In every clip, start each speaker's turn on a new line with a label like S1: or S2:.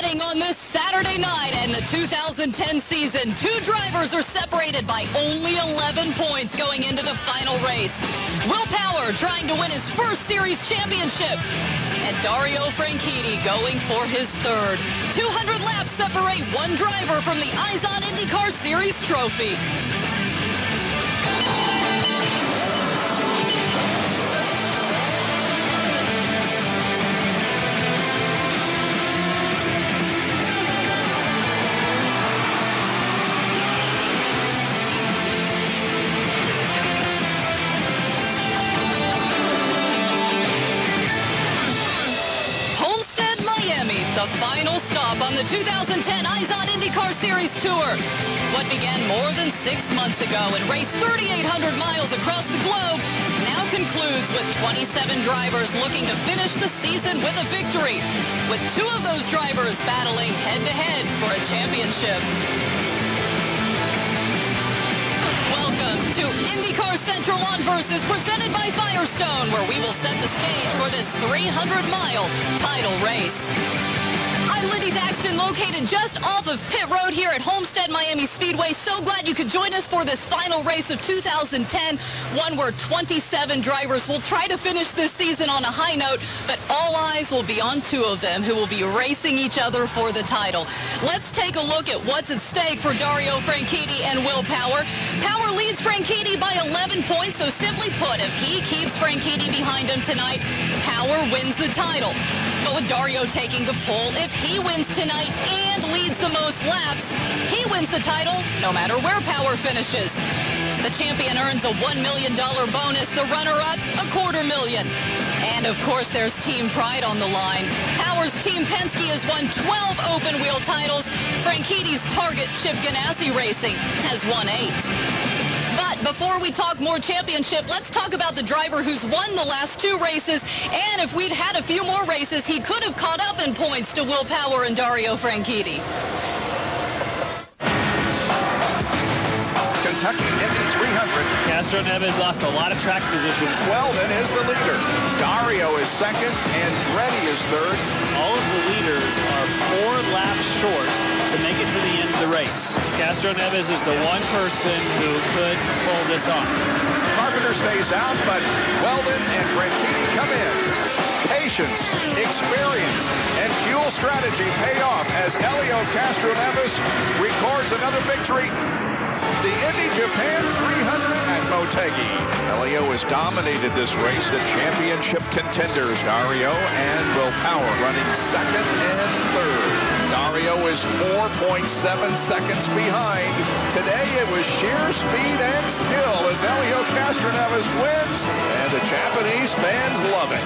S1: Running on this Saturday night in the 2010 season, two drivers are separated by only 11 points going into the final race. Will Power trying to win his first series championship, and Dario Franchitti going for his third. 200 laps separate one driver from the Eyes on IndyCar Series trophy. The final stop on the 2010 Eyes on IndyCar Series Tour. What began more than 6 months ago and raced 3,800 miles across the globe now concludes with 27 drivers looking to finish the season with a victory, with two of those drivers battling head-to-head for a championship. Welcome to IndyCar Central on Versus, presented by Firestone, where we will set the stage for this 300-mile title race. I'm Lindy Thaxton, located just off of Pit Road here at Homestead Miami Speedway. So glad you could join us for this final race of 2010, one where 27 drivers will try to finish this season on a high note, but all eyes will be on two of them who will be racing each other for the title. Let's take a look at what's at stake for Dario Franchitti and Will Power. Power leads Franchitti by 11 points, so simply put, if he keeps Franchitti behind him tonight, Power wins the title. But with Dario taking the pole, if he wins tonight and leads the most laps, he wins the title no matter where Power finishes. The champion earns a $1 million bonus, the runner-up a $250,000. And of course there's team pride on the line. Power's Team Penske has won 12 open wheel titles. Franchitti's target, Chip Ganassi Racing, has won 8. But before we talk more championship, let's talk about the driver who's won the last 2 races. And if we'd had a few more races, he could have caught up in points to Will Power and Dario Franchitti.
S2: Kentucky Indy 300.
S3: Castro Neves lost a lot of track position.
S2: Weldon is the leader. Dario is second, and Andretti is third.
S3: All of the leaders are 4 laps short to make it to the end of the race. Castro Neves is the one person who could pull this off.
S2: Carpenter stays out, but Weldon and Franchitti come in. Patience, experience, and fuel strategy pay off as Helio Castroneves records another victory. The Indy Japan 300 at Motegi. Helio has dominated this race. The championship contenders, Dario and Will Power, running second and third. Dario is 4.7 seconds behind. Today it was sheer speed and skill as Helio Castroneves wins, and the Japanese fans love it.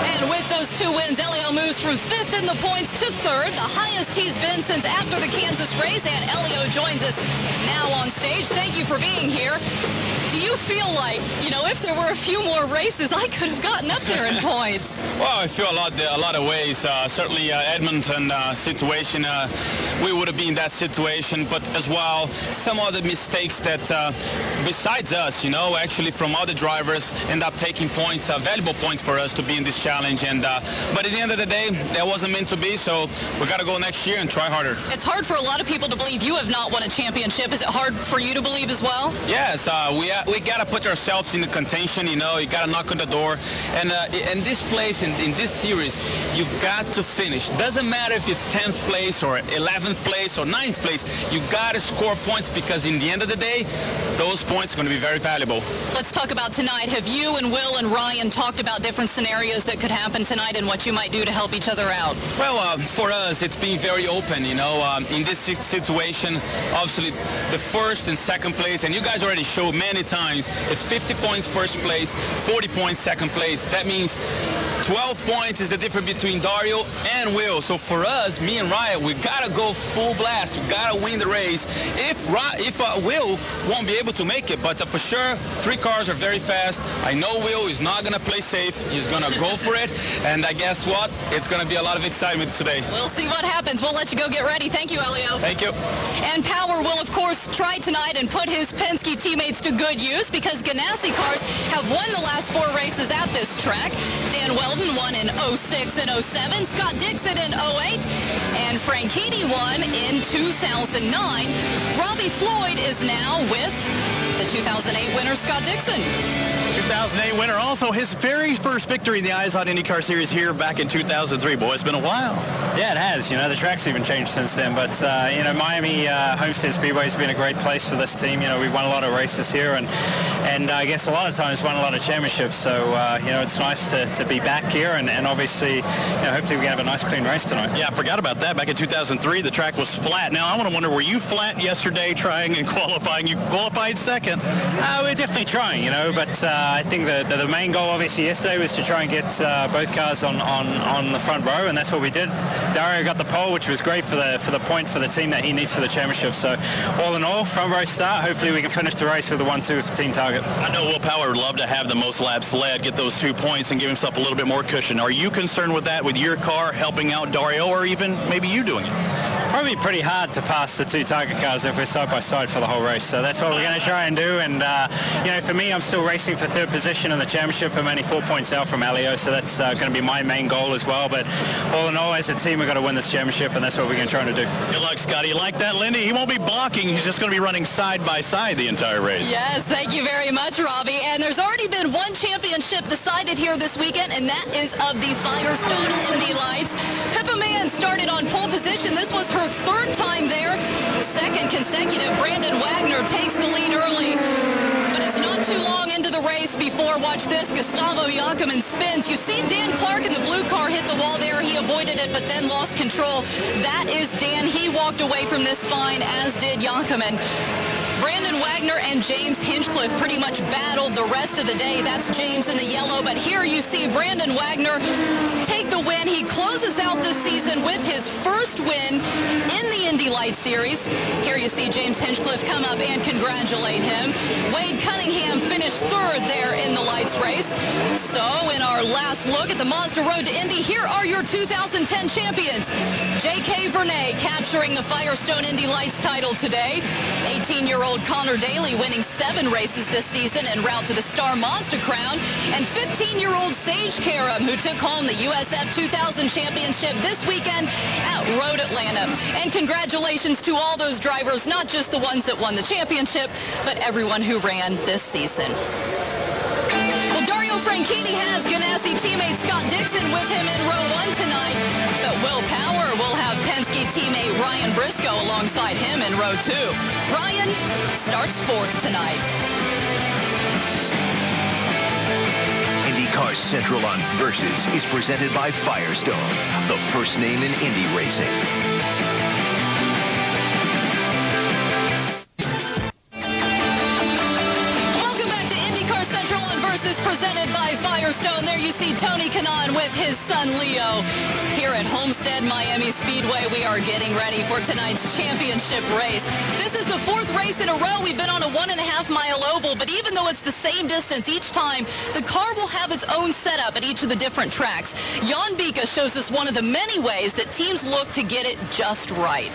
S1: And with those 2 wins, Helio moves from 5th in the points to 3rd, the highest he's been since after the Kansas race. And Helio joins us now on stage. Thank you for being here. Do you feel like, if there were a few more races, I could have gotten up there in points?
S4: Well, I feel a lot of ways. Certainly Edmonton situation, we would have been in that situation, but as well, some other mistakes that, besides us, actually from other drivers end up taking points, valuable points for us to be in this challenge. And but at the end of the day, that wasn't meant to be, so we got to go next year and try harder.
S1: It's hard for a lot of people to believe you have not won a championship. Is it hard for you to believe as well?
S4: Yes, we got to put ourselves in the contention, you got to knock on the door. And in this place, in this series, you got to finish. Doesn't matter if it's 10th place or 11th place or 9th place, you got to score points, because in the end of the day, those points are going to be very valuable.
S1: Let's talk about tonight. Have you and Will and Ryan talked about different scenarios that could happen tonight and what you might do to help each other out?
S4: Well, for us, it's been very open, in this situation, obviously the first and second place, and you guys already showed many times, it's 50 points first place, 40 points second place. That means 12 points is the difference between Dario and Will. So for us, me and Ryan, we got to go full blast. We got to win the race. If Will won't be able to make it, but for sure, 3 cars are very fast. I know Will is not going to play safe. He's going to go for it. And I guess what? It's going to be a lot of excitement today.
S1: We'll see what happens. We'll let you go get ready. Thank you, Helio.
S4: Thank you.
S1: And Power will, of course, try tonight and put his Penske teammates to good use, because Ganassi cars have won the last 4 races at this track. Dan Weldon won in 06 and 07. Scott Dixon in 08. And Franchitti won in 2009. Robbie Floyd is now with the 2008 winner, Scott Dixon.
S5: 2008 winner, also his very first victory in the IZOD IndyCar Series here back in 2003. Boy, it's been a while.
S3: Yeah, it has. You know, the track's even changed since then. But, you know, Miami Homestead Speedway has been a great place for this team. You know, we've won a lot of races here and I guess a lot of times won a lot of championships. So, you know, it's nice to be back here and obviously, you know, hopefully we can have a nice clean race tonight.
S5: Yeah, I forgot about that. Back in 2003, the track was flat. Now, I want to wonder, were you flat yesterday trying and qualifying? You qualified second.
S3: We're definitely trying, you know, but I think the main goal obviously yesterday was to try and get both cars on the front row, and that's what we did. Dario got the pole, which was great for the point for the team that he needs for the championship. So all in all, front row start. Hopefully we can finish the race with a 1-2 target.
S5: I know Will Power would love to have the most laps led, get those 2 points, and give himself a little bit more cushion. Are you concerned with that, with your car helping out Dario, or even maybe you doing it?
S3: Probably pretty hard to pass the 2 target cars if we're side by side for the whole race. So that's what we're going to try and do. And you know, for me, I'm still racing for 3rd position in the championship. I'm only 4 points out from Elio, so that's going to be my main goal as well. But all in all, as a team, we've got to win this championship, and that's what we're going to try to do.
S5: Good luck, Scotty. You like that, Lindy? He won't be blocking. He's just going to be running side by side the entire race.
S1: Yes, thank you very much, Robbie. And there's already been one championship decided here this weekend, and that is of the Firestone Indy Lights. Pippa Mann started on pole position. This was her 3rd time there. 2nd consecutive. Brandon Wagner takes the lead early. But it's not too long into the race before, watch this, Gustavo Jacoman spins. You see Dan Clark in the blue car hit the wall there. He avoided it, but then lost control. That is Dan. He walked away from this fine, as did Jacoman. Brandon Wagner and James Hinchcliffe pretty much battled the rest of the day. That's James in the yellow, but here you see Brandon Wagner take the win. He closes out this season with his first win in the Indy Lights Series. Here you see James Hinchcliffe come up and congratulate him. Wade Cunningham finished 3rd there in the Lights race. So in our last look at the Mazda Road to Indy, here are your 2010 champions. J.K. Vernay capturing the Firestone Indy Lights title today. 18-year-old Connor Daly winning 7 races this season en route to the Star Mazda crown. And 15-year-old Sage Karam, who took home the USF 2000 championship this weekend at Road Atlanta. And congratulations to all those drivers, not just the ones that won the championship, but everyone who ran this season. Well, Dario Franchitti has Ganassi teammate Scott Dixon with him in row 1 tonight. But Will Power will have Penske teammate Ryan Briscoe alongside him in row 2. Ryan starts 4th tonight.
S6: IndyCar Central on Versus is presented by Firestone, the first name in Indy racing.
S1: Presented by Firestone. There you see Tony Kanaan with his son Leo. Here at Homestead Miami Speedway, we are getting ready for tonight's championship race. This is the 4th race in a row. We've been on a 1.5-mile oval, but even though it's the same distance each time, the car will have its own setup at each of the different tracks. Jan Bika shows us one of the many ways that teams look to get it just right.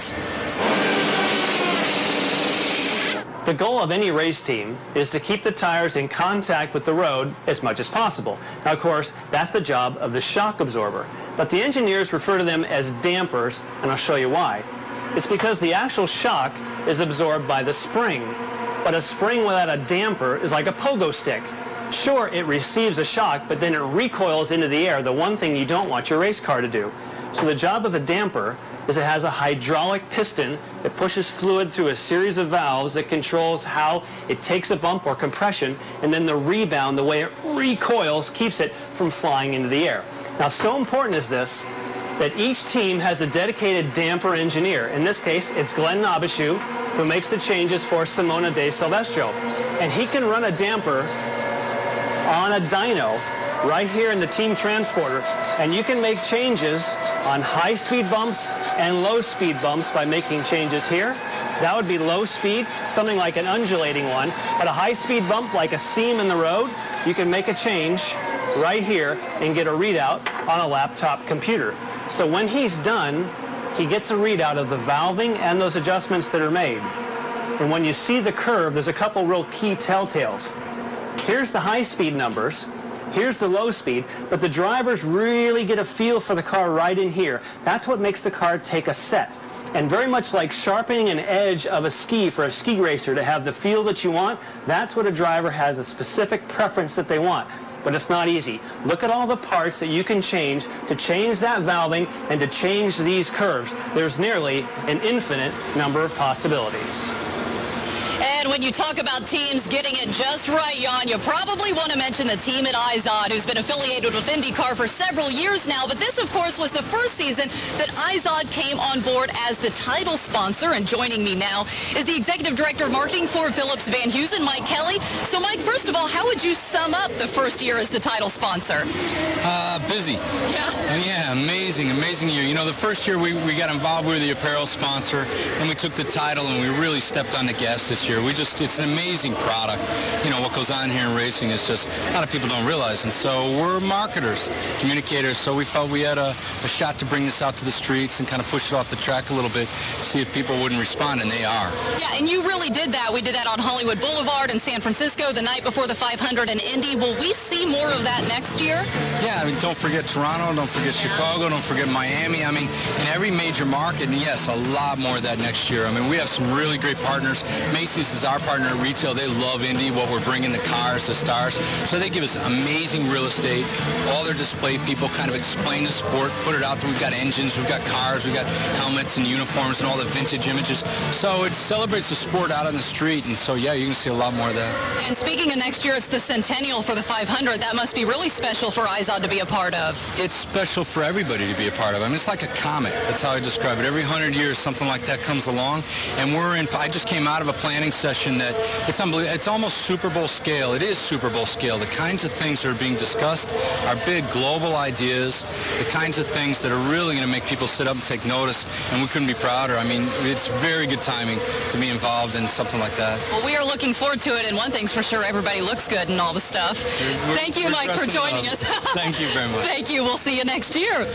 S7: The goal of any race team is to keep the tires in contact with the road as much as possible. Now, of course, that's the job of the shock absorber. But the engineers refer to them as dampers, and I'll show you why. It's because the actual shock is absorbed by the spring. But a spring without a damper is like a pogo stick. Sure, it receives a shock, but then it recoils into the air, the one thing you don't want your race car to do. So the job of a damper is it has a hydraulic piston that pushes fluid through a series of valves that controls how it takes a bump or compression, and then the rebound, the way it recoils, keeps it from flying into the air. Now, so important is this that each team has a dedicated damper engineer. In this case, it's Glenn Nabashu, who makes the changes for Simona De Silvestro. And he can run a damper on a dyno right here in the team transporter, and you can make changes on high-speed bumps and low-speed bumps by making changes here. That would be low speed, something like an undulating one. But a high-speed bump like a seam in the road, you can make a change right here and get a readout on a laptop computer. So when he's done, he gets a readout of the valving and those adjustments that are made. And when you see the curve, there's a couple real key telltales. Here's the high-speed numbers. Here's the low speed, but the drivers really get a feel for the car right in here. That's what makes the car take a set. And very much like sharpening an edge of a ski for a ski racer to have the feel that you want, that's what a driver has a specific preference that they want. But it's not easy. Look at all the parts that you can change to change that valving and to change these curves. There's nearly an infinite number of possibilities.
S1: And when you talk about teams getting it just right, Jan, you probably want to mention the team at Izod, who's been affiliated with IndyCar for several years now. But this, of course, was the first season that Izod came on board as the title sponsor. And joining me now is the Executive Director of Marketing for Phillips Van Heusen, Mike Kelly. So, Mike, first of all, how would you sum up the first year as the title sponsor?
S8: Busy.
S1: Yeah.
S8: Yeah, amazing year. You know, the first year we got involved with the apparel sponsor, and we took the title, and we really stepped on the gas this year. It's an amazing product. You know, what goes on here in racing is just a lot of people don't realize. And so we're marketers, communicators, so we felt we had a shot to bring this out to the streets and kind of push it off the track a little bit, see if people wouldn't respond, and they are.
S1: Yeah, and you really did that. We did that on Hollywood Boulevard in San Francisco the night before the 500 in Indy. Will we see more of that next year?
S8: Yeah, I mean, don't forget Toronto, don't forget Chicago, don't forget Miami. I mean, in every major market, and yes, a lot more of that next year. I mean, we have some really great partners. Macy's is our partner at retail. They love Indy, what we're bringing, the cars, the stars. So they give us amazing real estate. All their display people kind of explain the sport, put it out there. We've got engines, we've got cars, we've got helmets and uniforms and all the vintage images. So it celebrates the sport out on the street. And so, yeah, you can see a lot more of that.
S1: And speaking of next year, it's the centennial for the 500. That must be really special for Izod to be a part of.
S8: It's special for everybody to be a part of. I mean, it's like a comet. That's how I describe it. Every 100 years, something like that comes along. And I just came out of a planning session that it's unbelievable. It's almost Super Bowl scale. It is Super Bowl scale. The kinds of things that are being discussed are big global ideas, the kinds of things that are really going to make people sit up and take notice, and we couldn't be prouder. I mean, it's very good timing to be involved in something like that.
S1: Well, we are looking forward to it, and one thing's for sure, everybody looks good and all the stuff. Thank you, Mike, for joining us.
S8: Thank you very much.
S1: Thank you. We'll see you next year.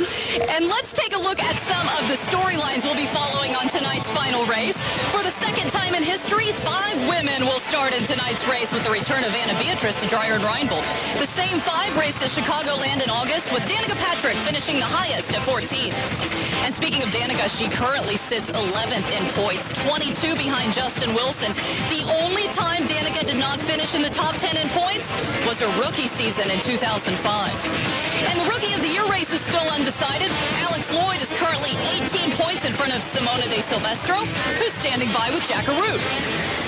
S1: And let's take a look at some of the storylines we'll be following on tonight's final race. For the second time in history, 5 women will start in tonight's race with the return of Anna Beatrice to Dreyer and Reinbold. The same 5 raced at Chicagoland in August, with Danica Patrick finishing the highest at 14th. And speaking of Danica, she currently sits 11th in points, 22 behind Justin Wilson. The only time Danica did not finish in the top 10 in points was her rookie season in 2005. And the Rookie of the Year race is still undecided. Alex Lloyd is currently 18 points in front of Simona De Silvestro, who's standing by with Jack Arute.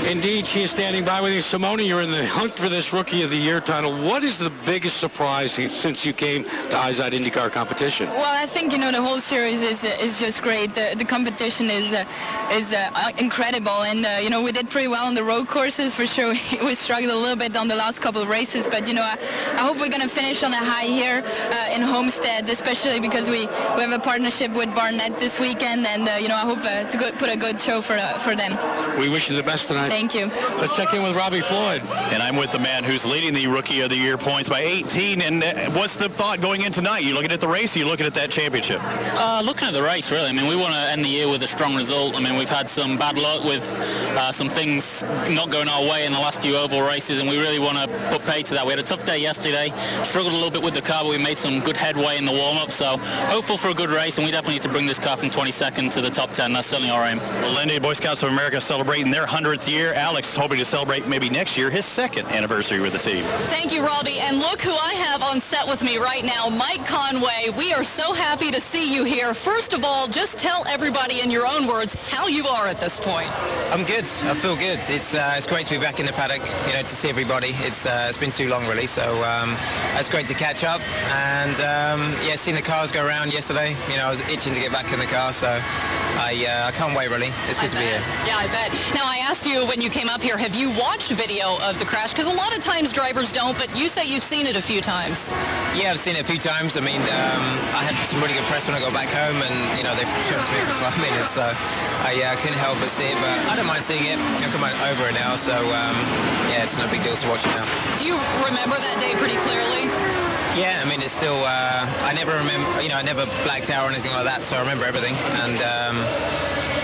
S9: Indeed, she is standing by with you. Simona, you're in the hunt for this Rookie of the Year title. What is the biggest surprise since you came to Izod IndyCar competition?
S10: Well, I think, the whole series is just great. The competition is incredible. And, we did pretty well on the road courses, for sure. We struggled a little bit on the last couple of races. But, I hope we're going to finish on a high here in Homestead, especially because we have a partnership with Barnett this weekend. And, I hope to put a good show for them.
S9: We wish you the best tonight.
S10: Thank you.
S9: Let's check in with Robbie Floyd.
S5: And I'm with the man who's leading the Rookie of the Year points by 18. And what's the thought going in tonight? You looking at the race or you looking at that championship?
S11: Looking at the race, really. I mean, we want to end the year with a strong result. I mean, we've had some bad luck with some things not going our way in the last few oval races, and we really want to put pay to that. We had a tough day yesterday, struggled a little bit with the car, but we made some good headway in the warm-up, so hopeful for a good race, and we definitely need to bring this car from 22nd to the top 10. That's certainly our aim.
S5: Well, Lindy, Boy Scouts of America celebrating their 100th year. Alex is hoping to celebrate maybe next year his 2nd anniversary with the team.
S1: Thank you, Robbie. And look who I have on set with me right now, Mike Conway. We are so happy to see you here. First of all, just tell everybody in your own words how you are at this point.
S12: I'm good. I feel good. It's great to be back in the paddock, to see everybody. It's been too long, really. So it's great to catch up. And, seeing the cars go around yesterday, I was itching to get back in the car. So I can't wait, really. It's good to be here.
S1: Yeah, I bet. Now, I asked you when you came up here, have you watched video of the crash? Because a lot of times drivers don't, but you say you've seen it a few times.
S12: Yeah, I've seen it a few times. I mean, I had some really good press when I got back home, and, they showed it to me for 5 minutes, so I couldn't help but see it, but I don't mind seeing it. I've come over it now, so, it's no big deal to watch it now.
S1: Do you remember that day pretty clearly?
S12: Yeah, I mean, it's still, I never remember, I never blacked out or anything like that, so I remember everything, and,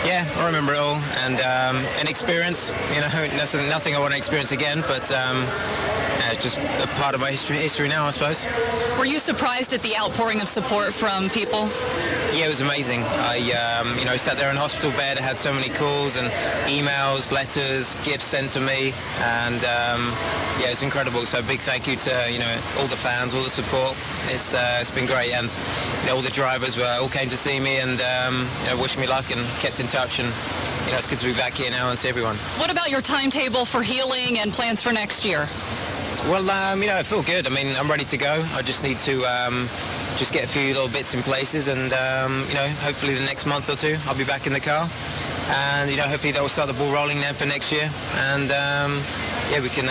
S12: I remember it all, and an experience, nothing I want to experience again, but just a part of my history now, I suppose.
S1: Were you surprised at the outpouring of support from people?
S12: Yeah, it was amazing. I sat there in a hospital bed. I had so many calls and emails, letters, gifts sent to me, and yeah, it's incredible. So big thank you to all the fans, all the support. It's been great, and all the drivers all came to see me and wished me luck and kept in touch, and it's good to be back here now and see everyone.
S1: What about your timetable for healing and plans for next year?
S12: Well, I feel good. I mean, I'm ready to go. I just need to just get a few little bits in places, and hopefully the next month or two I'll be back in the car, and hopefully that will start the ball rolling then for next year, and yeah, we can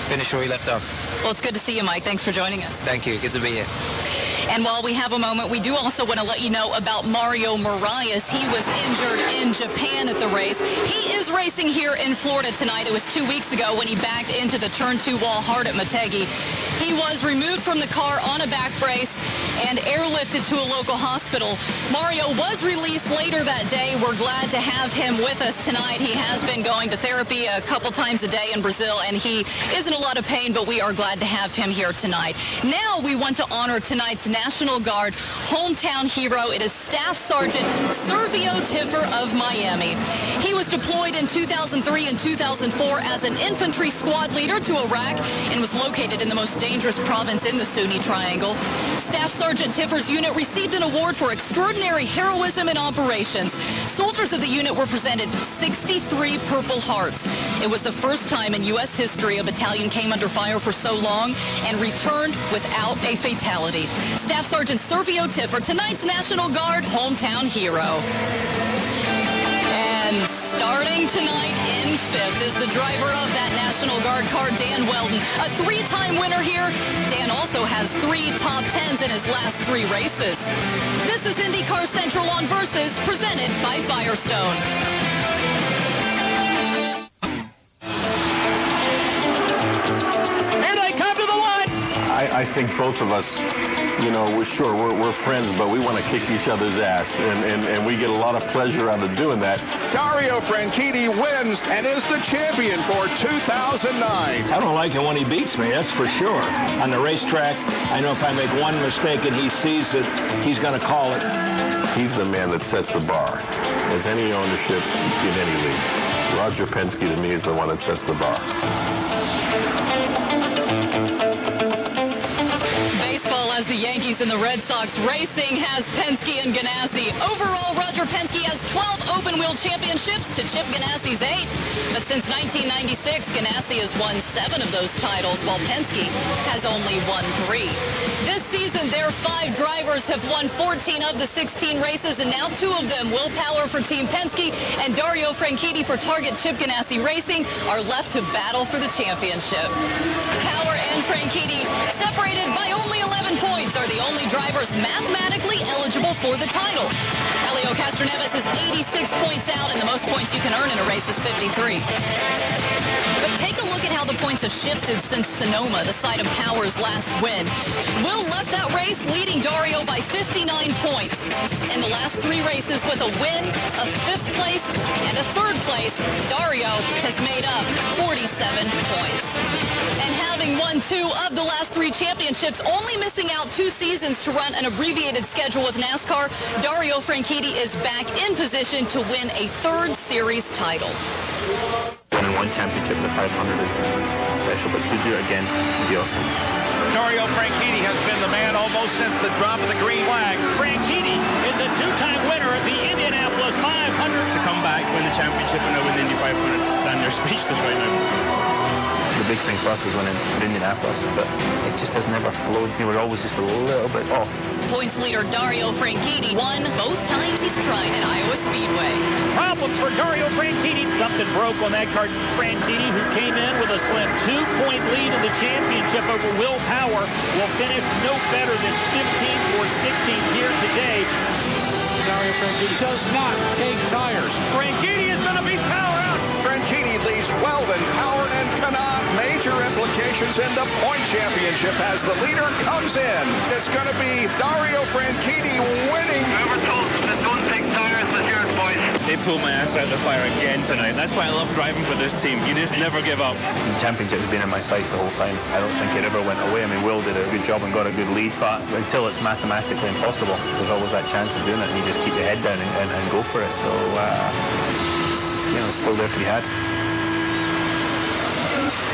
S12: finish where we left off.
S1: Well, it's good to see you, Mike. Thanks for joining us.
S12: Thank you. Good to be here.
S1: And while we have a moment, we do also want to let you know about Mario Moraes. He was injured in Japan at the race. He is racing here in Florida tonight. It was 2 weeks ago when he backed into the turn 2 wall hard at Motegi. He was removed from the car on a back brace and airlifted to a local hospital. Mario was released later that day. We're glad to have him with us tonight. He has been going to therapy a couple times a day in Brazil, and he is in a lot of pain, but we are glad to have him here tonight. Now we want to honor tonight's National Guard hometown hero. It is Staff Sergeant Servio Tiffer of Miami. He was deployed in 2003 and 2004 as an infantry squad leader to Iraq and was located in the most dangerous province in the Sunni Triangle. Staff Sergeant Tiffer's unit received an award for extraordinary heroism in operations. Soldiers of the unit were presented 63 Purple Hearts. It was the first time in U.S. history a battalion came under fire for so long and returned without a fatality. Staff Sergeant Servio Tiffer, tonight's National Guard hometown hero. And starting tonight in 5th is the driver of that National Guard car, Dan Weldon, a 3-time winner here. Dan also has 3 top 10s in his last 3 races. This is IndyCar Central on Versus, presented by Firestone.
S13: Here they come to the line. I think both of us, we're friends, but we want to kick each other's ass, and we get a lot of pleasure out of doing that.
S2: Dario Franchitti wins and is the champion for 2009.
S14: I don't like it when he beats me, that's for sure. On the racetrack, I know if I make one mistake and he sees it, he's going to call it.
S13: He's the man that sets the bar, as any ownership in any league. Roger Penske, to me, is the one that sets the bar.
S1: As the Yankees and the Red Sox, racing has Penske and Ganassi. Overall, Roger Penske has 12 open-wheel championships to Chip Ganassi's 8. But since 1996, Ganassi has won 7 of those titles, while Penske has only won 3. This season, their 5 drivers have won 14 of the 16 races, and now 2 of them, Will Power for Team Penske and Dario Franchitti for Target Chip Ganassi Racing, are left to battle for the championship. Power and Franchitti, separated by only 11 points, are the only drivers mathematically eligible for the title. Helio Castroneves is 86 points out, and the most points you can earn in a race is 53. But take a look at how the points have shifted since Sonoma, the site of Power's last win. Will left that race leading Dario by 59 points. In the last 3 races with a win, a 5th place, and a 3rd place, Dario has made up 47 points. And having won 2 of the last 3 championships, only missing out 2 seasons to run an abbreviated schedule with NASCAR, Dario Franchitti is back in position to win a 3rd series title.
S15: Winning 1 championship in the 500 is special, but to do it again would be awesome.
S16: Dario Franchitti has been the man almost since the drop of the green flag.
S17: Franchitti is a 2-time winner of the Indianapolis 500.
S15: To come back, win the championship, and now win the Indy 500, then they're speechless right now. The big thing for us was winning Indianapolis, but it just has never flowed. We were always just a little bit off.
S1: Points leader Dario Franchitti won both times he's tried at Iowa Speedway.
S17: Problems for Dario Franchitti. Something broke on that car. Franchitti, who came in with a slim 2-point lead in the championship over Will Power, will finish no better than 15th or 16th here today.
S9: Dario Franchitti does not take tires.
S17: Franchitti is going to beat Power out.
S2: Franchitti leads Weldon, Power, and Kanaan. Major implications in the point championship as the leader comes in. It's going to be Dario Franchitti winning.
S18: Whoever told them that don't take tires is yours, boy.
S15: They pulled my ass out of the fire again tonight. That's why I love driving for this team. You just never give up.
S18: The championship has been in my sights the whole time. I don't think it ever went away. I mean, Will did a good job and got a good lead, but until it's mathematically impossible, there's always that chance of doing it, and you just keep your head down and go for it. So, it's still there to be had.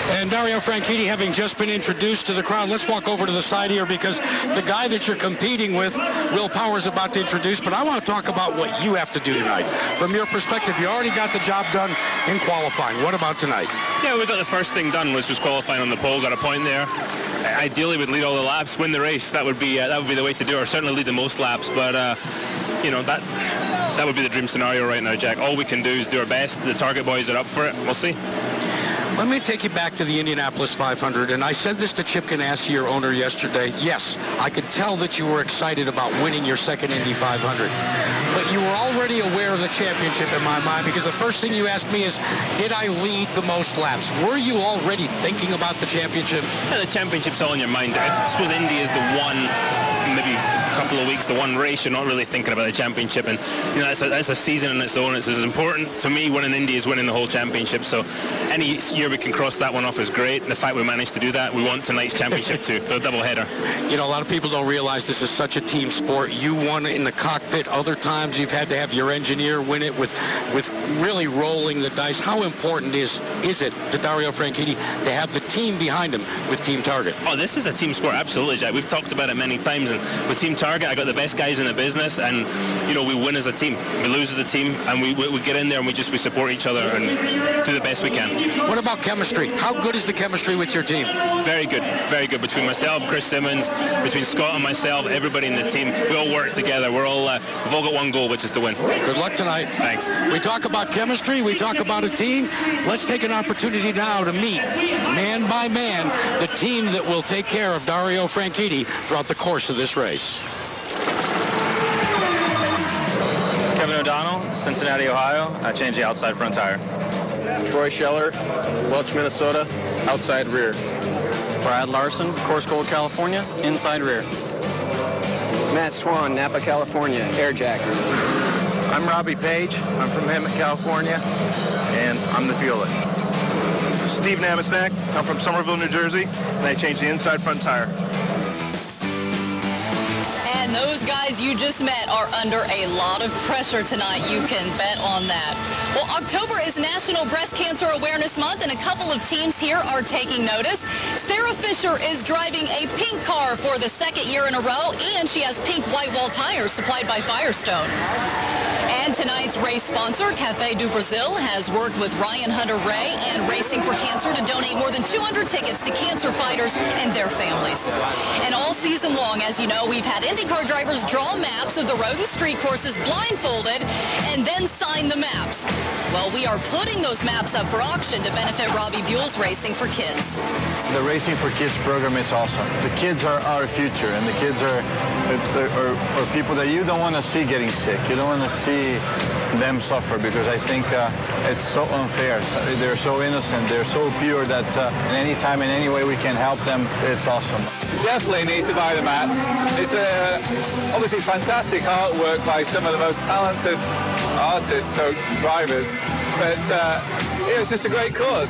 S9: And Dario Franchitti having just been introduced to the crowd. Let's walk over to the side here because the guy that you're competing with, Will Power, is about to introduce, but I want to talk about what you have to do tonight. From your perspective, you already got the job done in qualifying. What about tonight?
S15: Yeah, we got the first thing done, which was qualifying on the pole, got a point there. Ideally, we'd lead all the laps, win the race. That would be the way to do it, or certainly lead the most laps, but that would be the dream scenario right now, Jack. All we can do is do our best. The target boys are up for it. We'll see.
S9: Let me take you back to the Indianapolis 500, and I said this to Chip Ganassi, your owner, yesterday. Yes, I could tell that you were excited about winning your second Indy 500, but you were already aware of the championship in my mind, because the first thing you asked me is, did I lead the most laps? Were you already thinking about the championship?
S15: Yeah, the championship's all in your mind. I suppose Indy is the one, maybe a couple of weeks, the one race you're not really thinking about the championship, and that's a season in its own. It's as important to me winning Indy as winning the whole championship, so any year we can cross that one off is great. And the fact we managed to do that, we want tonight's championship too, the double header.
S9: A lot of people don't realize this is such a team sport. You won it in the cockpit. Other times you've had to have your engineer win it with really rolling the dice. How important is it to Dario Franchitti to have the team behind him with Team Target?
S15: Oh, this is a team sport, absolutely, Jack. We've talked about it many times, and with Team Target, I got the best guys in the business, and we win as a team, we lose as a team, and we get in there and we support each other and do the best we can.
S9: What about chemistry? How good is the chemistry with your team?
S15: Very good between myself, Chris Simmons, between Scott and myself, everybody in the team. We all work together. We've all got one goal, which is to win.
S9: Good luck tonight.
S15: Thanks.
S9: We talk about chemistry, we talk about a team. Let's take an opportunity now to meet, man by man, the team that will take care of Dario Franchitti throughout the course of this race.
S3: Kevin O'Donnell, Cincinnati, Ohio. I changed the outside front tire.
S19: Troy Scheller, Welch, Minnesota, outside rear.
S20: Brad Larson, Course Gold, California, inside rear.
S21: Matt Swan, Napa, California, air jack.
S22: I'm Robbie Page. I'm from Hemet, California, and I'm the fueler.
S23: Steve Navasnak. I'm from Somerville, New Jersey, and I changed the inside front tire.
S1: And those guys you just met are under a lot of pressure tonight. You can bet on that. Well, October is National Breast Cancer Awareness Month, and a couple of teams here are taking notice. Sarah Fisher is driving a pink car for the second year in a row, and she has pink white wall tires supplied by Firestone. And tonight's race sponsor, Café do Brasil, has worked with Ryan Hunter-Ray and Racing for Cancer to donate more than 200 tickets to cancer fighters and their families. And all season long, as you know, we've had IndyCar drivers draw maps of the road and street courses blindfolded and then sign the maps. Well, we are putting those maps up for auction to benefit Robbie Buell's Racing for Kids.
S24: The Racing for Kids program is awesome. The kids are our future, and the kids are people that you don't want to see getting sick. You don't want to see them suffer, because I think it's so unfair. They're so innocent. They're so pure that any time in any way we can help them, it's awesome.
S25: Definitely need to buy the mats. It's obviously fantastic artwork by some of the most talented artists, so drivers, but it was just a great cause.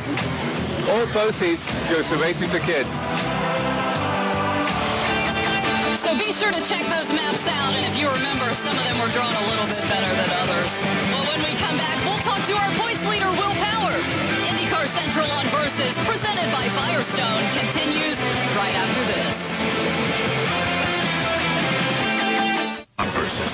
S25: All proceeds go to Racing for Kids.
S1: So be sure to check those maps out, and if you remember, some of them were drawn a little bit better than others. Well, when we come back, we'll talk to our points leader, Will Power. IndyCar Central on Versus, presented by Firestone, continues right after this.
S2: On Versus.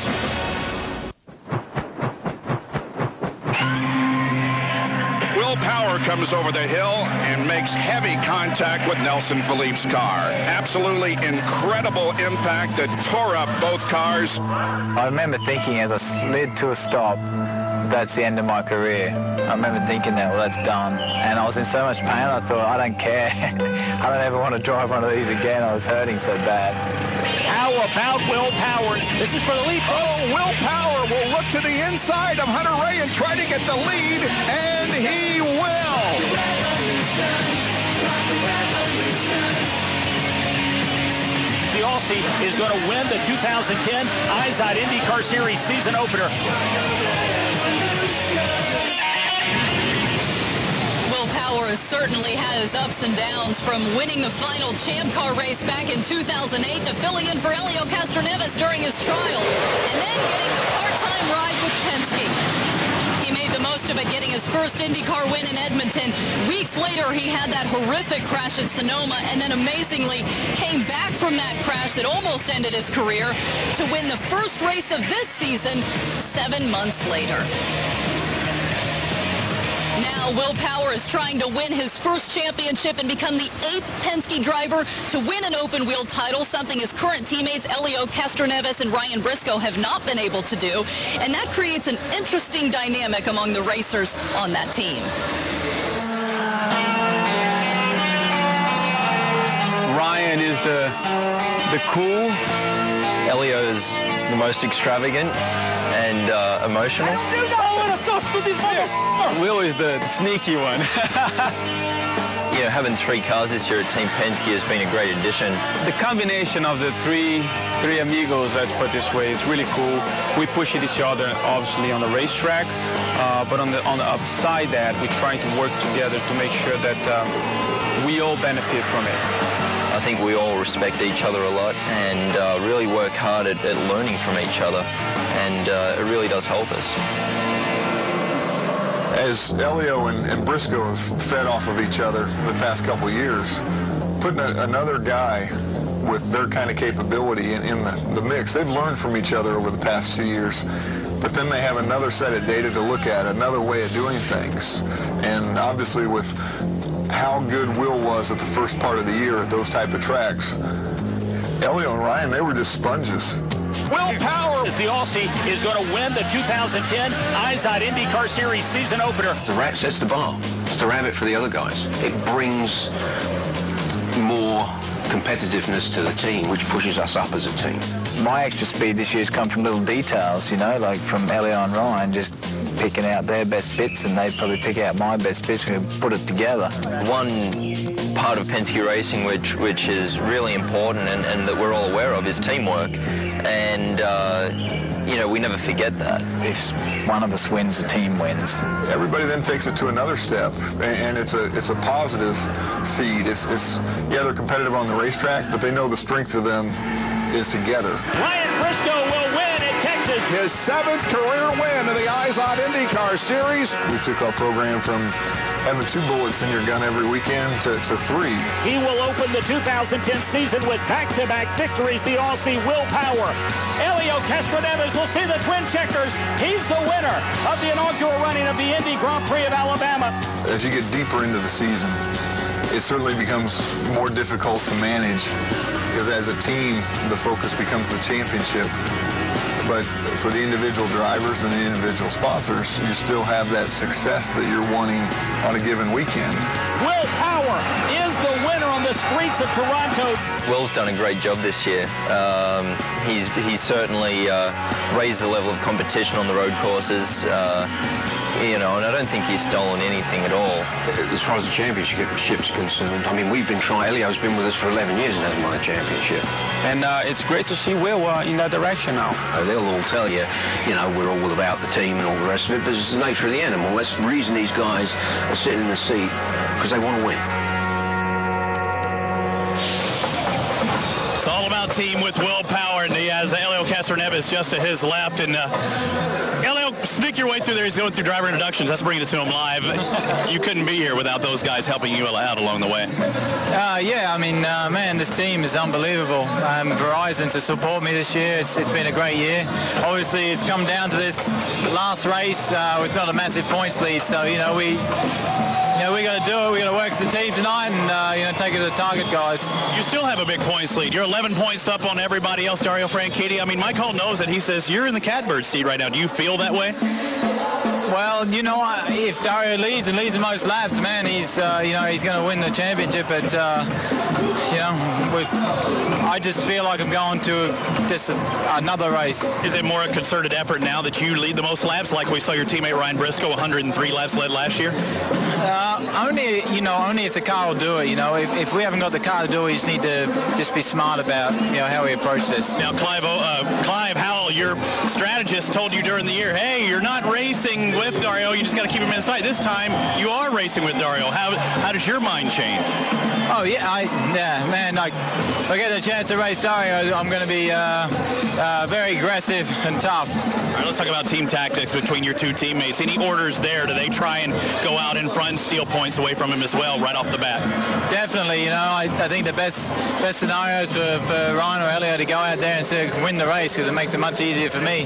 S2: Will Power comes over the hill and makes heavy contact with Nelson Philippe's car. Absolutely incredible impact that tore up both cars.
S26: I remember thinking as I slid to a stop, that's the end of my career. I remember thinking that, well, that's done. And I was in so much pain, I thought, I don't care. I don't ever want to drive one of these again. I was hurting so bad.
S17: How about Will Power? This is for the lead.
S2: Oh, Will Power will look to the inside of Hunter-Ray and try to get the lead, and he will.
S17: The Aussie is going to win the 2010 IZOD IndyCar Series season opener.
S1: Power has certainly had his ups and downs, from winning the final Champ Car race back in 2008 to filling in for Helio Castroneves during his trial, and then getting the part-time ride with Penske. He made the most of it, getting his first IndyCar win in Edmonton. Weeks later, he had that horrific crash at Sonoma, and then amazingly came back from that crash that almost ended his career to win the first race of this season 7 months later. Now, Will Power is trying to win his first championship and become the 8th Penske driver to win an open-wheel title, something his current teammates Helio Castroneves and Ryan Briscoe have not been able to do. And that creates an interesting dynamic among the racers on that team.
S4: Ryan is the cool. Helio is the most extravagant and emotional. Will is the sneaky one. Yeah, having 3 cars this year at Team Penske has been a great addition. The combination of the three amigos, let's put it this way, is really cool. We push each other, obviously, on the racetrack, but on the upside that, we're trying to work together to make sure that we all benefit from it.
S26: I think we all respect each other a lot and really work hard at learning from each other, and it really does help us.
S2: As Helio and Briscoe have fed off of each other the past couple of years, putting another guy with their kind of capability in the mix, they've learned from each other over the past 2 years, but then they have another set of data to look at, another way of doing things. And obviously with how good Will was at the first part of the year at those type of tracks, Helio and Ryan, they were just sponges.
S17: Will Power, as the Aussie, is going to win the 2010 IZOD IndyCar Series season opener.
S6: The rat sets the bar. It's the rabbit for the other guys. It brings more competitiveness to the team, which pushes us up as a team.
S26: My extra speed this year's come from little details, you know, like from Helio and Ryan just picking out their best bits, and they probably pick out my best bits and we put it together. One part of Penske racing which is really important and that we're all aware of is teamwork. And, you know, we never forget that. If one of us wins, the team wins.
S2: Everybody then takes it to another step, and it's a positive feed. Yeah, they're competitive on the racetrack, but they know the strength of them is together.
S17: Ryan Briscoe will win at Texas.
S2: His 7th career win in the IZOD IndyCar Series. We took our program from having 2 bullets in your gun every weekend to 3.
S17: He will open the 2010 season with back-to-back victories, the Aussie Will Power. Helio Castroneves will see the twin checkers. He's the winner of the inaugural running of the Indy Grand Prix of Alabama.
S2: As you get deeper into the season, it certainly becomes more difficult to manage, because as a team, the focus becomes the championship. But for the individual drivers and the individual sponsors, you still have that success that you're wanting on a given weekend.
S17: Will Power is the winner on the streets of Toronto.
S26: Will's done a great job this year. He's certainly raised the level of competition on the road courses. You know, and I don't think he's stolen anything at all.
S6: As far as the championship's concerned, I mean, we've been trying. Helio's been with us for 11 years and hasn't won a championship.
S9: And it's great to see Will in that direction now.
S6: They'll all tell you, you know, we're all about the team and all the rest of it, but it's the nature of the animal. That's the reason these guys are sitting in the seat, because they want to win.
S5: It's all about team with Will Power, and he has Helio Castroneves just to his left. And Helio, sneak your way through there. He's going through driver introductions. That's bringing it to him live. You couldn't be here without those guys helping you out along the way.
S26: Yeah, I mean, man, this team is unbelievable. Verizon to support me this year, it's been a great year. Obviously, it's come down to this last race with not a massive points lead, so, we got to do it. We got to work as a team tonight and, take it to the target, guys.
S5: You still have a big points lead. You're 11 points up on everybody else, Dario Franchitti. I mean, Mike Hall knows that. He says you're in the catbird seat right now. Do you feel that way?
S26: Well, if Dario leads and leads the most laps, man, he's going to win the championship. But, I just feel like I'm going to just another race.
S5: Is it more a concerted effort now that you lead the most laps, like we saw your teammate Ryan Briscoe, 103 laps led last year?
S26: Only if the car will do it. If we haven't got the car to do it, we just need to just be smart about, how we approach this.
S5: Now, Clive Howell, your strategist told you during the year, hey, you're not racing with Dario, you just got to keep him in sight. This time, you are racing with Dario. How does your mind change?
S26: Oh, yeah, man, like, if I get a chance to race Dario, I'm going to be very aggressive and tough.
S5: All right, let's talk about team tactics between your two teammates. Any orders there? Do they try and go out in front and steal points away from him as well right off the bat?
S26: Definitely, I think the best scenario is for Ryan or Elio to go out there and sort of win the race, because it makes it much easier for me.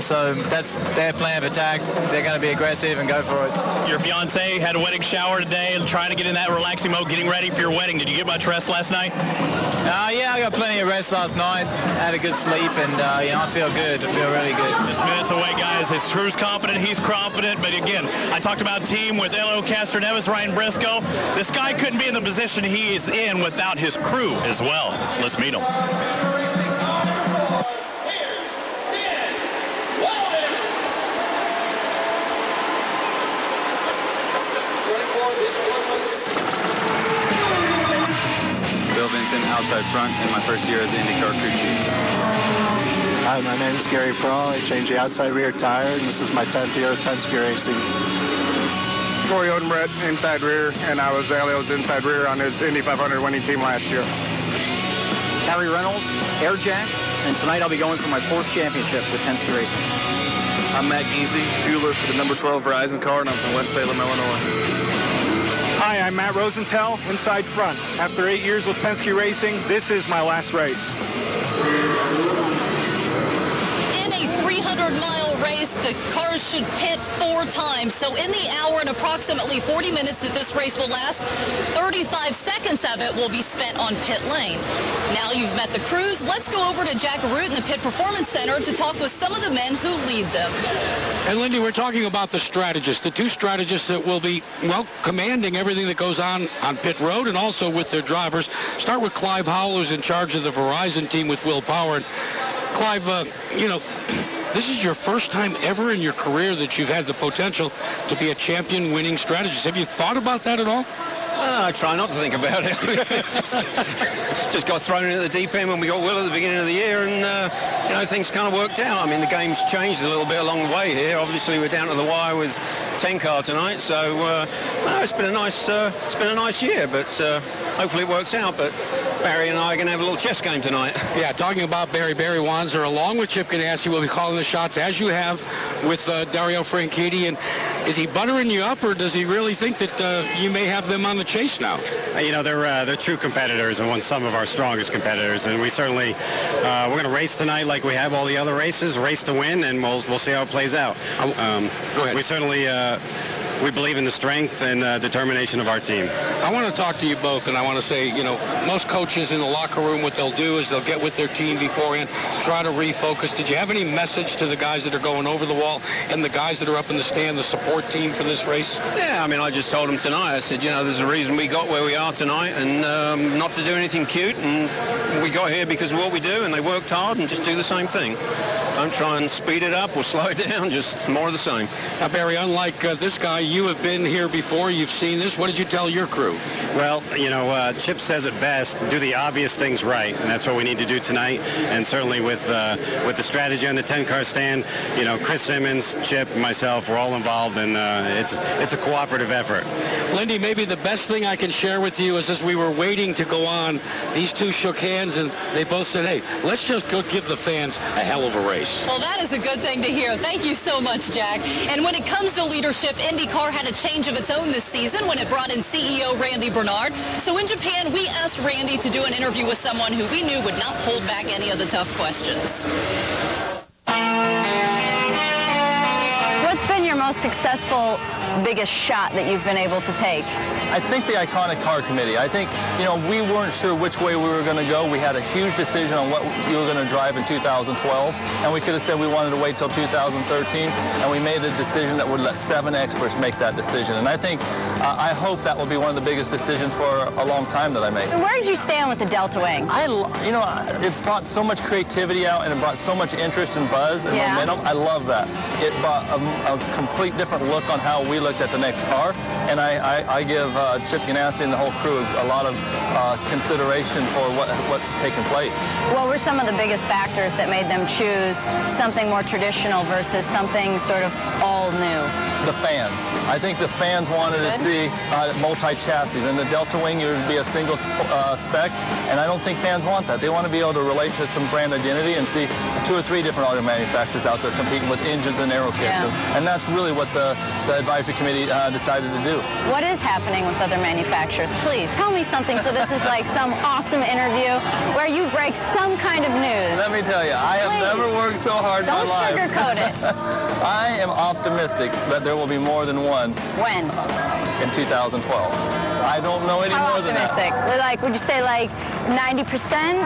S26: So that's their plan of attack. They're going to be aggressive and go for it.
S5: Your fiance had a wedding shower today, trying to get in that relaxing mode, getting ready for your wedding. Did you get much rest last night?
S26: Yeah, I got plenty of rest last night. Had a good sleep, and I feel good. I feel really good.
S5: Just minutes away, guys. His crew's confident. He's confident. But again, I talked about team with Elio Castroneves, Ryan Briscoe. This guy couldn't be in the position he is in without his crew as well. Let's meet him.
S20: Bill Vincent, outside front, in my first year as the IndyCar crew chief.
S7: Hi, my name is Gary Prawl. I changed the outside rear tire, and this is my 10th year with Penske Racing.
S23: Corey Odenbrett, inside rear, and I was Elio's inside rear on his Indy 500 winning team last year.
S20: Harry Reynolds, air jack, and tonight I'll be going for my 4th championship with Penske Racing.
S23: I'm Matt Geesey, fueler for the number 12 Verizon car, and I'm from West Salem, Illinois. Hi, I'm Matt Rosenthal, inside front. After 8 years with Penske Racing, this is my last race.
S1: In a 300-mile race, the cars should pit 4 times. So in the hour and approximately 40 minutes that this race will last, 35 seconds of it will be spent on pit lane. Now you've met the crews, let's go over to Jack Root in the Pit Performance Center to talk with some of the men who lead them.
S9: And Lindy, we're talking about the strategists, the 2 strategists that will be, commanding everything that goes on pit road and also with their drivers. Start with Clive Howell, who's in charge of the Verizon team with Will Power. And Clive, this is your first time ever in your career that you've had the potential to be a champion-winning strategist. Have you thought about that at all?
S6: I try not to think about it. just got thrown into the deep end when we got Will at the beginning of the year, and things kind of worked out. I mean, the game's changed a little bit along the way here. Obviously, we're down to the wire with 10 car tonight, so it's been a nice year, but hopefully it works out. But Barry and I are going to have a little chess game tonight.
S9: Yeah, talking about Barry Wanzer, along with Chip Ganassi, will be calling the shots as you have with Dario Franchitti. And is he buttering you up, or does he really think that you may have them on the chase now?
S3: They're true competitors and some of our strongest competitors, and we certainly we're going to race tonight like we have all the other races, race to win, and we'll see how it plays out.
S9: Go ahead.
S3: We certainly we believe in the strength and determination of our team.
S9: I want to talk to you both, and I want to say, most coaches in the locker room, what they'll do is they'll get with their team beforehand, try to refocus. Did you have any message to the guys that are going over the wall and the guys that are up in the stand, the support team for this race?
S6: Yeah, I just told them tonight. I said, there's a reason we got where we are tonight, and not to do anything cute, and we got here because of what we do, and they worked hard, and just do the same thing. Don't try and speed it up or slow it down, just more of the same.
S9: Now, Barry, unlike this guy, you have been here before, you've seen this. What did you tell your crew?
S3: Well, Chip says it best, do the obvious things right, and that's what we need to do tonight. And certainly with the strategy on the 10-car stand, Chris Simmons, Chip, myself, we're all involved, and it's a cooperative effort.
S9: Lindy, maybe the best thing I can share with you is as we were waiting to go on, these two shook hands, and they both said, hey, let's just go give the fans a hell of a race.
S1: Well, that is a good thing to hear. Thank you so much, Jack. And when it comes to leadership, IndyCar had a change of its own this season when it brought in CEO Randy Bernard. So in Japan, we asked Randy to do an interview with someone who we knew would not hold back any of the tough questions.
S8: What's been your most successful, biggest shot that you've been able to take?
S24: I think the iconic car committee. I think, we weren't sure which way we were going to go. We had a huge decision on what we were going to drive in 2012, and we could have said we wanted to wait till 2013, and we made a decision that would let 7 experts make that decision. And I think, I hope that will be one of the biggest decisions for a long time that I make.
S8: So where did you stand with the Delta Wing?
S24: It brought so much creativity out, and it brought so much interest and buzz and momentum. I love that. It brought a complete different look on how we looked at the next car, and I give Chip Ganassi and the whole crew a lot of consideration for what's taking place.
S8: What were some of the biggest factors that made them choose something more traditional versus something sort of all new?
S24: The fans. I think the fans wanted to see multi-chassis. In the Delta Wing, you would be a single spec, and I don't think fans want that. They want to be able to relate to some brand identity and see 2 or 3 different auto manufacturers out there competing with engines and aero kits.
S8: Yeah.
S24: And that's really what the advisory committee decided to do.
S8: What is happening with other manufacturers? Please tell me something so this is like some awesome interview where you break some kind of news.
S24: Let me tell you, I have never worked so hard in my life.
S8: Don't sugarcoat it.
S24: I am optimistic that there will be more than one.
S8: When?
S24: In 2012. I don't know any more than that.
S8: How optimistic? Like, would you say like 90%?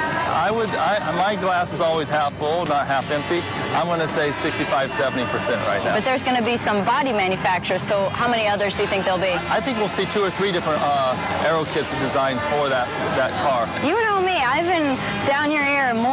S24: My glass is always half full, not half empty. I'm going to say 65, 70% right now.
S8: But there's going to be some body manufacturers, so how many others do you think there'll be?
S24: I think we'll see 2 or 3 different aero kits designed for that car.
S8: You know me, I've been down your ear and more.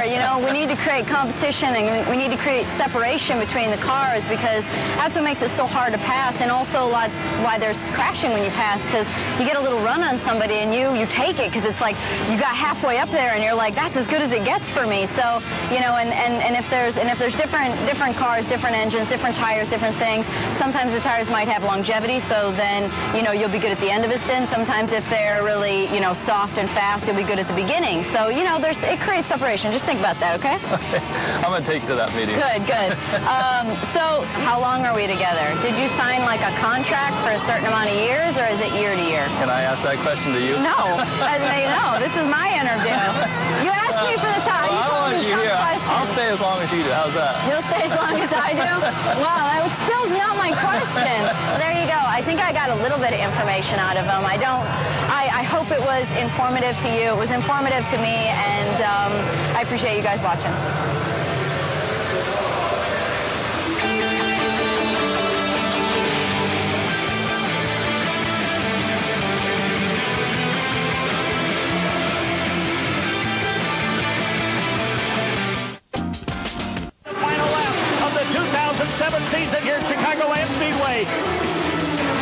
S8: You know, we need to create competition and we need to create separation between the cars because that's what makes it so hard to pass, and also why there's crashing when you pass, because you get a little run on somebody and you take it because it's like you got halfway up there and you're like, that's as good as it gets for me. So, you know, and if there's different cars, different engines, different tires, different things, sometimes the tires might have longevity, so then, you know, you'll be good at the end of a stint. Sometimes if they're really, you know, soft and fast, you'll be good at the beginning. So, you know, it creates separation. Just think about that, okay?
S24: I'm going to take you to that meeting.
S8: Good. So how long are we together? Did you sign like a contract for a certain amount of years, or is it year to year?
S24: Can I ask that question to you?
S8: No. No, this is my interview. You asked me for the time.
S24: Well, I want you here. I'll stay as long as you do. How's that?
S8: You'll stay as long as I do? Wow, that was still not my question. There you go. I think I got a little bit of information out of him. I hope it was informative to you. It was informative to me, and I appreciate you guys watching.
S17: Season here at Chicagoland Speedway.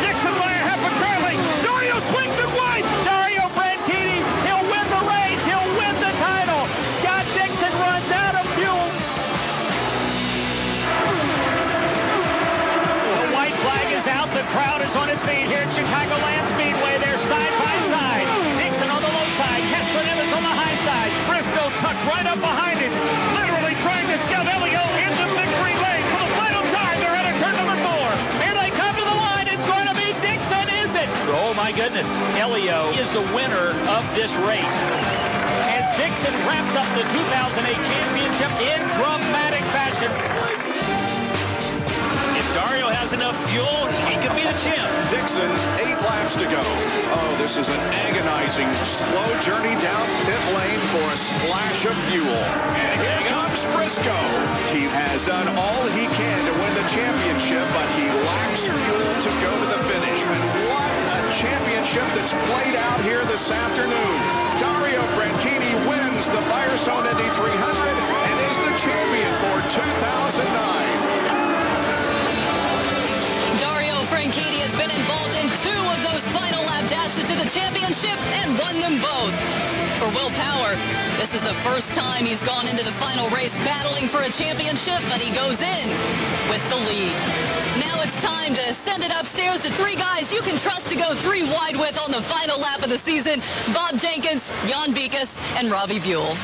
S17: Dixon by a half a trailing. Dario swings it wide. Dario Franchitti, he'll win the race. He'll win the title. Scott Dixon runs out of fuel. The white flag is out. The crowd is on its feet here at Chicagoland Speedway. They're side by side. Dixon on the low side. Kessler Evans on the high side. Briscoe tucked right up behind him, literally trying to shove Elio into victory lane for the final time. They're at turn number 4. Here they come to the line. It's going to be Dixon, is it? Oh, my goodness. Elio is the winner of this race. As Dixon wraps up the 2008 championship in dramatic fashion. If Dario has enough fuel, he could be the champ.
S2: Dixon, 8 laps to go. Oh, this is an agonizing, slow journey down pit lane for a splash of fuel. And here comes Briscoe. He has done all he can to win the championship, but he lacks fuel to go to the finish. And what a championship that's played out here this afternoon. Dario Franchitti wins the Firestone Indy 300 and is the champion for 2009.
S1: Franchitti has been involved in 2 of those final lap dashes to the championship and won them both. For Will Power, this is the first time he's gone into the final race battling for a championship, but he goes in with the lead. Now it's time to send it upstairs to 3 guys you can trust to go 3 wide with on the final lap of the season. Bob Jenkins, Jan Bikas, and Robbie Buell.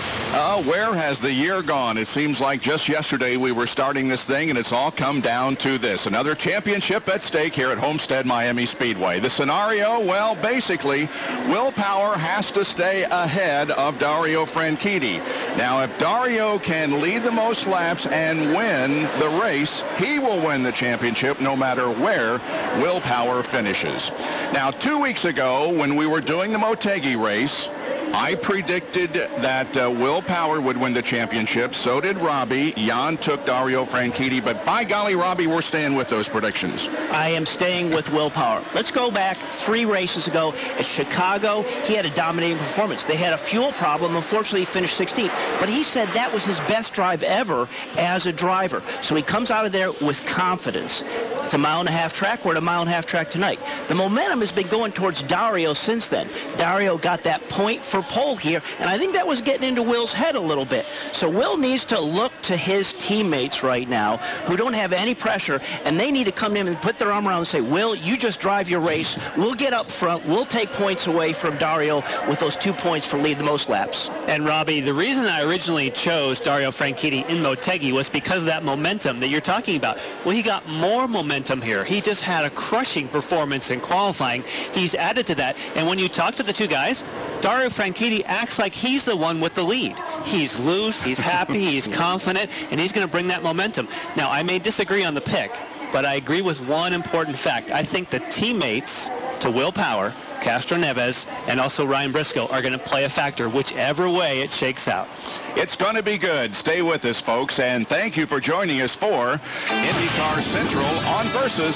S2: Where has the year gone? It seems like just yesterday we were starting this thing, and it's all come down to this. Another championship at stake here at Homestead Miami Speedway. The scenario, well, basically, Will Power has to stay ahead of Dario Franchitti. Now, if Dario can lead the most laps and win the race, he will win the championship no matter where Will Power finishes. Now, 2 weeks ago, when we were doing the Motegi race, I predicted that Will Power would win the championship. So did Robbie. Jan took Dario Franchitti. But by golly, Robbie, we're staying with those predictions.
S10: I am staying with Will Power. Let's go back 3 races ago at Chicago. He had a dominating performance. They had a fuel problem. Unfortunately, he finished 16th. But he said that was his best drive ever as a driver. So he comes out of there with confidence. It's a 1.5 mile track. We're at a 1.5 mile track tonight. The momentum has been going towards Dario since then. Dario got that point for pole here, and I think that was getting into Will's head a little bit. So Will needs to look to his teammates right now who don't have any pressure, and they need to come in and put their arm around and say, Will, you just drive your race. We'll get up front. We'll take points away from Dario with those 2 points for lead the most laps.
S3: And Robbie, the reason I originally chose Dario Franchitti in Motegi was because of that momentum that you're talking about. Well, he got more momentum here. He just had a crushing performance in qualifying. He's added to that. And when you talk to the two guys, Dario Franchitti acts like he's the one with the lead. He's loose, he's happy, he's confident, and he's going to bring that momentum. Now, I may disagree on the pick, but I agree with one important fact. I think the teammates to Will Power, Castro Neves, and also Ryan Briscoe are going to play a factor whichever way it shakes out.
S2: It's going to be good. Stay with us, folks, and thank you for joining us for IndyCar Central on Versus,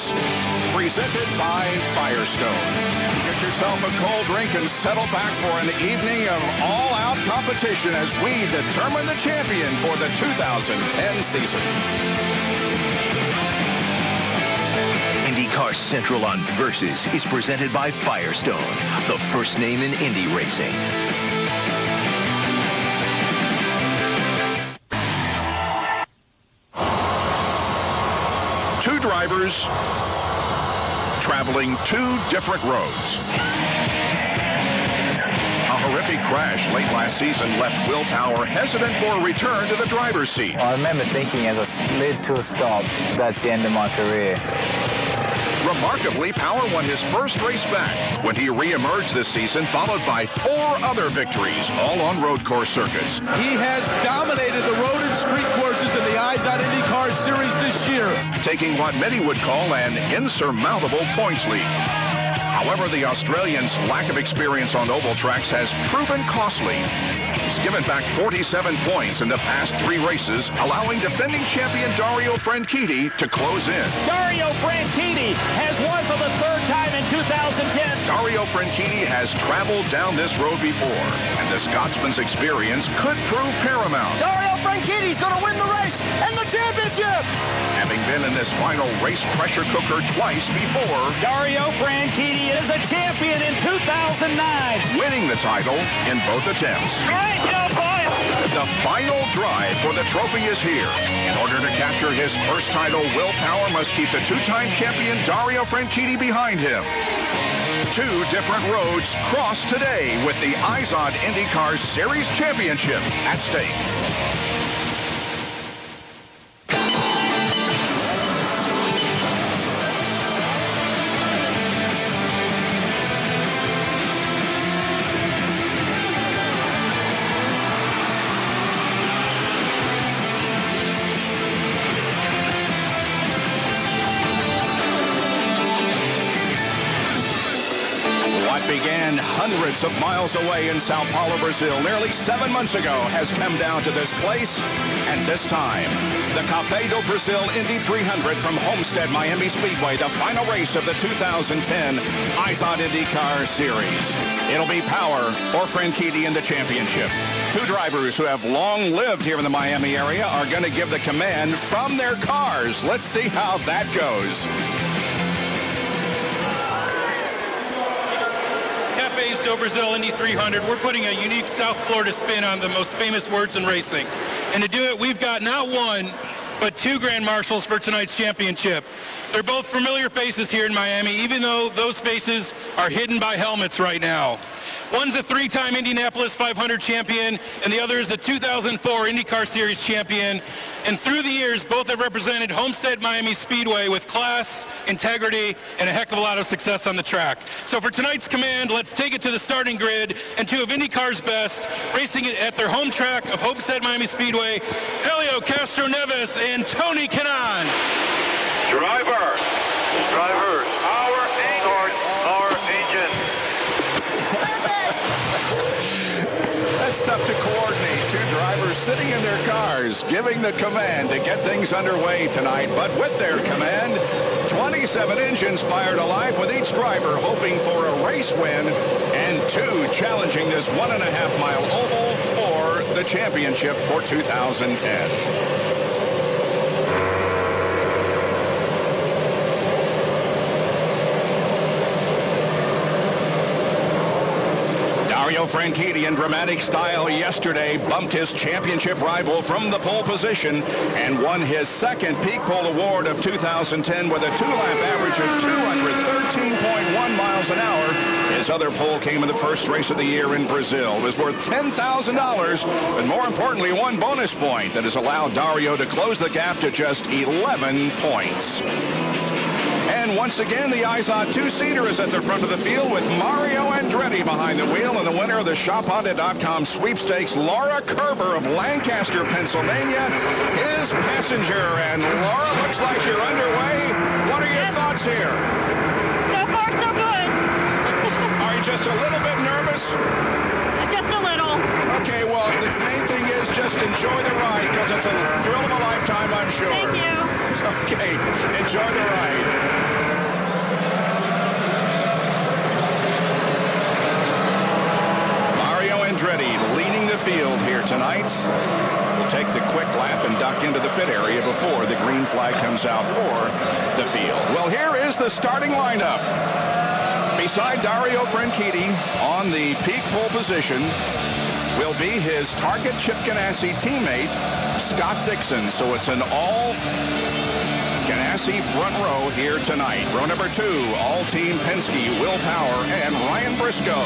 S2: presented by Firestone. Get yourself a cold drink and settle back for an evening of all-out competition as we determine the champion for the 2010 season.
S11: IndyCar Central on Versus is presented by Firestone, the first name in Indy racing.
S2: Two drivers traveling two different roads. A horrific crash late last season left Will Power hesitant for a return to the driver's seat.
S26: Well, I remember thinking as I slid to a stop, that's the end of my career.
S2: Remarkably, Power won his first race back when he re-emerged this season, followed by 4 other victories, all on road course circuits.
S12: He has dominated the road and street courses in the IZOD IndyCar Series this year,
S2: taking what many would call an insurmountable points lead. However, the Australian's lack of experience on oval tracks has proven costly. He's given back 47 points in the past 3 races, allowing defending champion Dario Franchitti to close in.
S17: Dario Franchitti has won for the 3rd time in 2010.
S2: Dario Franchitti has traveled down this road before, and the Scotsman's experience could prove paramount.
S12: Dario Franchitti's going to win the race and the championship!
S2: Having been in this final race pressure cooker twice before,
S17: Dario Franchitti is a champion in 2009.
S2: Winning the title in both attempts.
S17: Great job, boy!
S2: The final drive for the trophy is here. In order to capture his first title, Will Power must keep the 2-time champion Dario Franchitti behind him. 2 different roads cross today with the IZOD IndyCar Series Championship at stake. Began hundreds of miles away in Sao Paulo, Brazil, nearly 7 months ago, has come down to this place, and this time, the Café do Brasil Indy 300 from Homestead Miami Speedway, the final race of the 2010 IZOD IndyCar Series. It'll be Power or Franchitti in the championship. 2 drivers who have long lived here in the Miami area are going to give the command from their cars. Let's see how that goes.
S13: Cafés do Brasil Indy 300, we're putting a unique South Florida spin on the most famous words in racing. And to do it, we've got not 1, but 2 Grand Marshals for tonight's championship. They're both familiar faces here in Miami, even though those faces are hidden by helmets right now. One's a 3-time Indianapolis 500 champion, and the other is the 2004 IndyCar Series champion. And through the years, both have represented Homestead Miami Speedway with class, integrity, and a heck of a lot of success on the track. So for tonight's command, let's take it to the starting grid, and 2 of IndyCar's best, racing it at their home track of Homestead Miami Speedway, Helio Castro Neves and Tony Kanaan.
S14: Drivers, power engine, our engine.
S2: That's tough to coordinate. 2 drivers sitting in their cars, giving the command to get things underway tonight. But with their command, 27 engines fired alive, with each driver hoping for a race win, and 2 challenging this 1.5-mile oval for the championship for 2010. Dario Franchitti, in dramatic style yesterday, bumped his championship rival from the pole position and won his second peak pole award of 2010 with a 2-lap average of 213.1 miles an hour. His other pole came in the first race of the year in Brazil. It was worth $10,000, but more importantly, one bonus point that has allowed Dario to close the gap to just 11 points. And once again, the IZOD two-seater is at the front of the field with Mario Andretti behind the wheel, and the winner of the ShopHonda.com sweepstakes, Laura Kerber of Lancaster, Pennsylvania, his passenger. And Laura, looks like you're underway. What are your thoughts here?
S15: So far, so good.
S2: Are you just a little bit nervous?
S15: Just a little.
S2: Okay, well, the main thing is just enjoy the ride, because it's a thrill of a lifetime, I'm sure.
S15: Thank you.
S2: Okay, enjoy the ride. Andretti leading the field here tonight. We'll take the quick lap and duck into the pit area before the green flag comes out for the field. Well, here is the starting lineup. Beside Dario Franchitti on the peak pole position will be his Target Chip Ganassi teammate, Scott Dixon. So it's an all Ganassi front row here tonight. Row number 2, all-team Penske, Will Power, and Ryan Briscoe.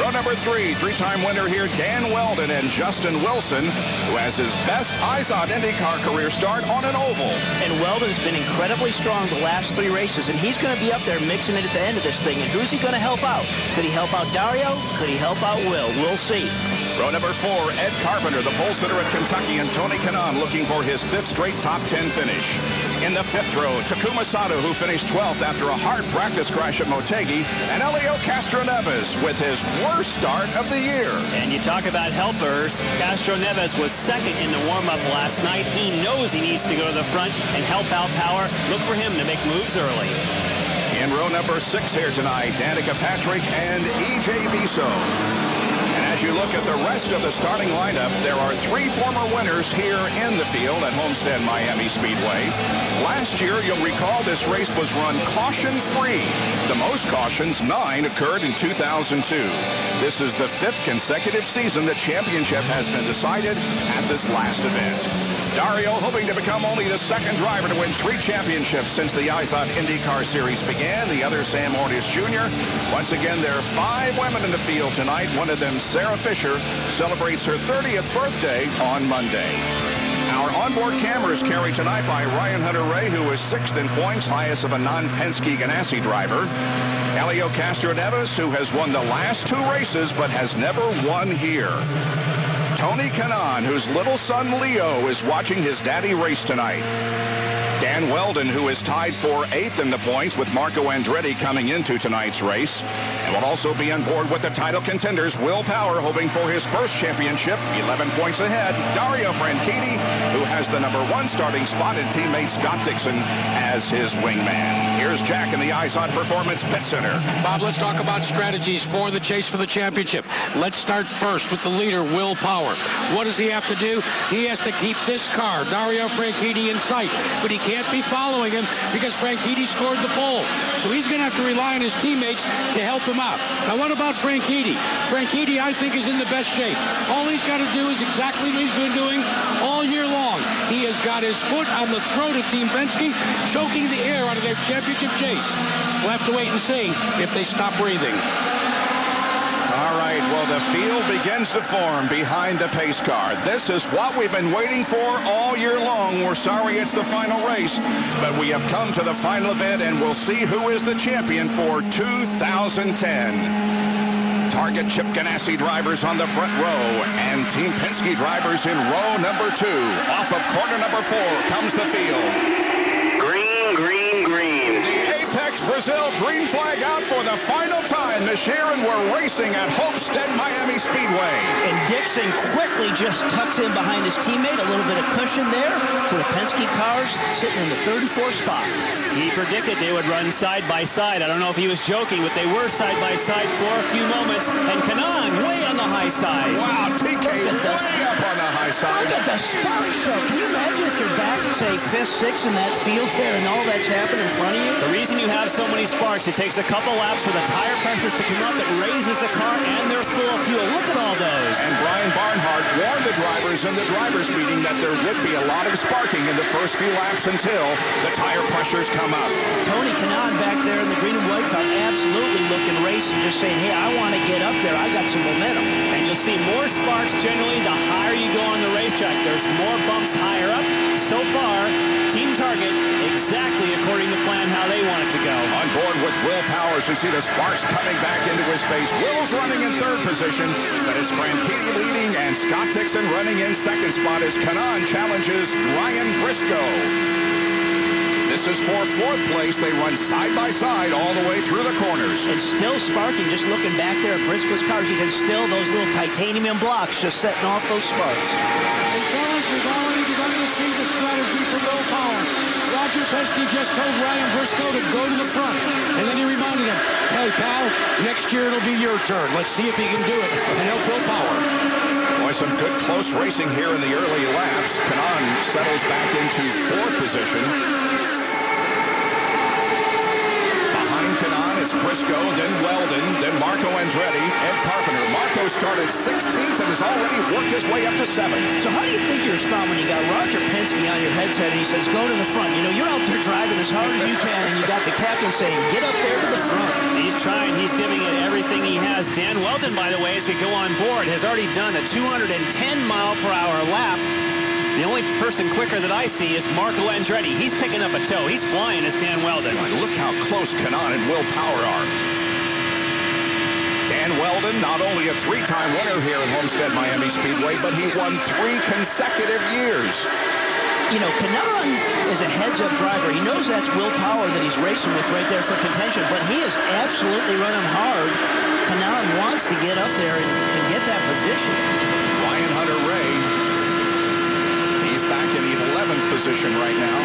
S2: Row number 3, three-time winner here, Dan Weldon and Justin Wilson, who has his best IZOD IndyCar career start on an oval.
S10: And Weldon's been incredibly strong the last 3 races, and he's going to be up there mixing it at the end of this thing. And who's he going to help out? Could he help out Dario? Could he help out Will? We'll see.
S2: Row number 4, Ed Carpenter, the pole sitter at Kentucky, and Tony Kanaan looking for his 5th straight top 10 finish. In the 5th row, Takuma Sato, who finished 12th after a hard practice crash at Motegi, and Elio Castroneves with his worst start of the year.
S17: And you talk about helpers. Castroneves was second in the warm-up last night. He knows he needs to go to the front and help out Power. Look for him to make moves early.
S2: In row number 6 here tonight, Danica Patrick and E.J. Biso. And as you look at the rest of the starting lineup, there are 3 former winners here in the field at Homestead Miami Speedway. Last year, you'll recall this race was run caution-free. The most cautions, 9, occurred in 2002. This is the 5th consecutive season the championship has been decided at this last event. Dario hoping to become only the 2nd driver to win 3 championships since the IZOD IndyCar Series began. The other, Sam Hornish Jr. Once again, there are 5 women in the field tonight. One of them, Sarah Fisher, celebrates her 30th birthday on Monday. Our onboard cameras carried tonight by Ryan Hunter-Ray, who is 6th in points, highest of a non-Penske Ganassi driver. Elio Castroneves, who has won the last 2 races but has never won here. Tony Kanaan, whose little son Leo is watching his daddy race tonight. Dan Weldon, who is tied for 8th in the points with Marco Andretti coming into tonight's race. And will also be on board with the title contenders, Will Power, hoping for his first championship, 11 points ahead. Dario Franchitti, who has the number 1 starting spot, and teammate Scott Dixon as his wingman. Here's Jack in the IZOD Performance Pit Center.
S9: Bob, let's talk about strategies for the chase for the championship. Let's start first with the leader, Will Power. What does he have to do? He has to keep this car, Dario Franchitti, in sight. But he can't be following him because Franchitti scored the pole. So he's going to have to rely on his teammates to help him out. Now, what about Franchitti? Franchitti, I think, is in the best shape. All he's got to do is exactly what he's been doing all year long. He has got his foot on the throat of Team Penske, choking the air out of their championship chase. We'll have to wait and see if they stop breathing.
S2: All right, well, the field begins to form behind the pace car. This is what we've been waiting for all year long. We're sorry it's the final race, but we have come to the final event, and we'll see who is the champion for 2010. Target Chip Ganassi drivers on the front row, and Team Penske drivers in row number 2. Off of corner number 4 comes the field.
S14: Green, green, green.
S2: Apex Brazil green flag out for the final time this year, and we're racing at Homestead Miami Speedway.
S10: And Dixon quickly just tucks in behind his teammate, a little bit of cushion there. So the Penske cars sitting in the 34th spot.
S17: He predicted they would run side by side. I don't know if he was joking, but they were side by side for a few moments. And Kanaan way on the high side.
S2: Wow, TK way up on the high side.
S10: Look at the spark show. Can you imagine if you're back say, 5th, 6th in that field there, and all that's happened in front of you?
S17: The reason you have so many sparks, it takes a couple laps for the tire pressures to come up. It raises the car, and they're full of fuel. Look at all those.
S2: And Brian Barnhart warned the drivers in the drivers' meeting that there would be a lot of sparking in the first few laps until the tire pressures come up.
S10: Tony Kanaan back there in the green and white car absolutely looking racing, just saying, hey, I want to get up there. I got some momentum.
S17: And you'll see more sparks generally the higher you go on the racetrack. There's more bumps higher up. So far, Team Target exactly according to plan how they want it to go.
S2: On board with Will Powers, you see the sparks coming back into his face. Will's running in 3rd position, but it's Franchitti leading and Scott Dixon running in 2nd spot as Kanaan challenges Ryan Briscoe. This is for 4th place. They run side by side all the way through the corners.
S10: And still sparking, just looking back there at Briscoe's cars, you can still, those little titanium blocks just setting off those sparks.
S9: And fellas, we've already begun to see the strategy for Will Power. Roger Penske just told Ryan Briscoe to go to the front. And then he reminded him, hey, pal, next year it'll be your turn. Let's see if he can do it and help Will Power.
S2: Boy, some good close racing here in the early laps. Kanaan settles back into 4th position. Kanaan, it's Briscoe, then Weldon, then Marco Andretti, Ed Carpenter. Marco started 16th and has already worked his way up to 7th.
S10: So how do you think you respond when you got Roger Penske on your headset and he says, go to the front? You know, you're out there driving as hard as you can, and you got the captain saying, get up there to the front.
S17: He's trying. He's giving it everything he has. Dan Weldon, by the way, as we go on board, has already done a 210-mile-per-hour lap. The only person quicker that I see is Marco Andretti. He's picking up a toe. He's flying as Dan Weldon.
S2: Look how close Kanaan and Will Power are. Dan Weldon, not only a 3-time winner here at Homestead Miami Speedway, but he won 3 consecutive years.
S10: You know, Kanaan is a heads-up driver. He knows that's Will Power that he's racing with right there for contention, but he is absolutely running hard. Kanaan wants to get up there and get that position.
S2: Ryan Hunter-Reay, he's back in the 11th position right now.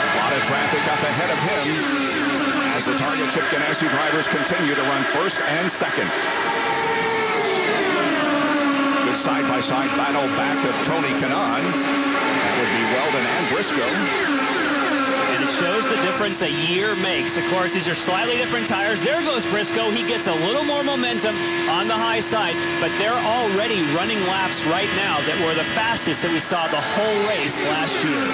S2: A lot of traffic up ahead of him as the Target Chip Ganassi drivers continue to run 1st and 2nd. Good side-by-side battle back of Tony Kanaan. That would be Weldon and Briscoe.
S17: And it shows the difference a year makes. Of course, these are slightly different tires. There goes Briscoe. He gets a little more momentum on the high side, but they're already running laps right now that were the fastest that we saw the whole race last year.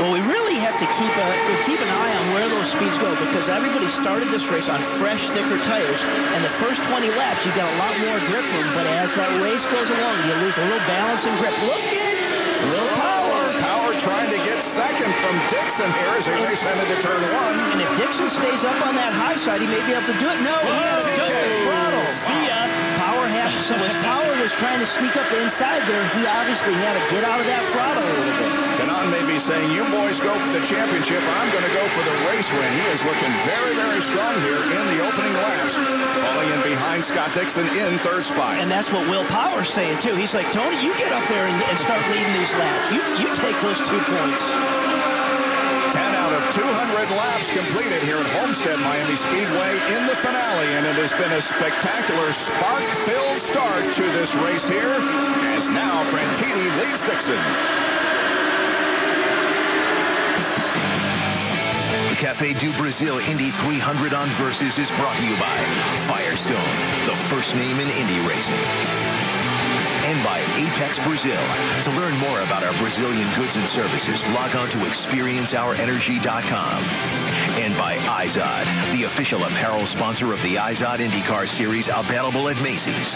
S10: Well, we really have to keep an eye on where those speeds go, because everybody started this race on fresh sticker tires, and the first 20 laps you got a lot more grip room, but as that race goes along, you lose a little balance and grip. Look at Will Power.
S2: Power trying to get 2nd from Dixon here as they race them into turn 1.
S10: And if Dixon stays up on that high side, he may be able to do it. No, he had to go throttle.
S17: See ya.
S10: Power has so as Power was trying to sneak up inside there, he obviously had to get out of that throttle a little bit.
S2: Kanaan may be saying, you boys go for the championship, I'm going to go for the race win. He is looking very, very strong here in the opening laps, falling in behind Scott Dixon in 3rd spot.
S10: And that's what Will Power's saying, too. He's like, Tony, you get up there and start leading these laps. You take those 2 points.
S2: 10 out of 200 laps completed here at Homestead Miami Speedway in the finale, and it has been a spectacular spark-filled start to this race here, as now Franchitti leads Dixon.
S11: The Café du Brasil Indy 300 on Versus is brought to you by Firestone, the first name in Indy racing. And by Apex Brazil. To learn more about our Brazilian goods and services, log on to experienceourenergy.com. And by Izod, the official apparel sponsor of the Izod IndyCar Series, available at Macy's.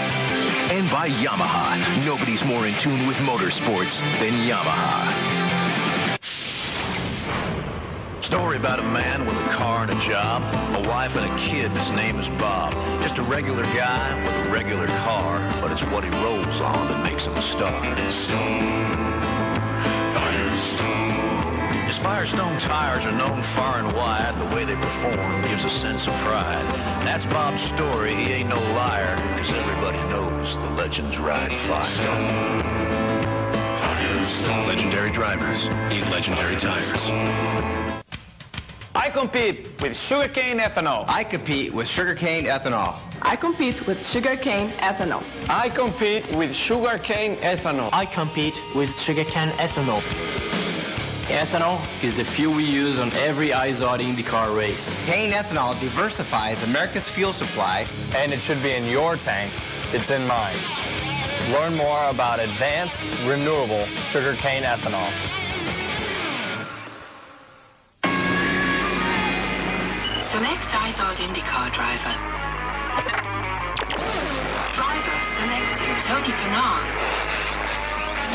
S11: And by Yamaha. Nobody's more in tune with motorsports than Yamaha.
S16: Story about a man with a car and a job, a wife and a kid. His name is Bob. Just a regular guy with a regular car, but it's what he rolls on that makes him a star. Firestone. His Firestone tires are known far and wide. The way they perform gives a sense of pride. That's Bob's story. He ain't no liar, because everybody knows the legends ride Firestone. Legendary drivers need legendary tires.
S4: I compete with sugarcane ethanol.
S18: I compete with sugarcane ethanol.
S19: I compete with sugarcane ethanol.
S4: I compete with sugarcane ethanol.
S21: I compete with sugarcane ethanol.
S22: Ethanol is the fuel we use on every IZOD IndyCar race.
S18: Cane ethanol diversifies America's fuel supply.
S4: And it should be in your tank. It's in mine. Learn more about advanced, renewable sugarcane ethanol.
S25: Select IZOD IndyCar driver. Driver selected, Tony Kanaan.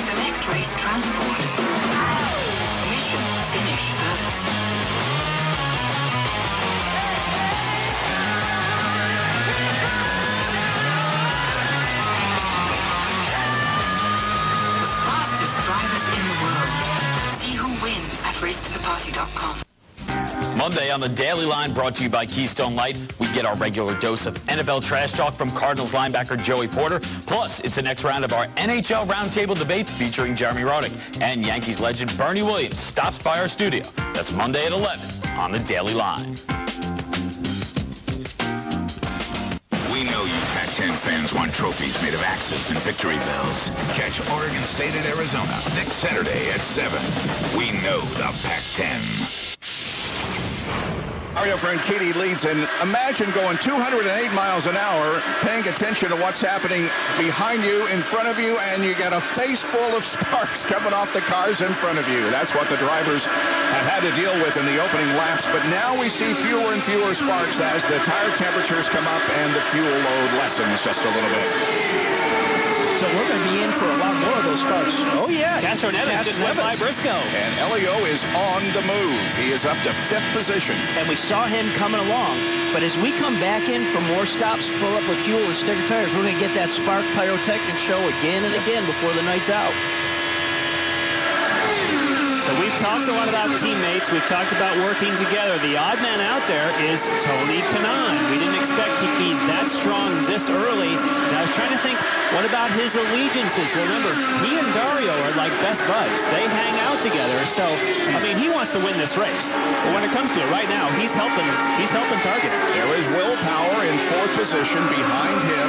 S25: Select race transport. Mission finish service. The fastest drivers in the world. See who wins at racetotheparty.com.
S27: Monday on the Daily Line, brought to you by Keystone Light, we get our regular dose of NFL trash talk from Cardinals linebacker Joey Porter. Plus, it's the next round of our NHL roundtable debates featuring Jeremy Roenick. And Yankees legend Bernie Williams stops by our studio. That's Monday at 11 on the Daily Line.
S11: We know you Pac-10 fans want trophies made of axes and victory bells. Catch Oregon State at Arizona next Saturday at 7. We know the Pac-10.
S2: Dario Franchitti leads, and imagine going 208 miles an hour, paying attention to what's happening behind you, in front of you, and you got a face full of sparks coming off the cars in front of you. That's what the drivers have had to deal with in the opening laps, but now we see fewer and fewer sparks as the tire temperatures come up and the fuel load lessens just a little bit.
S10: So we're going to be in for a lot more of those sparks. Oh, yeah.
S17: Castro Neves just went by Briscoe.
S2: And Elio is on the move. He is up to 5th position.
S10: And we saw him coming along. But as we come back in for more stops, full up with fuel and sticker tires, we're going to get that spark pyrotechnic show again and again before the night's out.
S17: So we've talked a lot about teammates. We've talked about working together. The odd man out there is Tony Kanaan. We didn't expect he'd be that strong this early. And I was trying to think, what about his allegiances? Remember, he and Dario are like best buds. They hang out together. So, I mean, he wants to win this race. But when it comes to it right now, he's helping target it.
S2: There is Will Power in 4th position. Behind him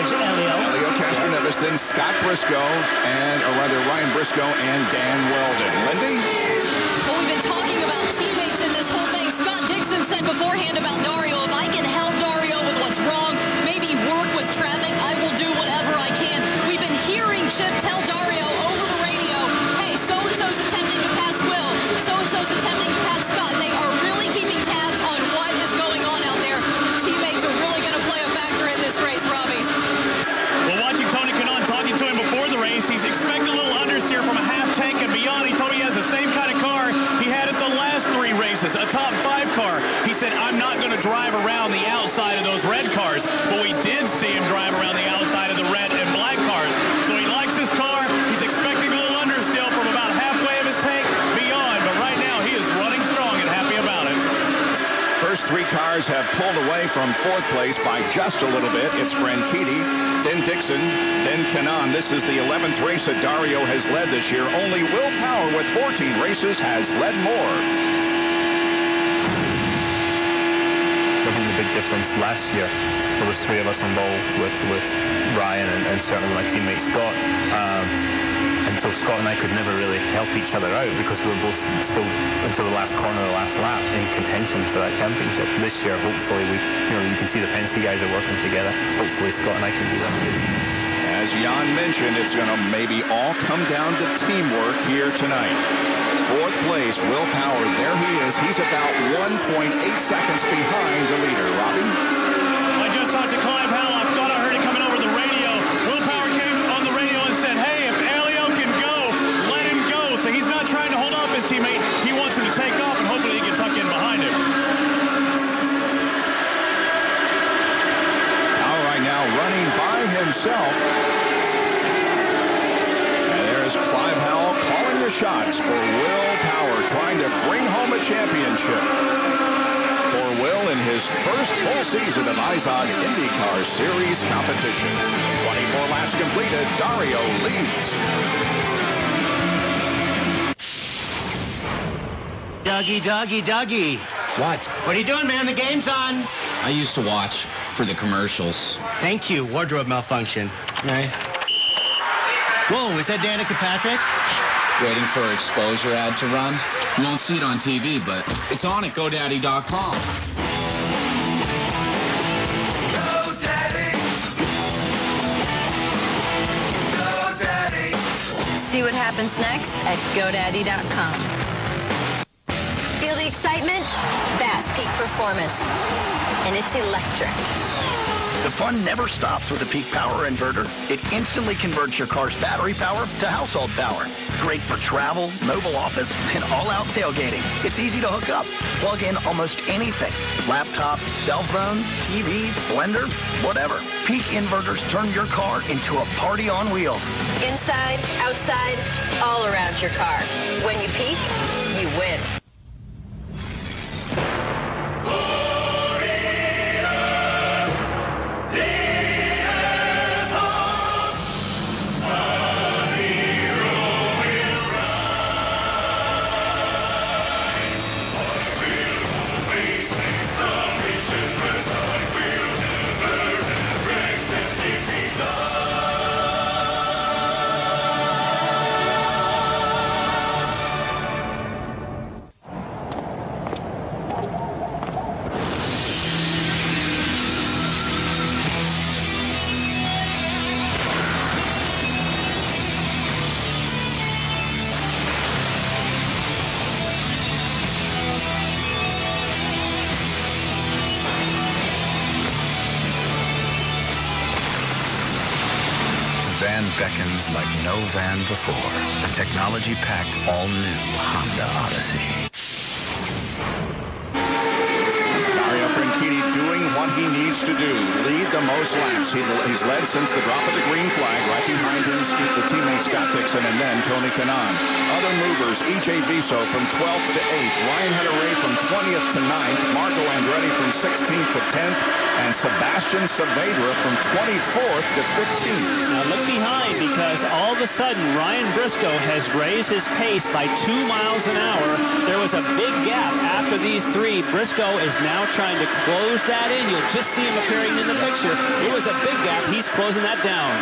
S10: is Elio
S2: Castroneves, then Scott Briscoe, or rather Ryan Briscoe and Dan Weldon. Lindy?
S1: Well, we've been talking about teammates in this whole thing. Scott Dixon said beforehand about Dario, if I can help Dario with what's wrong, maybe work with traffic, I will do whatever I can. We've been hearing Chip tell Dario over the radio, hey, so-and-so's attempting to pass Will, so-and-so's attempting to pass Scott. They are really keeping tabs on what is going on out there. Teammates are really going to play a factor in this race, Robbie.
S5: Well, watching Tony Kanaan talking to him before the race, he's expecting a little understeer from a half tank and beyond. He told me he has the same kind of car he had at the last 3 races, a top 5 car. He said, I'm not going to drive around the outside of those red cars. But we did see him drive around the outside of the red and black cars. So he likes his car. He's expecting a little understeer from about halfway of his tank beyond. But right now, he is running strong and happy about it.
S2: First 3 cars have pulled away from 4th place by just a little bit. It's Franchitti, then Dixon, then Kanaan. This is the 11th race that Dario has led this year. Only Will Power with 14 races has led more.
S3: I think the big difference last year, there was 3 of us involved with Ryan and certainly my teammate Scott. And so Scott and I could never really help each other out because we were both still until the last corner of the last lap in contention for that championship. This year, hopefully, you can see the Penske guys are working together. Hopefully, Scott and I can do that too.
S2: As Jan mentioned, it's going to maybe all come down to teamwork here tonight. 4th place, Will Power. There he is. He's about 1.8 seconds behind the leader. Robbie?
S5: I just talked to Clive Howell. I thought I heard it coming over the radio. Will Power came on the radio and said, hey, if Elio can go, let him go. So he's not trying to hold off his teammate. He wants him to take off, and hopefully he can tuck in behind him.
S2: All right, now running by himself. There's Clive Howell calling the shots for Will Power, trying to bring home a championship for Will in his first full season of IZOD IndyCar Series competition. 24 laps completed. Dario leads.
S6: Dougie.
S7: What?
S6: What are you doing, man? The game's on.
S7: I used to watch for the commercials.
S6: Thank you. Wardrobe malfunction. Right. Whoa, is that Danica Patrick?
S7: Waiting for an exposure ad to run. You won't see it on TV, but it's on at GoDaddy.com.
S8: See what happens next at GoDaddy.com. Feel the excitement? That's peak performance. And it's electric.
S20: The fun never stops with the Peak Power Inverter. It instantly converts your car's battery power to household power. Great for travel, mobile office, and all-out tailgating. It's easy to hook up. Plug in almost anything. Laptop, cell phone, TV, blender, whatever. Peak inverters turn your car into a party on wheels.
S8: Inside, outside, all around your car. When you peak, you win.
S11: Van beckons like no van before. The technology-packed, all-new Honda Odyssey.
S2: Dario Franchitti doing what he needs to do. Lead the most laps. He's led since the drop of the green flag. Right behind him, the teammate Scott Dixon, and then Tony Kanaan. Other movers, E.J. Viso from 12th to 8th. Ryan Hunter-Ray from 20th to 9th. Marco Andretti from 16th to 10th. And Sebastian Saavedra from 24th to 15th.
S10: Now look behind, because all of a sudden Ryan Briscoe has raised his pace by 2 miles an hour. There was a big gap after these three. Briscoe is now trying to close that in. You'll just see him appearing in the picture. It was a big gap. He's closing that down.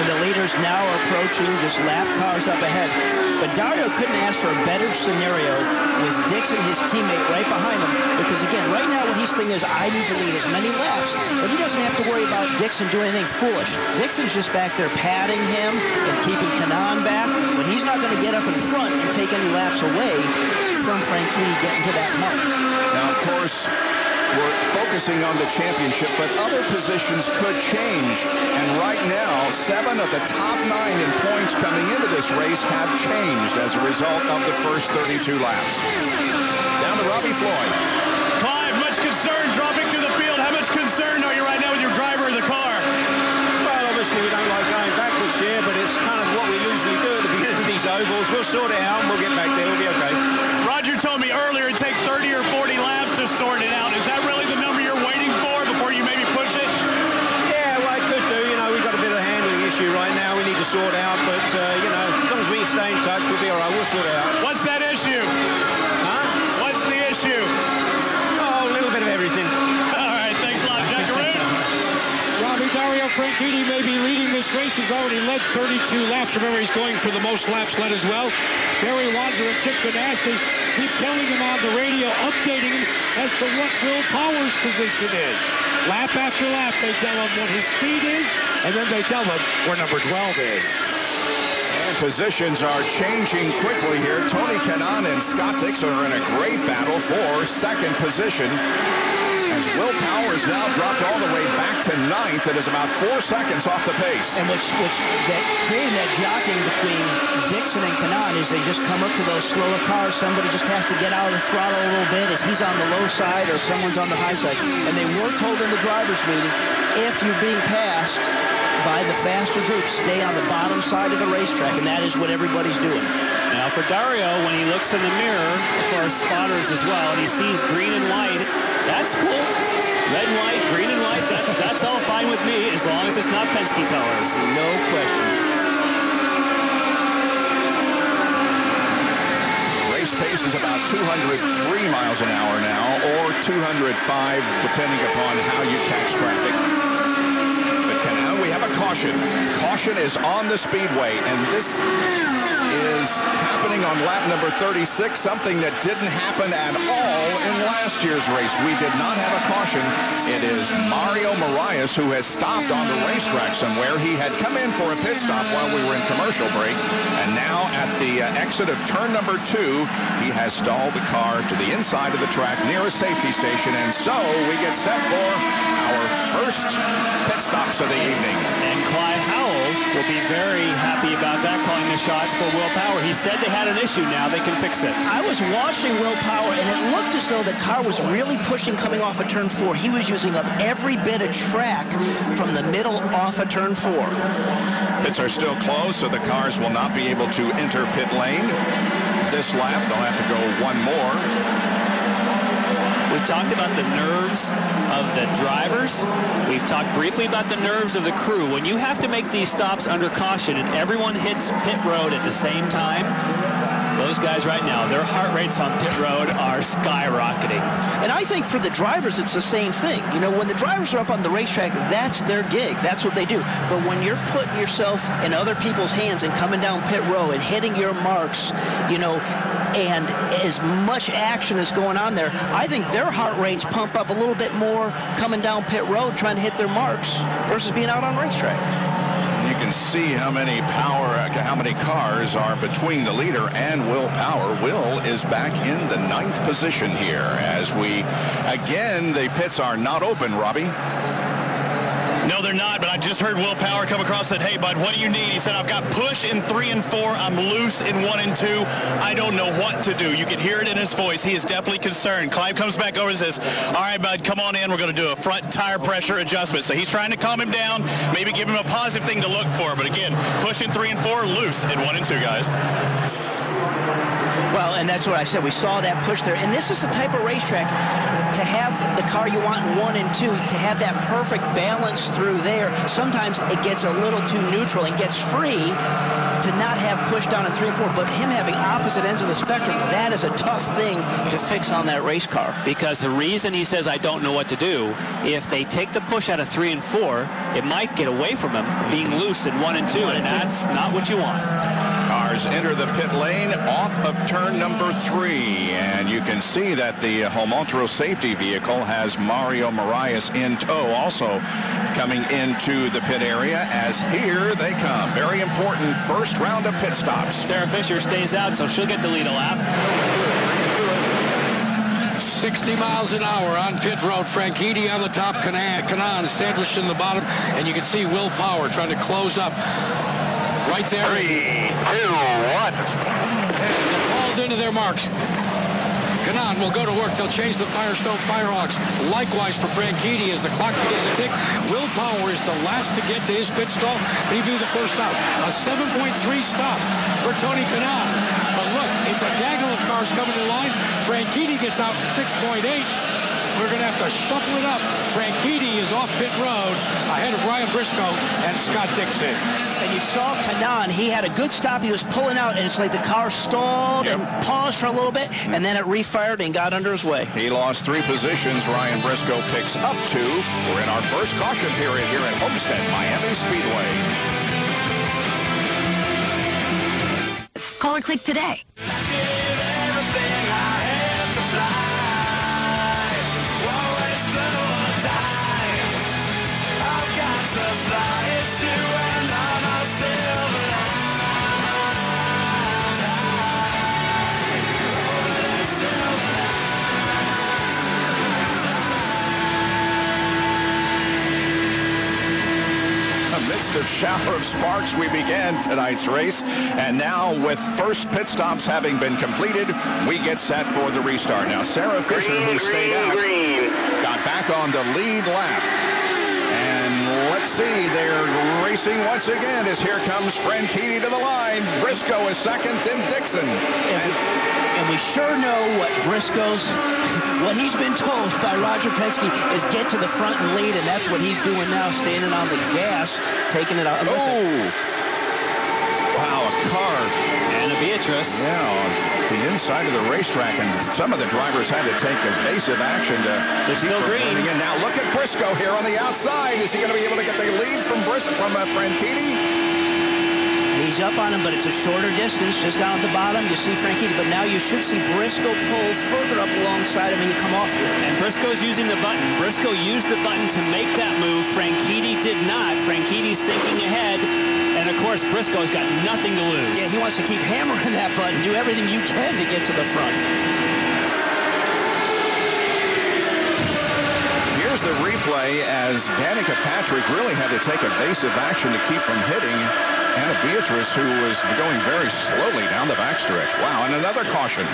S10: And the leaders now are approaching, just lap cars up ahead. But Dario couldn't ask for a better scenario with Dixon, his teammate, right behind him. Because, again, right now what he's thinking is, I need to lead as many laps. But he doesn't have to worry about Dixon doing anything foolish. Dixon's just back there patting him and keeping Kanaan back. But he's not going to get up in front and take any laps away from Franchitti getting to that mark.
S2: Now, of course, we're focusing on the championship, but other positions could change. And right now, 7 of the top 9 in points coming into this race have changed as a result of the first 32 laps. Down to Robbie Floyd.
S5: Clive, much concern dropping through the field. How much concerned are you right now with your driver of the car?
S23: Well, obviously we don't like going backwards here, but it's kind of what we usually do at the beginning of these ovals. We'll sort it out and we'll get back there. We'll be okay.
S5: Roger told me earlier it takes 30 or 40 laps to sort it out. Is that really the number you're waiting for before you maybe push it?
S23: Yeah, well, it could do. You know, we've got a bit of a handling issue right now we need to sort out, but, you know, as long as we stay in touch, we'll be all right. We'll sort it out.
S5: What's that issue?
S23: Huh?
S5: What's the issue?
S23: Oh, a little bit of everything.
S5: All right, thanks a lot, Jack Caroon.
S9: Robbie, Dario Franchitti may be leading this race. He's already led 32 laps. Remember, he's going for the most laps led as well. Barry Wander and Chip Ganassi keep telling him on the radio, updating him as to what Will Power's position is. Lap after lap, they tell him what his speed is, and then they tell him where number 12 is.
S2: And positions are changing quickly here. Tony Kanaan and Scott Dixon are in a great battle for second position, as Will Power has now dropped all the way back to 9th. It is about 4 seconds off the pace.
S10: And which that creating that jockeying between Dixon and Kanaan is they just come up to those slower cars. Somebody just has to get out of the throttle a little bit as he's on the low side or someone's on the high side. And they were told in the drivers' meeting, if you're being passed by the faster group, stay on the bottom side of the racetrack, and that is what everybody's doing.
S17: Now for Dario, when he looks in the mirror, for our spotters as well, and he sees green and white, that's cool. Red and white, green and white, that's all fine with me, as long as it's not Penske colors.
S10: No question.
S2: Race pace is about 203 miles an hour now, or 205, depending upon how you catch traffic. But now we have a caution. Caution is on the speedway, and this is happening on lap number 36, something that didn't happen at all in last year's race. We did not have a caution. It is Mario Moraes who has stopped on the racetrack somewhere. He had come in for a pit stop while we were in commercial break, and now at the exit of turn number 2, he has stalled the car to the inside of the track near a safety station, and so we get set for our first pit stops of the evening.
S17: And Clyde Howell will be very happy about that, calling the shots for Will Power. He said they had an issue. Now they can fix it.
S10: I was watching Will Power, and it looked as though the car was really pushing coming off of turn 4. He was using up every bit of track from the middle off of turn 4.
S2: Pits are still closed, so the cars will not be able to enter pit lane this lap. They'll have to go one more.
S17: We've talked about the nerves of the drivers. We've talked briefly about the nerves of the crew. When you have to make these stops under caution and everyone hits pit road at the same time, those guys right now, their heart rates on pit road are skyrocketing.
S10: And I think for the drivers, it's the same thing. You know, when the drivers are up on the racetrack, that's their gig. That's what they do. But when you're putting yourself in other people's hands and coming down pit road and hitting your marks, you know, and as much action is going on there, I think their heart rates pump up a little bit more coming down pit road trying to hit their marks versus being out on the racetrack.
S2: You can see how many cars are between the leader and Will Power. Will is back in the 9th position here as again, the pits are not open, Robbie.
S5: No, they're not, but I just heard Will Power come across and said, hey, bud, what do you need? He said, I've got push in 3 and 4. I'm loose in 1 and 2. I don't know what to do. You can hear it in his voice. He is definitely concerned. Clive comes back over and says, all right, bud, come on in. We're going to do a front tire pressure adjustment. So he's trying to calm him down, maybe give him a positive thing to look for. But again, push in 3 and 4, loose in 1 and 2, guys.
S10: Well, and that's what I said. We saw that push there. And this is the type of racetrack to have the car you want in 1 and 2, to have that perfect balance through there. Sometimes it gets a little too neutral and gets free to not have push down in 3 and 4. But him having opposite ends of the spectrum, that is a tough thing to fix on that race car.
S17: Because the reason he says I don't know what to do, if they take the push out of 3 and 4, it might get away from him being loose in 1 and 2, and that's not what you want.
S2: Cars enter the pit lane off of turn number 3, and you can see that the Homontro safety vehicle has Mario Moraes in tow, also coming into the pit area as here they come. Very important first round of pit stops.
S17: Sarah Fisher stays out, so she'll get to lead a lap.
S9: 60 miles an hour on pit road. Franchitti on the top, Kanaan sandwiched in the bottom, and you can see Will Power trying to close up right there.
S2: 3, 2, 1.
S9: They're called into their marks. Kanaan will go to work. They'll change the Firestone Firehawks. Likewise for Franchitti as the clock begins to tick. Will Power is the last to get to his pit stall. He do the first stop. A 7.3 stop for Tony Kanaan. But look, it's a gaggle of cars coming to the line. Franchitti gets out 6.8. We're going to have to shuffle it up. Franchitti is off pit road ahead of Ryan Briscoe and Scott Dixon.
S10: And you saw Kanaan, he had a good stop. He was pulling out, and it's like the car stalled and paused for a little bit, and then it refired and got under his way.
S2: He lost 3 positions. Ryan Briscoe picks up 2. We're in our first caution period here at Homestead Miami Speedway.
S8: Call or click today.
S2: Amidst a shower of sparks, we began tonight's race, and now with first pit stops having been completed, we get set for the restart. Now, Sarah Fisher, who stayed out, got back on the lead lap. And let's see, they're racing once again as here comes Franchitti to the line. Briscoe is second, then Dixon.
S10: And we sure know what what he's been told by Roger Penske is get to the front and lead, and that's what he's doing now, standing on the gas, taking it out.
S2: Oh! Wow, a car
S6: Anna Beatrice.
S2: Yeah, on the inside of the racetrack, and some of the drivers had to take evasive action to keep performing. And now look at Briscoe here on the outside. Is he going to be able to get the lead from Franchitti?
S10: He's up on him, but it's a shorter distance, just down at the bottom. You see Franchitti, but now you should see Briscoe pull further up alongside him and you come off here.
S6: And Briscoe's using the button. Briscoe used the button to make that move. Franchitti did not. Franchitti's thinking ahead. And, of course, Briscoe's got nothing to lose.
S10: Yeah, he wants to keep hammering that button. Do everything you can to get to the front.
S2: Here's the replay as Danica Patrick really had to take evasive action to keep from hitting Anna Beatrice, who was going very slowly down the backstretch. Wow, and another caution.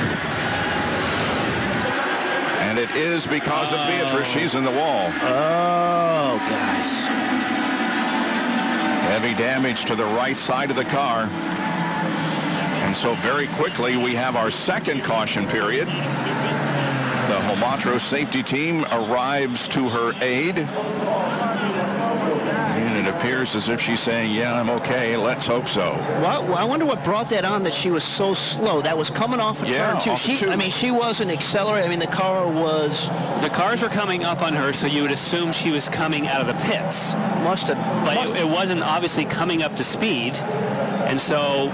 S2: And it is because of Beatrice. She's in the wall.
S10: Oh, guys.
S2: Heavy damage to the right side of the car. And so very quickly we have our second caution period. The Homatro safety team arrives to her aid. And it appears as if she's saying, yeah, I'm okay. Let's hope so.
S10: Well, I wonder what brought that on that she was so slow. That was coming off of turn two. I mean, she wasn't accelerating. I mean, the cars were coming up on her, so you would assume she was coming out of the pits. But it wasn't obviously coming up to speed. And so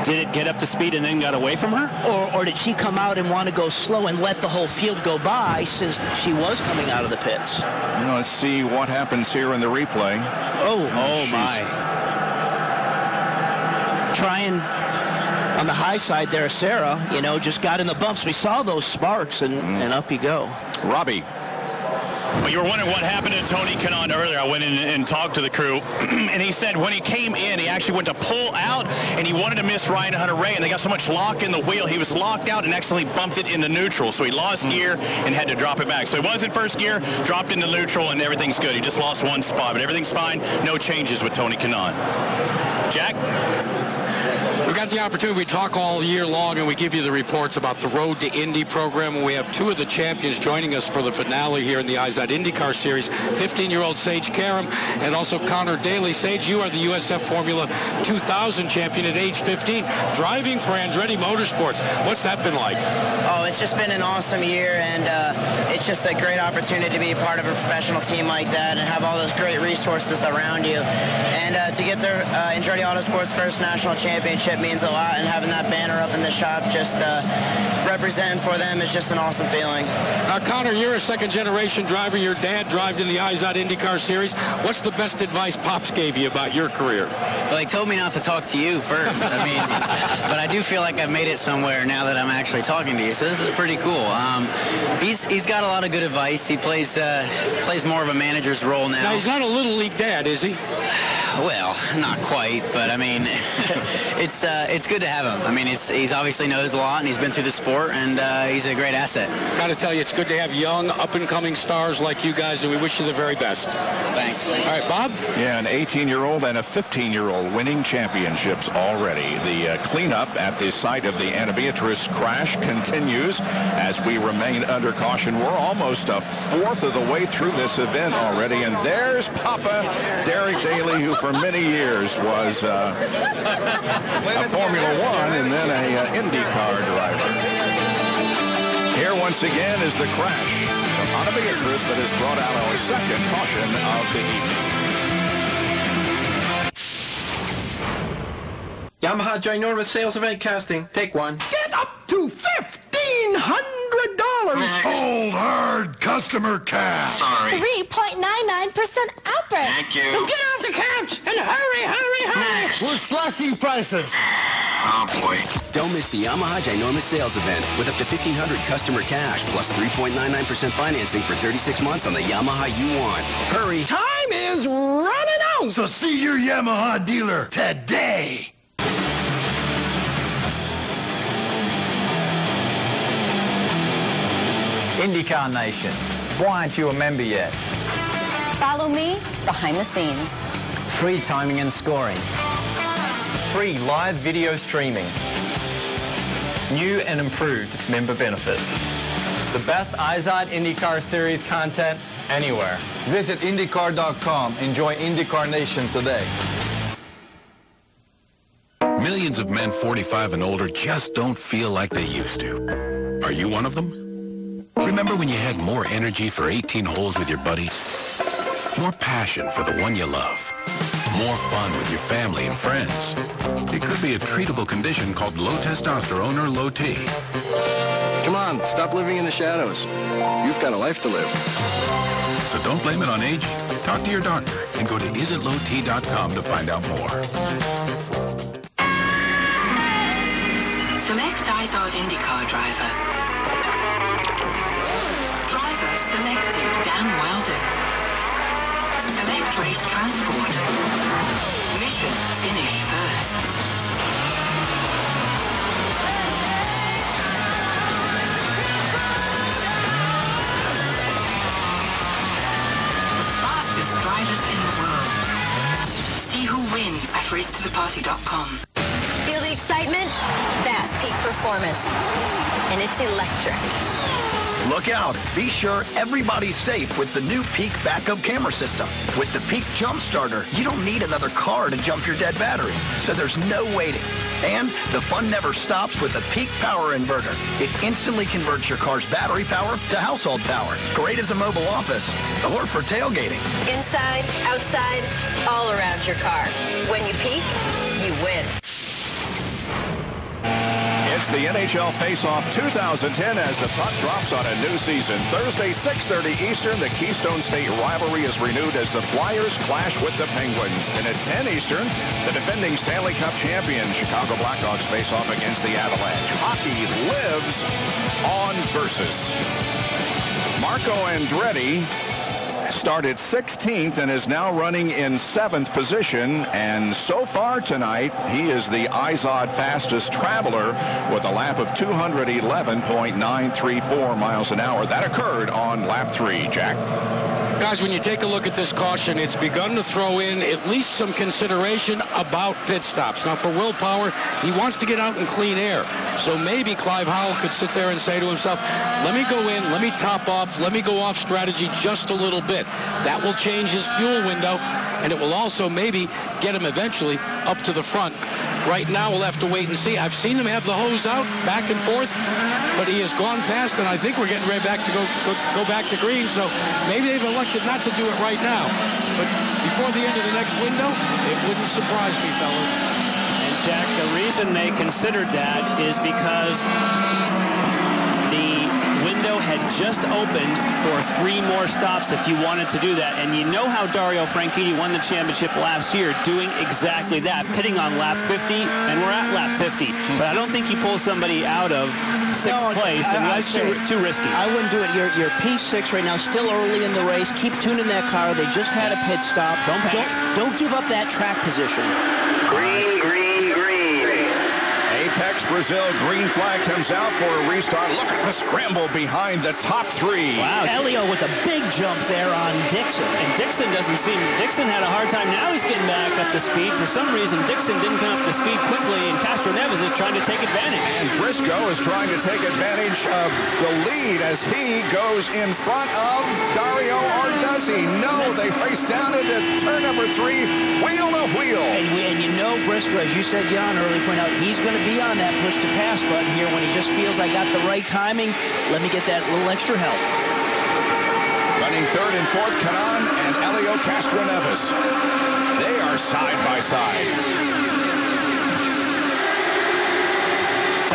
S10: did it get up to speed and then got away from her? Or did she come out and want to go slow and let the whole field go by since she was coming out of the pits?
S2: Let's see what happens here in the replay.
S10: Oh my. Trying on the high side there, Sarah, just got in the bumps. We saw those sparks, and up you go.
S2: Robbie.
S5: Well, you were wondering what happened to Tony Kanaan earlier. I went in and talked to the crew, and he said when he came in, he actually went to pull out, and he wanted to miss Ryan Hunter-Ray, and they got so much lock in the wheel, he was locked out and accidentally bumped it into neutral. So he lost gear and had to drop it back. So he was in first gear, dropped into neutral, and everything's good. He just lost one spot, but everything's fine. No changes with Tony Kanaan. Jack?
S9: We got the opportunity. We talk all year long, and we give you the reports about the Road to Indy program. And we have two of the champions joining us for the finale here in the IZOD IndyCar Series. 15-year-old Sage Karam and also Connor Daly. Sage, you are the USF Formula 2000 champion at age 15, driving for Andretti Motorsports. What's that been like?
S12: Oh, it's just been an awesome year, and it's just a great opportunity to be a part of a professional team like that and have all those great resources around you. And to get their Andretti Autosports first national championship means a lot, and having that banner up in the shop just representing for them is just an awesome feeling.
S9: Now, Connor, you're a second-generation driver. Your dad drove in the IZOD IndyCar Series. What's the best advice Pops gave you about your career?
S12: Well, he told me not to talk to you first. I mean, but I do feel like I've made it somewhere now that I'm actually talking to you, so this is pretty cool. He's got a lot of good advice. He plays more of a manager's role now.
S9: Now, he's not a Little League dad, is he?
S12: Well, not quite, but I mean, it's good to have him. I mean, he's obviously knows a lot, and he's been through the sport, and he's a great asset.
S9: Got to tell you, it's good to have young, up-and-coming stars like you guys, and we wish you the very best.
S12: Thanks.
S9: All right, Bob?
S2: Yeah, an 18-year-old and a 15-year-old winning championships already. The cleanup at the site of the Anna Beatrice crash continues as we remain under caution. We're almost a fourth of the way through this event already, and there's Papa Derek Daly, who for many years was a Formula One and then a IndyCar driver. Here once again is the crash of Anna Beatrice that has brought out our second caution of the evening.
S13: Yamaha ginormous sales event casting. Take one.
S14: Get up to $1,500.
S15: Hold hard, customer cash.
S14: Sorry.
S16: 3.99% upper.
S15: Thank you.
S14: So get off the couch and hurry.
S15: Next. We're slashing prices. Oh, boy.
S24: Don't miss the Yamaha ginormous sales event with up to $1,500 customer cash plus 3.99% financing for 36 months on the Yamaha you want. Hurry.
S14: Time is running out.
S15: So see your Yamaha dealer today.
S4: IndyCar Nation, why aren't you a member yet?
S8: Follow me behind the scenes.
S4: Free timing and scoring. Free live video streaming. New and improved member benefits. The best IZOD IndyCar Series content anywhere.
S15: Visit IndyCar.com and join IndyCar Nation today.
S18: Millions of men 45 and older just don't feel like they used to. Are you one of them? Remember when you had more energy for 18 holes with your buddies? More passion for the one you love? More fun with your family and friends? It could be a treatable condition called low testosterone or low T.
S19: Come on, stop living in the shadows. You've got a life to live.
S18: So don't blame it on age. Talk to your doctor and go to isn'itlowt.com to find out more.
S21: Select iZod IndyCar driver. Driver selected, Dan Weldon. Select race transport. Mission finish first. The fastest drivers in the world. See who wins at racetotheparty.com.
S8: Feel the excitement? That's peak performance. And it's electric.
S20: Look out. Be sure everybody's safe with the new Peak backup camera system. With the Peak Jump Starter, you don't need another car to jump your dead battery, so there's no waiting. And the fun never stops with the Peak Power Inverter. It instantly converts your car's battery power to household power. Great as a mobile office or for tailgating.
S8: Inside, outside, all around your car. When you peak, you win.
S2: It's the NHL Face-Off 2010 as the puck drops on a new season. Thursday, 6:30 Eastern, the Keystone State rivalry is renewed as the Flyers clash with the Penguins. And at 10 Eastern, the defending Stanley Cup champion Chicago Blackhawks face off against the Avalanche. Hockey lives on Versus. Marco Andretti started 16th and is now running in 7th position. And so far tonight, he is the iZod fastest traveler with a lap of 211.934 miles an hour. That occurred on lap 3. Jack?
S9: Guys, when you take a look at this caution, it's begun to throw in at least some consideration about pit stops. Now, for Will Power, he wants to get out in clean air. So maybe Clive Howell could sit there and say to himself, let me go in, let me top off, let me go off strategy just a little bit. That will change his fuel window, and it will also maybe get him eventually up to the front. Right now, we'll have to wait and see. I've seen him have the hose out back and forth, but he has gone past, and I think we're getting ready back to go back to green. So maybe they've elected not to do it right now. But before the end of the next window, it wouldn't surprise me, fellas.
S6: And Jack, the reason they considered that is because the window had just opened for 3 more stops if you wanted to do that. And you know how Dario Franchitti won the championship last year, doing exactly that, pitting on lap 50, and we're at lap 50. But I don't think you pull somebody out of 6th place, and that's too risky.
S10: I wouldn't do it. You're P6 right now, still early in the race. Keep tuning that car. They just had a pit stop. Don't give up that track position.
S2: Green, green, green. Apex Brazil, green flag comes out for a restart. Look at the scramble behind the top 3.
S10: Wow, Elio with a big jump there on Dixon.
S6: And Dixon had a hard time. Now he's getting back up to speed. For some reason, Dixon didn't come up to speed quickly, and Castro Neves is trying to take advantage.
S2: And Briscoe is trying to take advantage of the lead as he goes in front of Dario, or does he? No, they face down into turn number 3, wheel to wheel.
S10: And you know Briscoe, as you said, Jan earlier pointed out, he's going to be on that push to pass button here when he just feels I got the right timing. Let me get that little extra help.
S2: Running 3rd and 4th, Canan and Elio Castro Neves. They are side by side.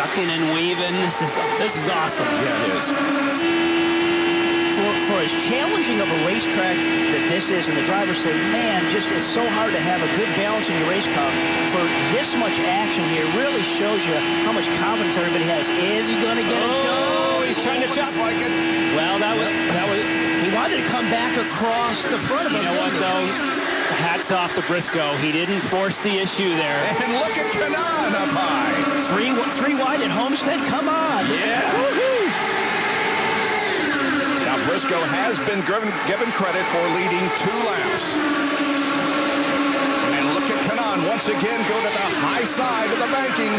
S6: Tucking and weaving. This is awesome.
S2: Yeah, it is.
S10: For as challenging of a racetrack that this is, and the drivers say, man, just it's so hard to have a good balance in your race car. For this much action here really shows you how much confidence everybody has. Is he going to get it done?
S6: Oh, he's trying to jump.
S2: Like it.
S6: Well, that was.
S10: He wanted to come back across the front of him.
S6: You know what, though? Hats off to Briscoe. He didn't force the issue there.
S2: And look at Canan up high.
S10: Three wide at Homestead. Come on.
S2: Yeah.
S10: Woo-hoo.
S2: Now, Briscoe has been given credit for leading 2 laps. And look at Canan once again go to the high side of the banking.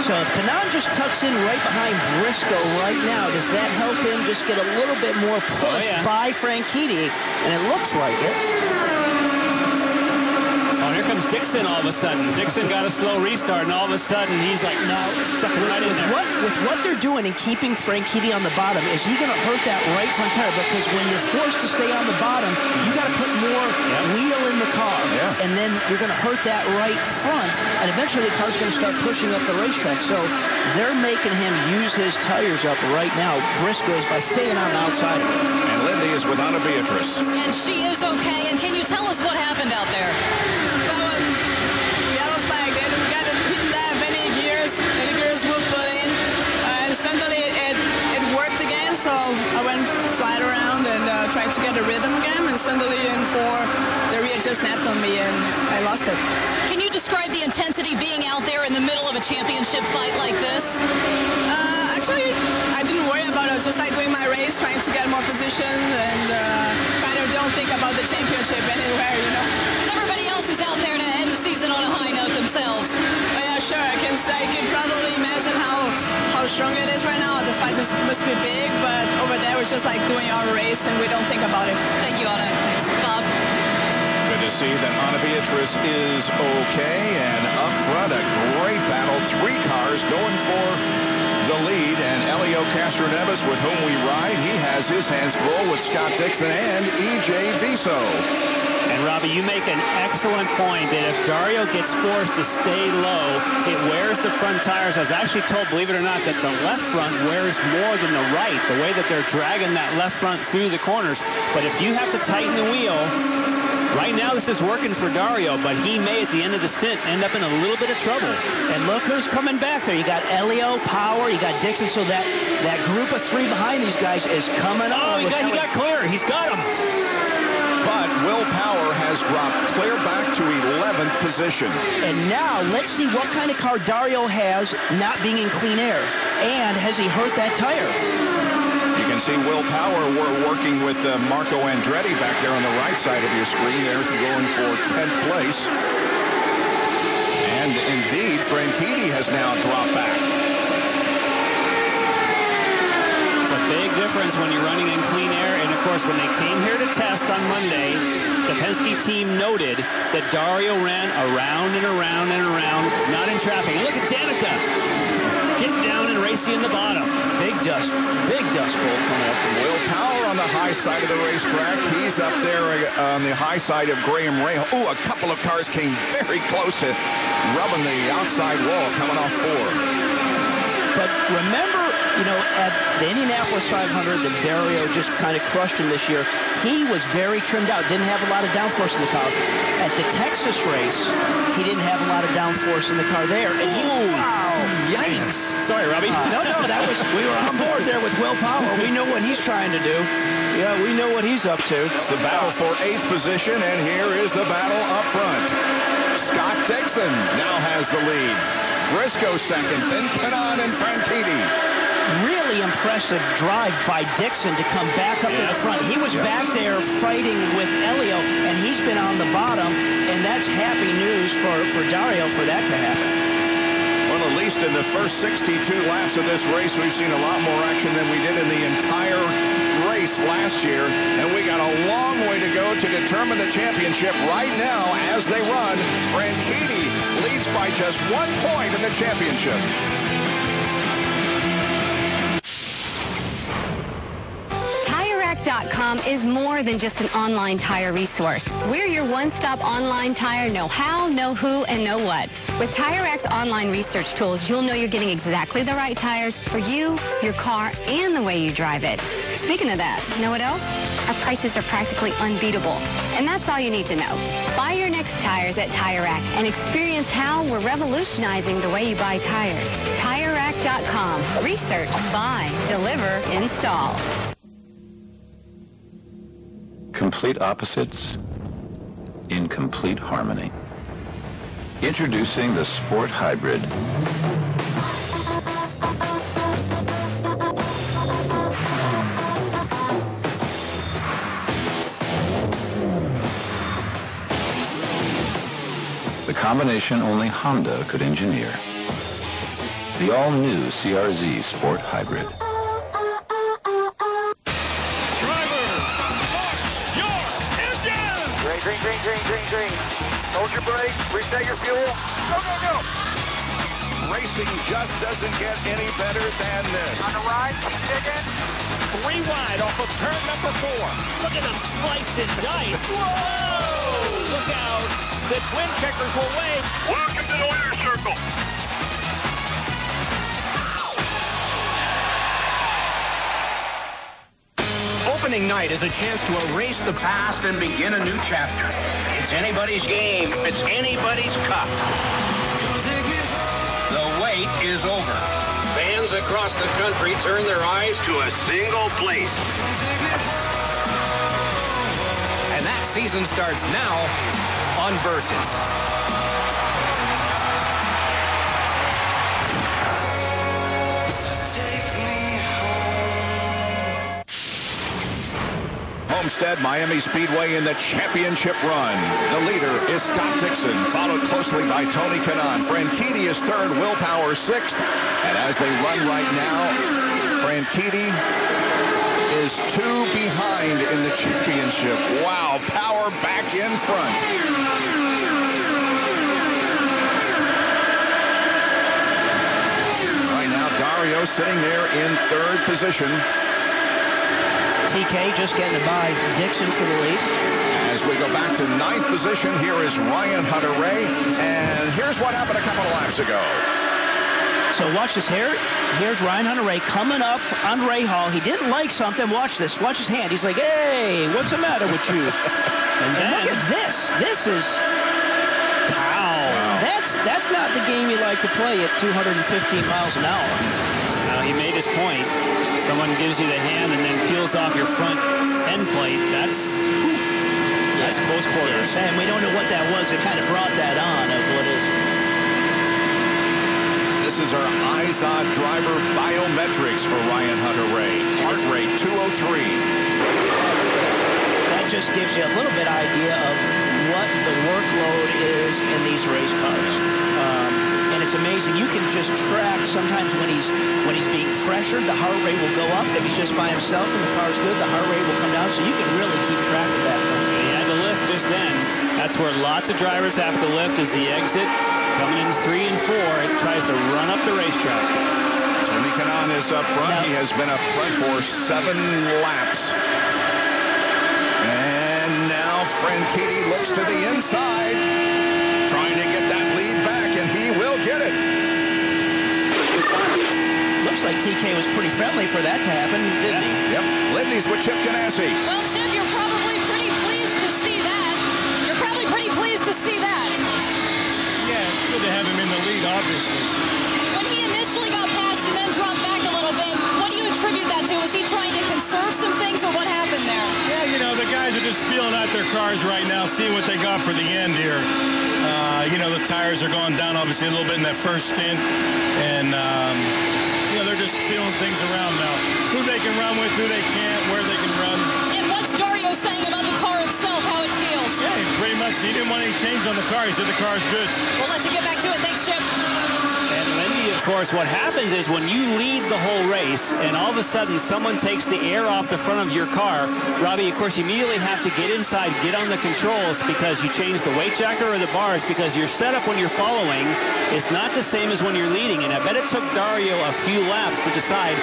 S10: So if Canan just tucks in right behind Briscoe right now, does that help him just get a little bit more push by Franchitti? And it looks like it.
S6: Oh, and here comes Dixon all of a sudden. Dixon got a slow restart, and all of a sudden he's like, no, stuck right in there.
S10: With what they're doing and keeping Franchitti on the bottom, is he going to hurt that right front tire? Because when you're forced to stay on the bottom, you got to put more wheel in the car, and then you're going to hurt that right front, and eventually the car's going to start pushing up the racetrack. So they're making him use his tires up right now, Briscoe's, by staying on the outside of it.
S2: And Lindy is with Anna Beatrice.
S1: And she is okay. And can you tell us what happened out there?
S3: Yellow flag. We got to didn't have any gears were put in. And suddenly it worked again, so I went flat around and tried to get a rhythm again. And suddenly in 4, the rear just snapped on me and I lost it.
S1: Can you describe the intensity being out there in the middle of a championship fight like this?
S3: Actually, I didn't worry about it. I was just like doing my race, trying to get more position, and kind of don't think about the championship anywhere, you know.
S1: Everybody else is out there to end the season on a high note themselves.
S3: But yeah, sure. I can probably imagine how strong it is right now. The fight must be big, but over there we're just like doing our race, and we don't think about it.
S1: Thank you, Anna. Bob.
S2: Good to see that Anna Beatrice is okay, and up front, a great battle. 3 cars going for the lead, and Elio Castroneves, with whom we ride, he has his hands full with Scott Dixon and E.J. Viso.
S6: And Robbie, you make an excellent point that if Dario gets forced to stay low, it wears the front tires. I was actually told, believe it or not, that the left front wears more than the right, the way that they're dragging that left front through the corners. But if you have to tighten the wheel, right now this is working for Dario, but he may at the end of the stint end up in a little bit of trouble.
S10: And look who's coming back there. You got Elio, Power, you got Dixon, so that group of 3 behind these guys is coming on.
S6: Oh, he got clear. He's got him.
S2: But Will Power has dropped clear back to 11th position.
S10: And now let's see what kind of car Dario has not being in clean air. And has he hurt that tire?
S2: You can see Will Power working with Marco Andretti back there on the right side of your screen. They're going for 10th place. And indeed, Franchitti has now dropped back.
S6: It's a big difference when you're running in clean air. And, of course, when they came here to test on Monday, the Penske team noted that Dario ran around and around and around, not in traffic. And look at Danica. Get down and racing in the bottom.
S10: Big dust bowl coming up from
S2: Will Power on the high side of the racetrack. He's up there on the high side of Graham Rahal. Oh, a couple of cars came very close to rubbing the outside wall coming off 4.
S10: But remember, you know, at the Indianapolis 500 that Dario just kind of crushed him this year, he was very trimmed out, didn't have a lot of downforce in the car. At the Texas race, he didn't have a lot of downforce in the car there. And wow!
S6: Yikes! Sorry, Robbie.
S10: No, we were on board there with Will Power. We know what he's trying to do. Yeah, we know what he's up to.
S2: It's the battle for 8th position, and here is the battle up front. Scott Dixon now has the lead. Briscoe second, then Kanaan and Franchitti.
S10: Really impressive drive by Dixon to come back up in the front. He was back there fighting with Elio, and he's been on the bottom, and that's happy news for Dario for that to happen.
S2: Well, at least in the first 62 laps of this race, we've seen a lot more action than we did in the entire race last year, and we got a long way to go to determine the championship. Right now, as they run, Franchitti leads by just 1 point in the championship.
S8: TireRack.com is more than just an online tire resource. We're your one-stop online tire know-how, know-who, and know-what. With TireRack's online research tools, you'll know you're getting exactly the right tires for you, your car, and the way you drive it. Speaking of that, know what else? Our prices are practically unbeatable. And that's all you need to know. Buy your next tires at Tire Rack and experience how we're revolutionizing the way you buy tires. TireRack.com. Research, buy, deliver, install.
S18: Complete opposites in complete harmony. Introducing the Sport Hybrid. The combination only Honda could engineer. The all-new CRZ Sport Hybrid.
S14: Green, green, green, green, green.
S2: Hold your brake. Reset your fuel. Go, go, go. Racing just doesn't get any better than this. On the right, dig in.
S17: 3 wide off of turn number 4. Look at them slice and dice. Whoa! Look out. The twin checkers will wave.
S2: Welcome to the winner's circle.
S14: Opening night is a chance to erase the past and begin a new chapter. It's anybody's game. It's anybody's cup. The wait is over. Fans across the country turn their eyes to a single place. And that season starts now on Versus.
S2: Homestead Miami Speedway in the championship run. The leader is Scott Dixon, followed closely by Tony Kanaan. Franchitti is third, Will Power sixth. And as they run right now, Franchitti is 2 behind in the championship. Wow, Power back in front. Right now, Dario sitting there in third position.
S10: TK just getting by Dixon for the lead.
S2: As we go back to 9th position, here is Ryan Hunter-Reay. And here's what happened a couple of laps ago.
S10: So watch this here. Here's Ryan Hunter-Reay coming up on Ray Hall. He didn't like something. Watch this. Watch his hand. He's like, hey, what's the matter with you? and look at this. This is... Wow. That's not the game you like to play at 215 miles an hour.
S6: He made his point. Someone gives you the hand and then peels off your front end plate. That's close quarters.
S10: And we don't know what that was. It kind of brought that on of what is.
S2: This is our IZOD driver biometrics for Ryan Hunter-Reay. Heart rate 203.
S10: That just gives you a little bit idea of what the workload is in these race cars. And it's amazing. You can just track sometimes when he's being pressured, the heart rate will go up. If he's just by himself and the car's good, the heart rate will come down. So you can really keep track of that.
S6: He had to lift just then. That's where lots of drivers have to lift is the exit. Coming in 3 and 4, it tries to run up the racetrack.
S2: Tony Kanaan is up front. He has been up front for 7 laps. And now Franchitti looks to the inside, trying to get that lead back, and he will get it.
S10: Looks like TK was pretty friendly for that to happen, didn't he?
S2: Yep. Lindy's with Chip Ganassi.
S1: Well, Chip, you're probably pretty pleased to see that. You're probably pretty pleased to see that.
S7: Yeah, it's good to have him in the lead, obviously.
S1: When he initially got past and then dropped back a little bit, what do you attribute that to? Was he trying to conserve some things, or what happened there?
S7: Yeah, you know, the guys are just feeling out their cars right now, seeing what they got for the end here. You know, the tires are going down, obviously, a little bit in that first stint. And, you know, they're just feeling things around now. Who they can run with, who they can't, where they can run.
S1: And what's Dario saying about the car itself, how it feels?
S7: Yeah, pretty much. He didn't want any change on the car. He said the car's good.
S1: We'll let you get back to it. Thanks, Chip.
S6: And Lindy, of course, what happens is when you lead the whole race and all of a sudden someone takes the air off the front of your car, Robbie, of course, you immediately have to get inside, get on the controls because you change the weight jacker or the bars because your setup when you're following is not the same as when you're leading. And I bet it took Dario a few laps to decide,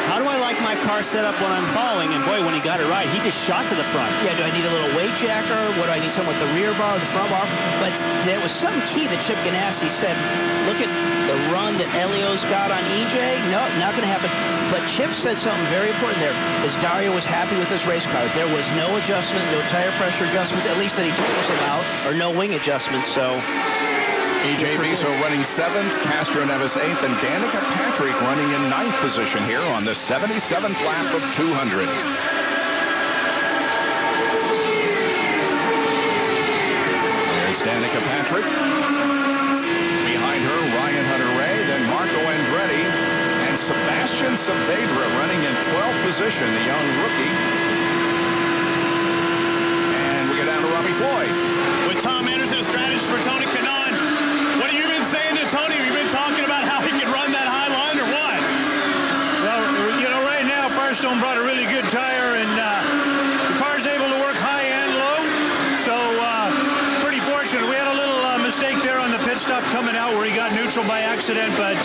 S6: how do I like my car set up when I'm following? And boy, when he got it right, he just shot to the front.
S10: Yeah, do I need a little weight jacker? What do I need, something with the rear bar, the front bar? But there was some key that Chip Ganassi said, look at the run that Elio's got on EJ. No, not going to happen. But Chip said something very important there, is Dario was happy with his race car. There was no adjustment, no tire pressure adjustments, at least that he told us about, or no wing adjustmants, so...
S2: EJ Biso running 7th, Castro Neves 8th, and Danica Patrick running in 9th position here on the 77th lap of 200. There's Danica Patrick. Behind her, Ryan Hunter-Reay, then Marco Andretti, and Sebastian Saavedra running in 12th position, the young rookie. And we go down to Robbie Floyd.
S5: With Tom Anderson, strategist for Tony Kanaan. What have you been saying to Tony? Have you been talking about how he can run that high line or what?
S7: Well, you know, right now, Firestone brought a really good tire, and the car's able to work high and low. So, pretty fortunate. We had a little
S11: coming out where he got neutral by accident. But,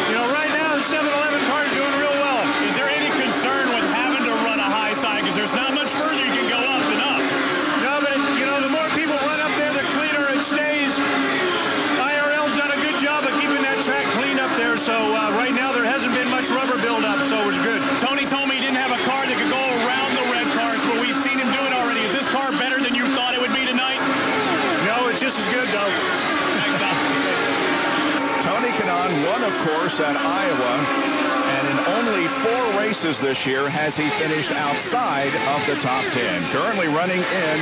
S11: you know, right now the 7-Eleven car is doing real well.
S5: Is there any concern with having to run a high side? Because there's not much further you can go up and up.
S11: No, but, you know, the more people run up there, the cleaner it stays. IRL's done a good job of keeping that track clean up there. So right now there hasn't been much rubber buildup, so it's good.
S5: Tony told me he didn't have a car that could go around the red cars, but we've seen him do it already. Is this car better than you thought it would be tonight?
S11: No, it's just as good, though.
S5: Thanks, Tom.
S2: Tony Kanaan won, of course, at Iowa, and in only 4 races this year has he finished outside of the top 10. Currently running in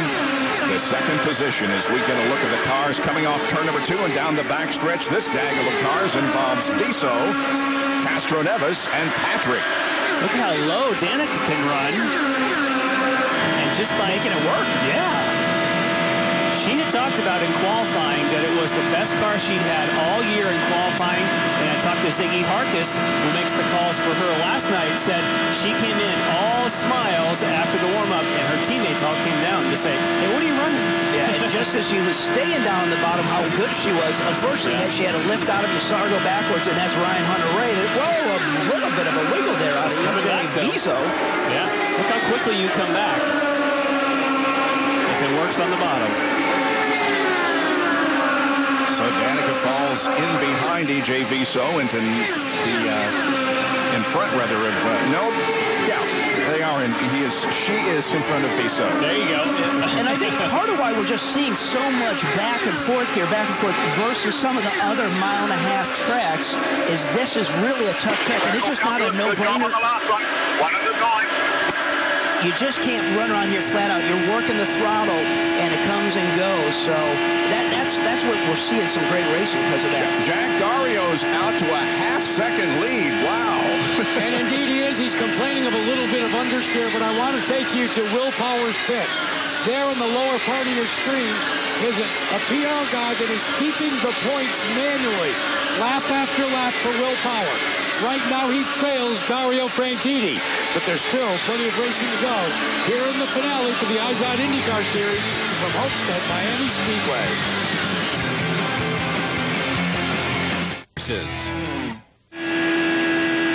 S2: the second position as we get a look at the cars coming off turn number 2 and down the backstretch. This gaggle of cars involves Viso, Castro Neves, and Patrick.
S10: Look how low Danica can run. And just by making it work. Yeah. She had talked about in qualifying that it was the best car she'd had all year in qualifying. And I talked to Ziggy Harkus, who makes the calls for her last night, said she came in all smiles after the warm-up, and her teammates all came down to say, hey, what are you running? Yeah, and just as she was staying down the bottom, how good she was, unfortunately, she had a lift out of you saw her go backwards, and that's Ryan Hunter-Ray. Whoa, a little bit of a wiggle there out of Viso.
S6: Yeah, look how quickly you come back. If it works on the bottom.
S2: So Danica falls in behind E.J. Viso into the in front rather of they are in. She is in front of Viso.
S5: There you go.
S10: And I think part of why we're just seeing so much back and forth here, versus some of the other 1.5 mile tracks, is this is really a tough track, and it's just not a no-brainer. You just can't run around here flat out. You're working the throttle, and it comes and goes. So that's what we're seeing some great racing because of that.
S2: Jack Dario's out to a half-second lead. Wow.
S9: And indeed he is. He's complaining of a little bit of understeer, but I want to take you to Will Power's pit. There in the lower part of your screen is a PR guy that is keeping the points manually, lap after lap for Will Power. Right now he trails Dario Franchitti, but there's still plenty of racing to go here in the finale for the IZOD IndyCar Series from Homestead Miami Speedway.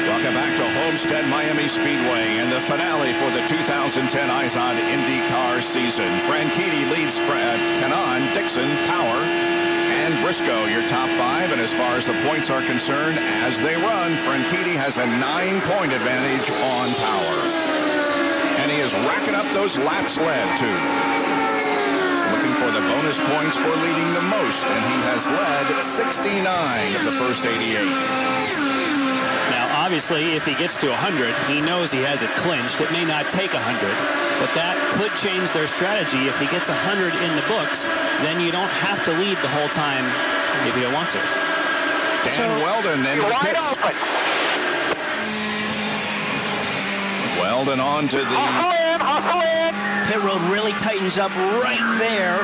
S2: Welcome back to Homestead Miami Speedway and the finale for the 2010 IZOD IndyCar season. Franchitti leads Kanaan, Dixon, Power, and Briscoe, your top 5. And as far as the points are concerned, as they run, Franchitti has a 9-point advantage on Power. And he is racking up those laps led, too. Looking for the bonus points for leading the most, and he has led 69 of the first 88.
S6: Now, obviously, if he gets to 100, he knows he has it clinched. It may not take 100, but that could change their strategy. If he gets 100 in the books, then you don't have to lead the whole time if you don't want to.
S2: Dan Weldon in the pits. Weldon on to the...
S10: Pit road really tightens up right there.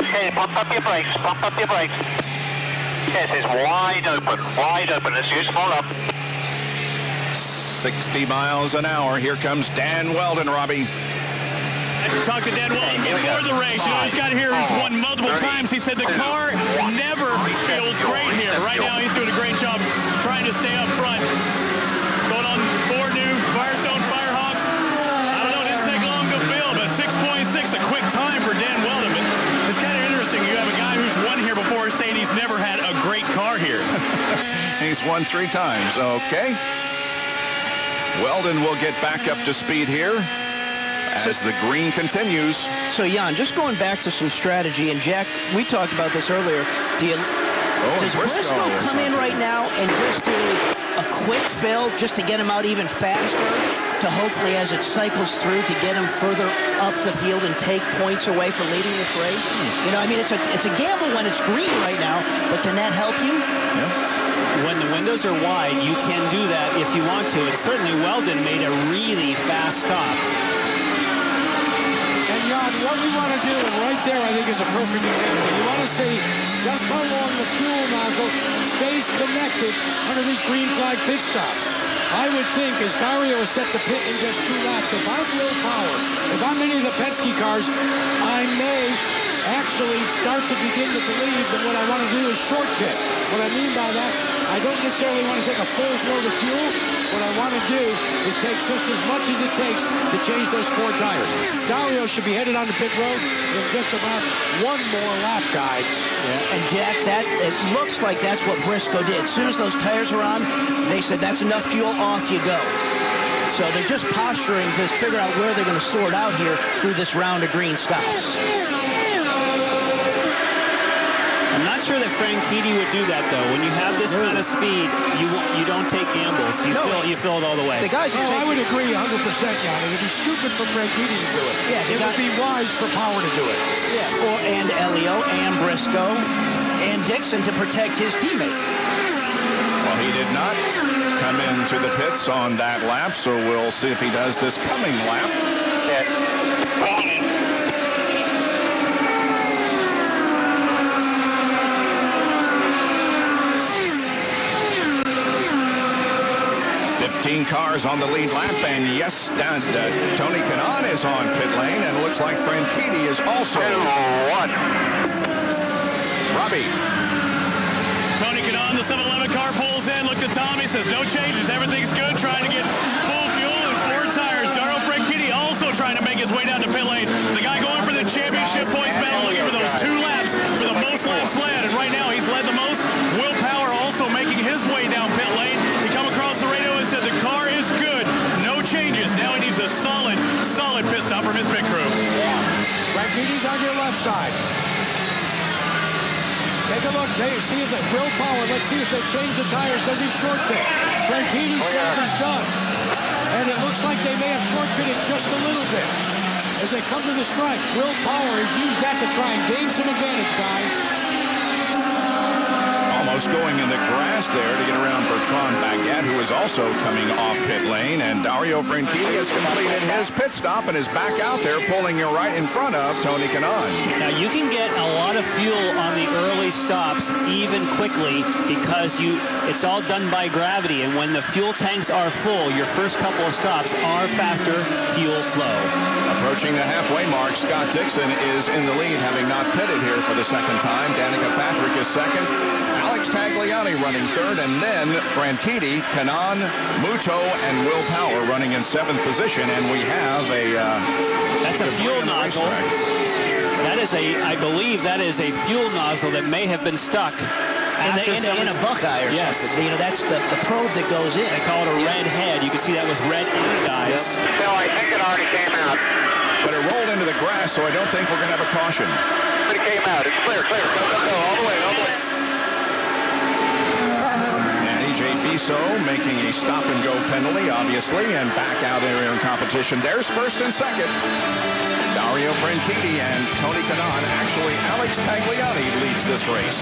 S14: Okay, pump up your brakes, pump up your brakes. Yes, it's wide open, let's use more up.
S2: 60 miles an hour. Here comes Dan Weldon, Robbie.
S5: I talked to Dan Weldon before the race. You know, he's got here, he's won multiple times. He said the car never feels great here. Right now, he's doing a great job trying to stay up front. Going on 4 new Firestone Firehawks. I don't know, it didn't take long to build, but 6.6, a quick time for Dan Weldon. But it's kind of interesting. You have a guy who's won here before saying he's never had a great car here.
S2: He's won 3 times. Okay. Weldon will get back up to speed here as the green continues.
S10: So, Jan, just going back to some strategy, and Jack, we talked about this earlier. Does Briscoe come in right now and just do a quick fill just to get him out even faster, to hopefully, as it cycles through, to get him further up the field and take points away from leading this race? You know, I mean, it's a gamble when it's green right now, but can that help you?
S2: Yeah.
S6: When the windows are wide, you can do that if you want to. And certainly Weldon made a really fast stop.
S9: And Jan, what we want to do, and right there I think is a perfect example, you want to see just how long the fuel nozzle stays connected under these green flag pit stops. I would think as Dario is set to pit in just 2 laps, if I'm Will Power, if I'm any of the Penske cars, I may actually
S12: start to begin to believe that what I want to do is short pit. What I mean by that, I don't necessarily want to take a full load of fuel. What I want to do is take just as much as it takes to change those 4 tires. Dario should be headed on the pit road in just about 1 more lap, guys.
S10: Yeah, and Jack, it looks like that's what Briscoe did. As soon as those tires were on, they said, that's enough fuel, off you go. So they're just posturing to figure out where they're going to sort out here through this round of green stops.
S6: I'm not sure that Franchitti would do that, though. When you have this kind of speed, you don't take gambles. You fill it all the way.
S12: The guys I would agree 100%, Jan. It would be stupid for Franchitti to do it.
S10: Yeah,
S12: it would be wise for Power to do it.
S10: Yeah, and Elio and Briscoe and Dixon to protect his teammate.
S2: Well, he did not come into the pits on that lap, so we'll see if he does this coming lap. 15 cars on the lead lap, and yes, Tony Kanaan is on pit lane, and it looks like Franchitti is also. Robbie.
S5: Tony Kanaan, the 711 car, pulls in. Look at Tommy, says no changes, everything's good. Trying to get full fuel and 4 tires. Dario Franchitti also trying to make his way down to pit lane. The guy going for the championship points medal, looking for those 2 laps for the most laps led, and right now he's led the most. Will Power also making his way down pit lane. He come across the radio and said the car is good, no changes. Now he needs a solid pit stop from his pit crew.
S12: Yeah, Franchitti's on your left side. Take a look. See if Will Power. Let's see if they change the tires. Does he short pit? Franchitti says he's done. And it looks like they may have short pitted just a little bit. As they come to the stripe, Will Power has used that to try and gain some advantage, guys.
S2: Almost going in the grass there to get around Bertrand Baguette, who is also coming off pit lane. And Dario Franchitti has completed his pit stop and is back out there pulling right in front of Tony Kanaan.
S6: Now, you can get a lot of fuel on the early stops even quickly because it's all done by gravity. And when the fuel tanks are full, your first couple of stops are faster fuel flow.
S2: Approaching the halfway mark, Scott Dixon is in the lead, having not pitted here for the second time. Danica Patrick is second. Alex Tagliani running third, and then Franchitti, Kanaan, Muto, and Will Power running in 7th position. And we have
S6: that's a fuel nozzle. I believe that is a fuel nozzle that may have been stuck
S10: in a Buckeye or something. You know, that's the probe that goes in.
S6: They call it a red head. You can see that was red in the guys.
S14: Phil, I think it already came out.
S2: But it rolled into the grass, so I don't think we're going to have a caution.
S14: But it came out. It's clear. Go, all the way.
S2: And E.J. Biso making a stop-and-go penalty, obviously, and back out there in competition. There's first and second. Dario Franchitti and Tony Kanaan. Actually, Alex Tagliani leads this race.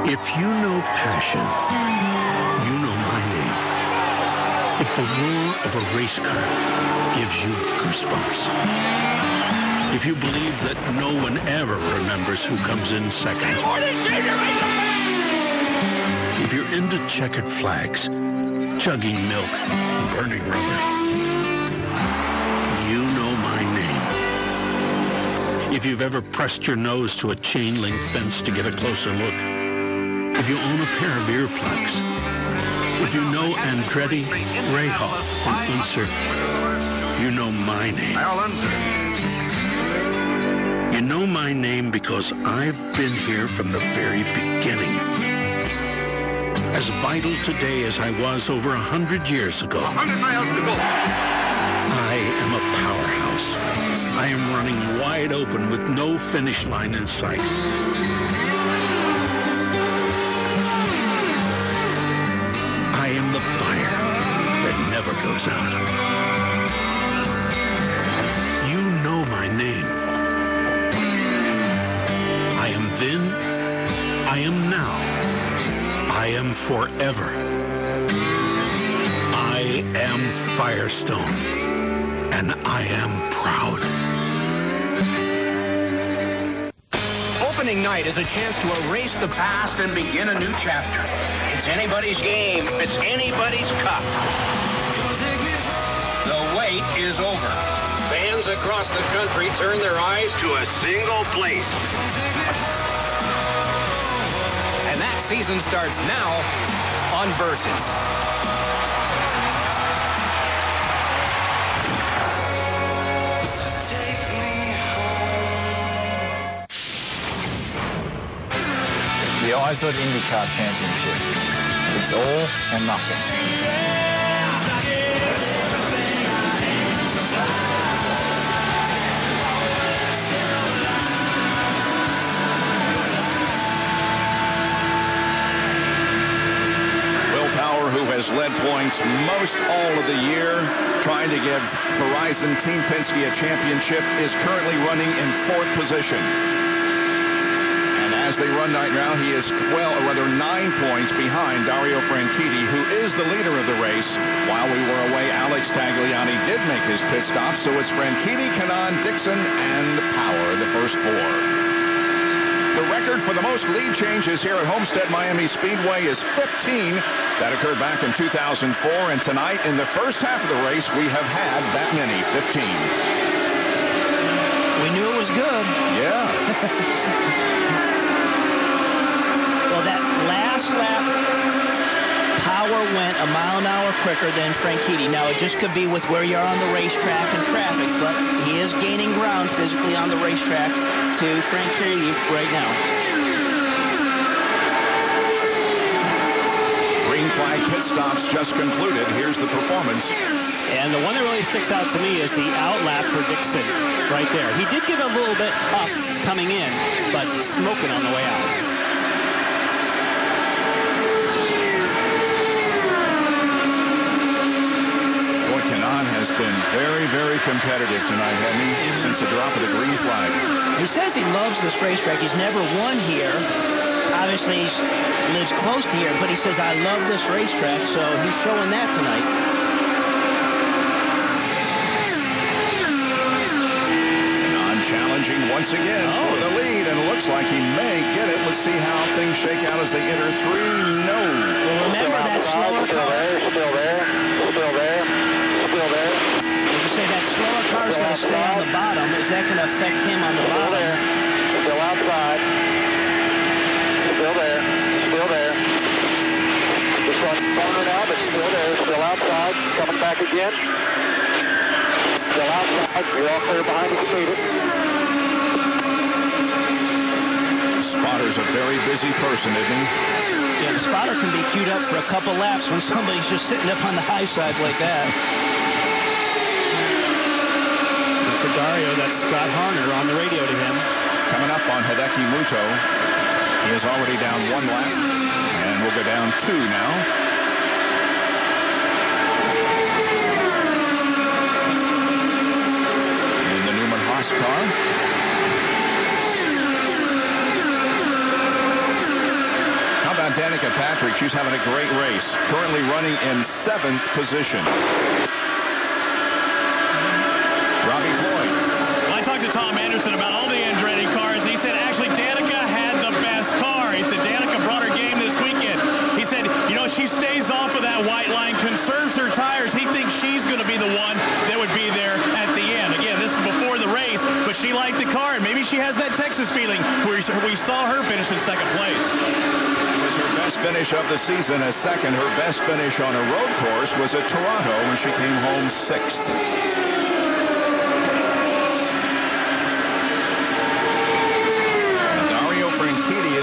S13: If you know passion, you know my name. If the roar of a race car gives you goosebumps. If you believe that no one ever remembers who comes in second. If you're into checkered flags, chugging milk, and burning rubber, you know my name. If you've ever pressed your nose to a chain-link fence to get a closer look, if you own a pair of earplugs, if you know Andretti, Rahal, and Unser, you know my name. You know my name because I've been here from the very beginning. As vital today as I was over 100 years ago. 100 miles to go. I am a powerhouse. I am running wide open with no finish line in sight. I am the fire that never goes out. You know my name. I am then, I am now, I am forever. I am Firestone, and I am proud.
S14: Opening night is a chance to erase the past and begin a new chapter. It's anybody's game. It's anybody's cup. is over. Fans across the country turn their eyes to a single place. And that season starts now on Versus.
S4: The IZOD IndyCar Championship. It's all or nothing.
S2: Will Power, who has led points most all of the year, trying to give Horizon Team Penske a championship, is currently running in 4th position. As they run right now, he is 9 points behind Dario Franchitti, who is the leader of the race. While we were away, Alex Tagliani did make his pit stop, so it's Franchitti, Kanaan, Dixon, and Power, the first 4. The record for the most lead changes here at Homestead Miami Speedway is 15. That occurred back in 2004, and tonight, in the first half of the race, we have had that many, 15.
S10: We knew it was good.
S2: Yeah.
S10: Well, that last lap, Power went a mile an hour quicker than Franchitti. Now, it just could be with where you are on the racetrack and traffic, but he is gaining ground physically on the racetrack to Franchitti right now.
S2: Green flag pit stops just concluded. Here's the performance.
S6: And the one that really sticks out to me is the outlap for Dixon right there. He did give a little bit up coming in, but smoking on the way out.
S2: Kanaan has been very, very competitive tonight, hasn't he, since the drop of the green flag.
S10: He says he loves this racetrack. He's never won here. Obviously, he lives close to here, but he says, I love this racetrack, so he's showing that tonight.
S2: Kanaan challenging once again for the lead, and it looks like he may get it. Let's see how things shake out as they enter 3. No.
S10: Well, remember that slower car.
S15: Still there.
S10: As you say, that slower car is going to stay on the bottom. Is that going to affect him on the bottom?
S15: Still outside. Still there. This one's corner now, but still there. Still outside. Coming back again. Still outside. You're all clear behind if you need it.
S2: Spotter's a very busy person, isn't he?
S10: Yeah, the spotter can be queued up for a couple laps when somebody's just sitting up on the high side like that.
S6: For Dario, that's Scott Harner on the radio to him.
S2: Coming up on Hideki Muto. He is already down 1 lap, and we'll go down 2 now. In the Newman Haas car. How about Danica Patrick? She's having a great race. Currently running in 7th position. Robbie Floyd.
S5: Well, I talked to Tom Anderson about all the Andretti cars, and he said actually Danica had the best car. He said Danica brought her game this weekend. He said, she stays off of that white line, conserves her tires. He thinks she's going to be the one that would be there at the end. Again, this is before the race, but she liked the car, and maybe she has that Texas feeling where we saw her finish in 2nd place.
S2: It was her best finish of the season, a second. Her best finish on a road course was at Toronto when she came home 6th.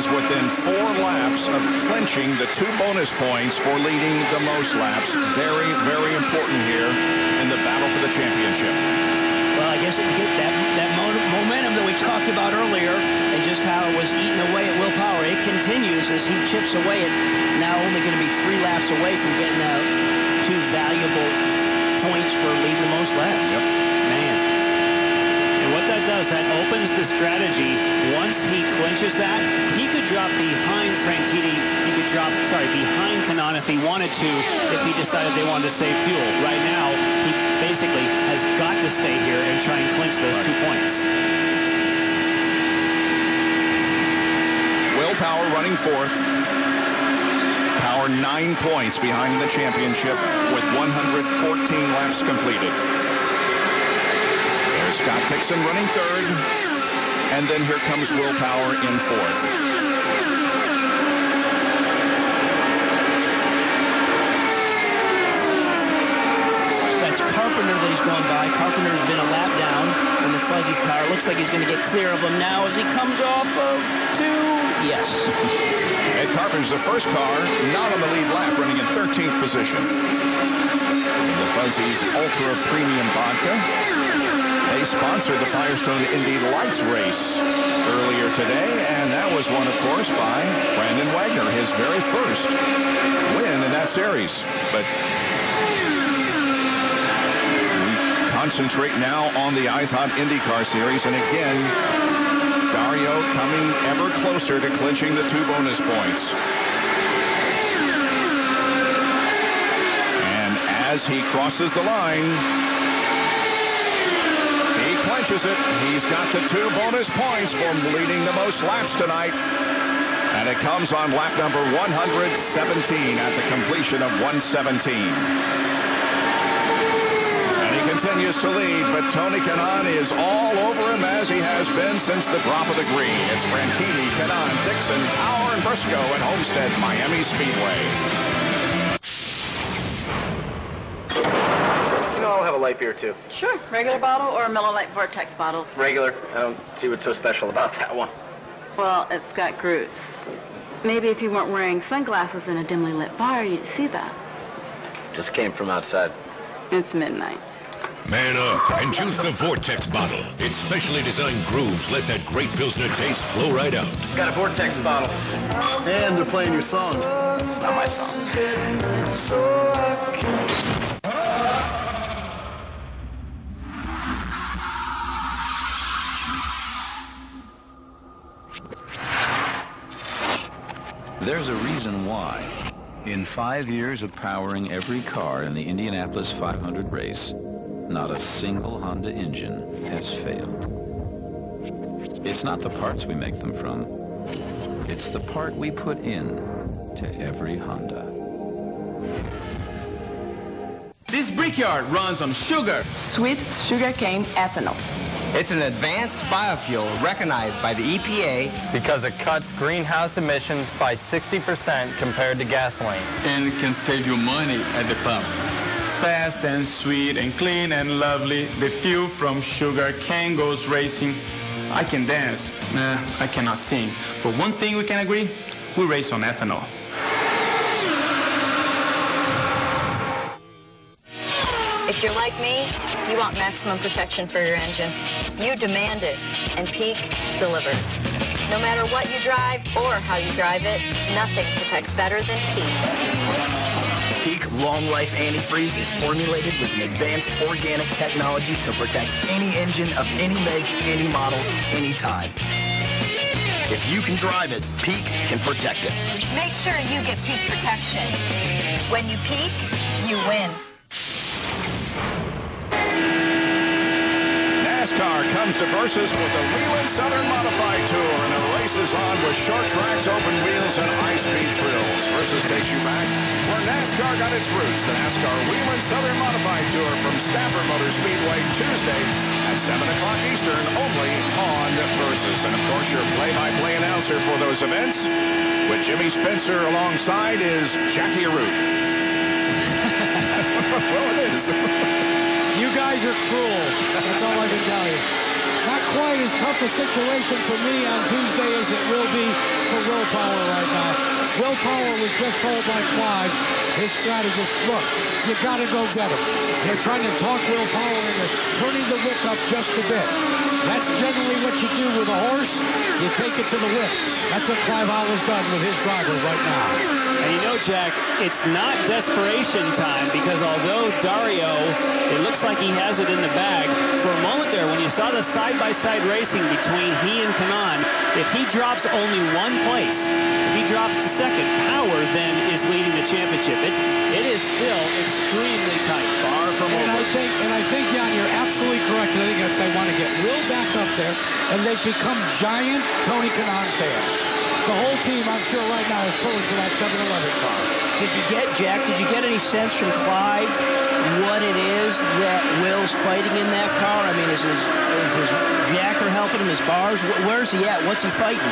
S2: Within 4 laps of clinching the 2 bonus points for leading the most laps. Very, very important here in the battle for the championship.
S10: Well, I guess that momentum that we talked about earlier and just how it was eaten away at Will Power, it continues as he chips away at now only going to be 3 laps away from getting 2 valuable points for leading the most laps.
S2: Yep.
S10: Man.
S6: And what that does, that opens the strategy. Once he clinches that, he could drop behind Franchitti. He could drop, behind Kanaan if he wanted to, if he decided they wanted to save fuel. Right now, he basically has got to stay here and try and clinch those 2 points.
S2: Will Power running 4th. Power 9 points behind the championship with 114 laps completed. Scott Dixon running third. And then here comes Will Power in fourth.
S10: That's Carpenter that he's gone by. Carpenter's been a lap down in the Fuzzy's car. Looks like he's going to get clear of him now as he comes off of two. Yes.
S2: Ed Carpenter's the first car not on the lead lap, running in 13th position. The Fuzzy's Ultra Premium Vodka. They sponsored the Firestone Indy Lights race earlier today, and that was won, of course, by Brandon Wagner, his very first win in that series. But we concentrate now on the IZOD IndyCar Series, and again, Dario coming ever closer to clinching the 2 bonus points. And as he crosses the line, he clinches it. He's got the 2 bonus points for leading the most laps tonight. And it comes on lap number 117 at the completion of 117. Continues to lead, but Tony Kanaan is all over him as he has been since the drop of the green. It's Franchitti, Kanaan, Dixon, Power, and Briscoe at Homestead Miami Speedway.
S16: I'll have a light beer, too.
S1: Sure. Regular bottle or a Miller Lite Vortex bottle?
S16: Regular. I don't see what's so special about that one.
S1: Well, it's got grooves. Maybe if you weren't wearing sunglasses in a dimly lit bar, you'd see that.
S16: Just came from outside.
S1: It's midnight.
S22: Man up and choose the Vortex bottle. Its specially designed grooves let that great Pilsner taste flow right out.
S16: Got a Vortex bottle.
S19: And they're playing your song.
S16: It's not my song.
S23: There's a reason why. In 5 years of powering every car in the Indianapolis 500 race, not a single Honda engine has failed. It's not the parts we make them from. It's the part we put in to every Honda.
S24: This brickyard runs on sugar.
S3: Sweet sugarcane ethanol.
S25: It's an advanced biofuel recognized by the EPA
S4: because it cuts greenhouse emissions by 60% compared to gasoline.
S24: And it can save you money at the pump. Fast and sweet and clean and lovely, the fuel from sugar cane goes racing. I can dance. I cannot sing. But one thing we can agree, we race on ethanol.
S26: If you're like me, you want maximum protection for your engine. You demand it, and Peak delivers. No matter what you drive or how you drive it, nothing protects better than Peak.
S20: Peak Long Life Antifreeze is formulated with an advanced organic technology to protect any engine of any make, any model, any time. If you can drive it, Peak can protect it.
S26: Make sure you get Peak protection. When you peak, you win.
S2: NASCAR comes to Versus with the Whelen Southern Modified Tour, and the race is on with short tracks, open wheels, and high-speed thrills. Versus takes you back where NASCAR got its roots, the NASCAR Whelen Southern Modified Tour from Stafford Motor Speedway, Tuesday at 7 o'clock Eastern, only on Versus. And, of course, your play-by-play announcer for those events with Jimmy Spencer alongside is Jackie Root. Well, it is.
S12: You guys are cruel. That's all I can tell you. Not quite as tough a situation for me on Tuesday as it will be for Will Power right now. Will Power was just told by Clive, his strategist, look, you got to go get him. They're trying to talk Will Power into turning the whip up just a bit. That's generally what you do with a horse. You take it to the whip. That's what Clive Howell's done with his driver right now.
S6: And you know, Jack, it's not desperation time because although Dario, it looks like he has it in the bag, for a moment there when you saw the side-by-side racing between he and Kanaan, if he drops only one place, if he drops to second, Power then is leading the championship. It is still extremely tight, far from over.
S12: And I think, Jan, you're absolutely correct. I think they want to get Will back up there, and they've become giant Tony Kanaan fans. The whole team, I'm sure, right now is pulling for that 7-Eleven car.
S10: Did you get any sense from Clive what it is that Will Dario's fighting in that car? I mean, is his jacker helping him, his bars? Where's he at? What's he fighting?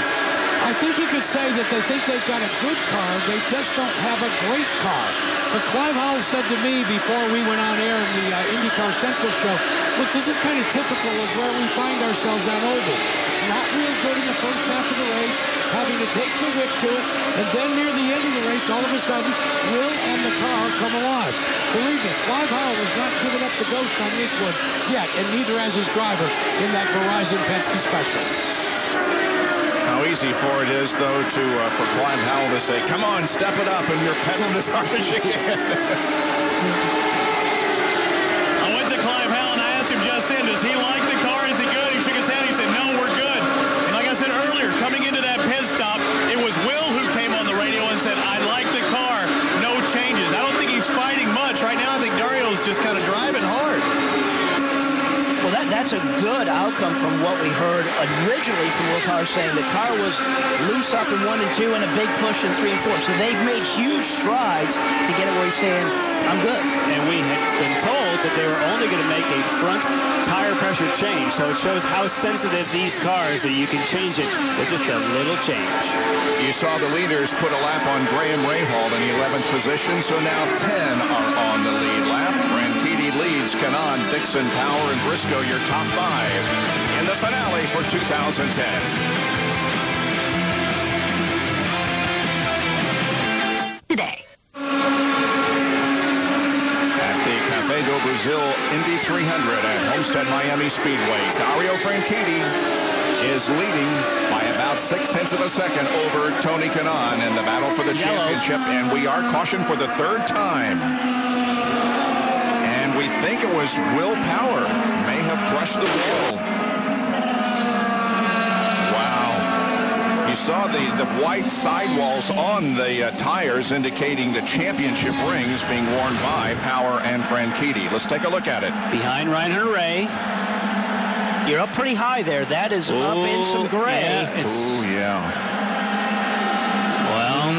S12: I think you could say that they think they've got a good car. They just don't have a great car. But Clive Howell said to me before we went on air in the IndyCar Central show, look, this is kind of typical of where we find ourselves on oval. Not real good in the first half of the race, having to take the whip to it, and then near the end of the race, all of a sudden, Will and the car come alive. Believe me, Clive Howell has not given up the ghost on this one yet, and neither has his driver in that Verizon Penske Special.
S2: How easy for it is, though, for Clive Howell to say, come on, step it up, and you're pedaling as hard as you can.
S5: I went to Clive Howell, and I asked him just then, does he like the car? Is he good? He shook his head. He said, no, we're good. And like I said earlier, coming into that pit stop, it was Will who came on the radio and said, I like the car, no changes. I don't think he's fighting much. Right now, I think Dario's just kind of driving hard.
S10: Well, that's a good outcome from what we heard originally from Will Power saying the car was loose up in 1 and 2 and a big push in 3 and 4. So they've made huge strides to get it where he's saying, I'm good.
S6: And we had been told that they were only going to make a front tire pressure change. So it shows how sensitive these cars that you can change it with just a little change.
S2: You saw the leaders put a lap on Graham Rahal in the 11th position, so now 10 are on the lead lap. Franchitti leads Kanaan, Dixon, Power, and Briscoe, your top 5 in the finale for 2010.
S26: Today.
S2: At the Café do Brasil Indy 300 at Homestead Miami Speedway, Dario Franchitti is leading by about 0.6 of a second over Tony Kanaan in the battle for the championship, and we are cautioned for the 3rd time. And we think it was Will Power may have brushed the wall. Wow. You saw the white sidewalls on the tires indicating the championship rings being worn by Power and Franchitti. Let's take a look at it.
S6: Behind Reinhard Ray.
S10: You're up pretty high there. That is up in some gray.
S6: Yeah,
S2: oh, yeah.
S10: Well,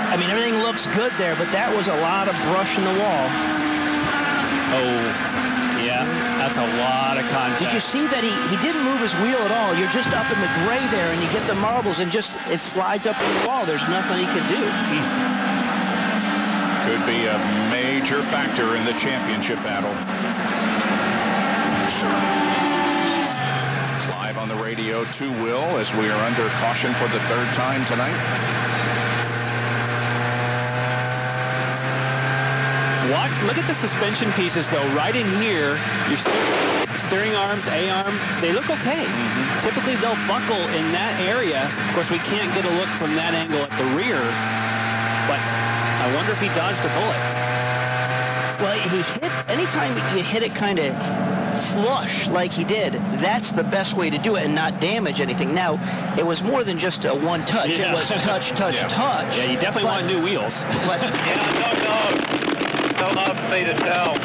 S10: I mean, everything looks good there, but that was a lot of brush in the wall.
S6: Oh, yeah, that's a lot of contact.
S10: Did you see that he didn't move his wheel at all? You're just up in the gray there, and you get the marbles, and just it slides up in the wall. There's nothing he can do.
S2: Could be a major factor in the championship battle. Clive on the radio to Will as we are under caution for the 3rd time tonight.
S6: Look at the suspension pieces, though. Right in here, your steering arms, A-arm, they look okay. Typically, they'll buckle in that area. Of course, we can't get a look from that angle at the rear, but I wonder if he dodged a bullet.
S10: Well, anytime you hit it kind of flush like he did, that's the best way to do it and not damage anything. Now, it was more than just a one touch. Yeah. It was touch, touch.
S6: Yeah, you definitely want new wheels.
S10: But
S15: No love for me to tell.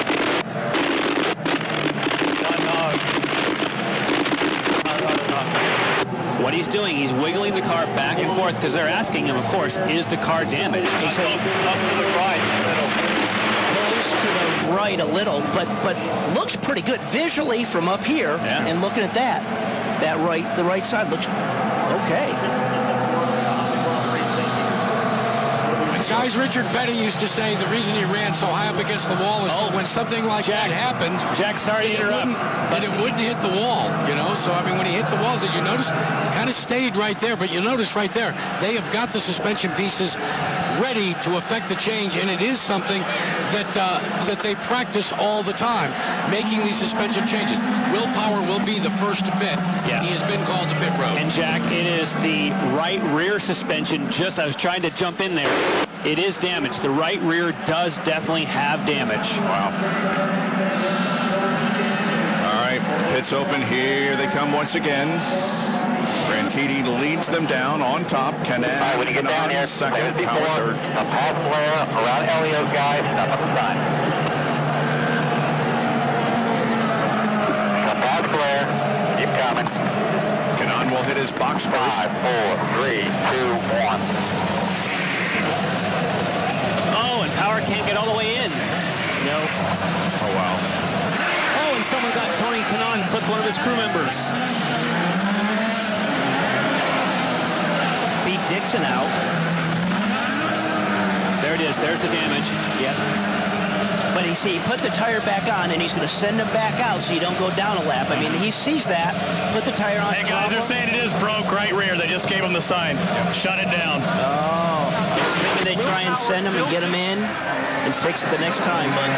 S6: What he's doing, he's wiggling the car back and forth because they're asking him, of course, is the car damaged? He said,
S15: up to the right,
S10: close to the right a little, but looks pretty good visually from up here.
S6: Yeah.
S10: And looking at the right side looks okay.
S12: Guys, Richard Petty used to say the reason he ran so high up against the wall is so when something like that happened,
S6: Jack, sorry to interrupt,
S12: but it wouldn't hit the wall, you know. So, I mean, when he hit the wall, did you notice? It kind of stayed right there, but you notice right there, they have got the suspension pieces ready to affect the change, and it is something that they practice all the time, making these suspension changes. Will Power will be the first to pit.
S6: Yeah.
S12: He has been called to pit road.
S6: And Jack, it is the right rear suspension. I was trying to jump in there. It is damaged. The right rear does definitely have damage.
S2: Wow. All right, pits open. Here they come once again. Franchitti leads them down on top. Kanaan,
S15: when you get down here,
S2: second,
S15: before,
S2: Power third.
S15: a pass flare around Elio's guy, step up the side. A pass flare, keep coming.
S2: Kanaan will hit his box first.
S15: 5, 4, 3, 2, 1.
S6: Oh, and Power can't get all the way in. No. clip one of his crew members. Pete Dixon out. There it is. There's the damage. Yep.
S10: But he put the tire back on, and he's going to send him back out so you don't go down a lap. I mean, he sees that. Put the tire on.
S5: Hey, guys, they're saying it is broke right rear. They just gave him the sign. Shut it down.
S10: Oh. Maybe they try and send him and get him in and fix it the next time, but...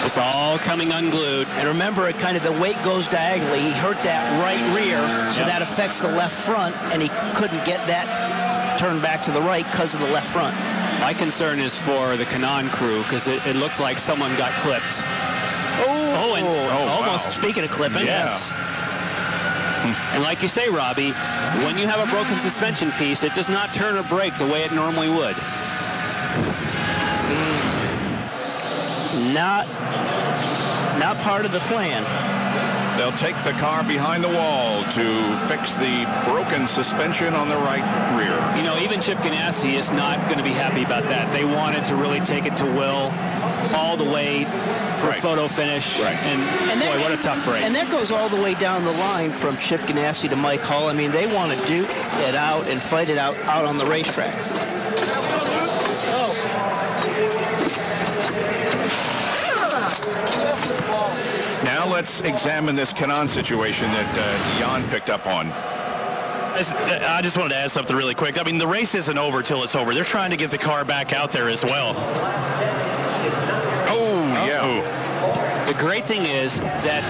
S6: It's all coming unglued.
S10: And remember, kind of the weight goes diagonally. He hurt that right rear, so that affects the left front, and he couldn't get that turned back to the right because of the left front.
S6: My concern is for the Canaan crew, because it looks like someone got clipped.
S10: And almost,
S5: wow.
S10: Speaking of clipping.
S5: Yeah.
S10: Yes.
S6: And like you say, Robbie, when you have a broken suspension piece, it does not turn or break the way it normally would.
S10: Not part of the plan.
S2: They'll take the car behind the wall to fix the broken suspension on the right rear.
S6: You know, even Chip Ganassi is not going to be happy about that. They wanted to really take it to Will all the way for photo finish.
S2: Right.
S6: And boy, what a tough break.
S10: And that goes all the way down the line from Chip Ganassi to Mike Hull. I mean, they want to duke it out and fight it out on the racetrack.
S2: Now let's examine this Canaan situation that Jan picked up on.
S5: I just wanted to add something really quick. I mean, the race isn't over till it's over. They're trying to get the car back out there as well.
S6: The great thing is that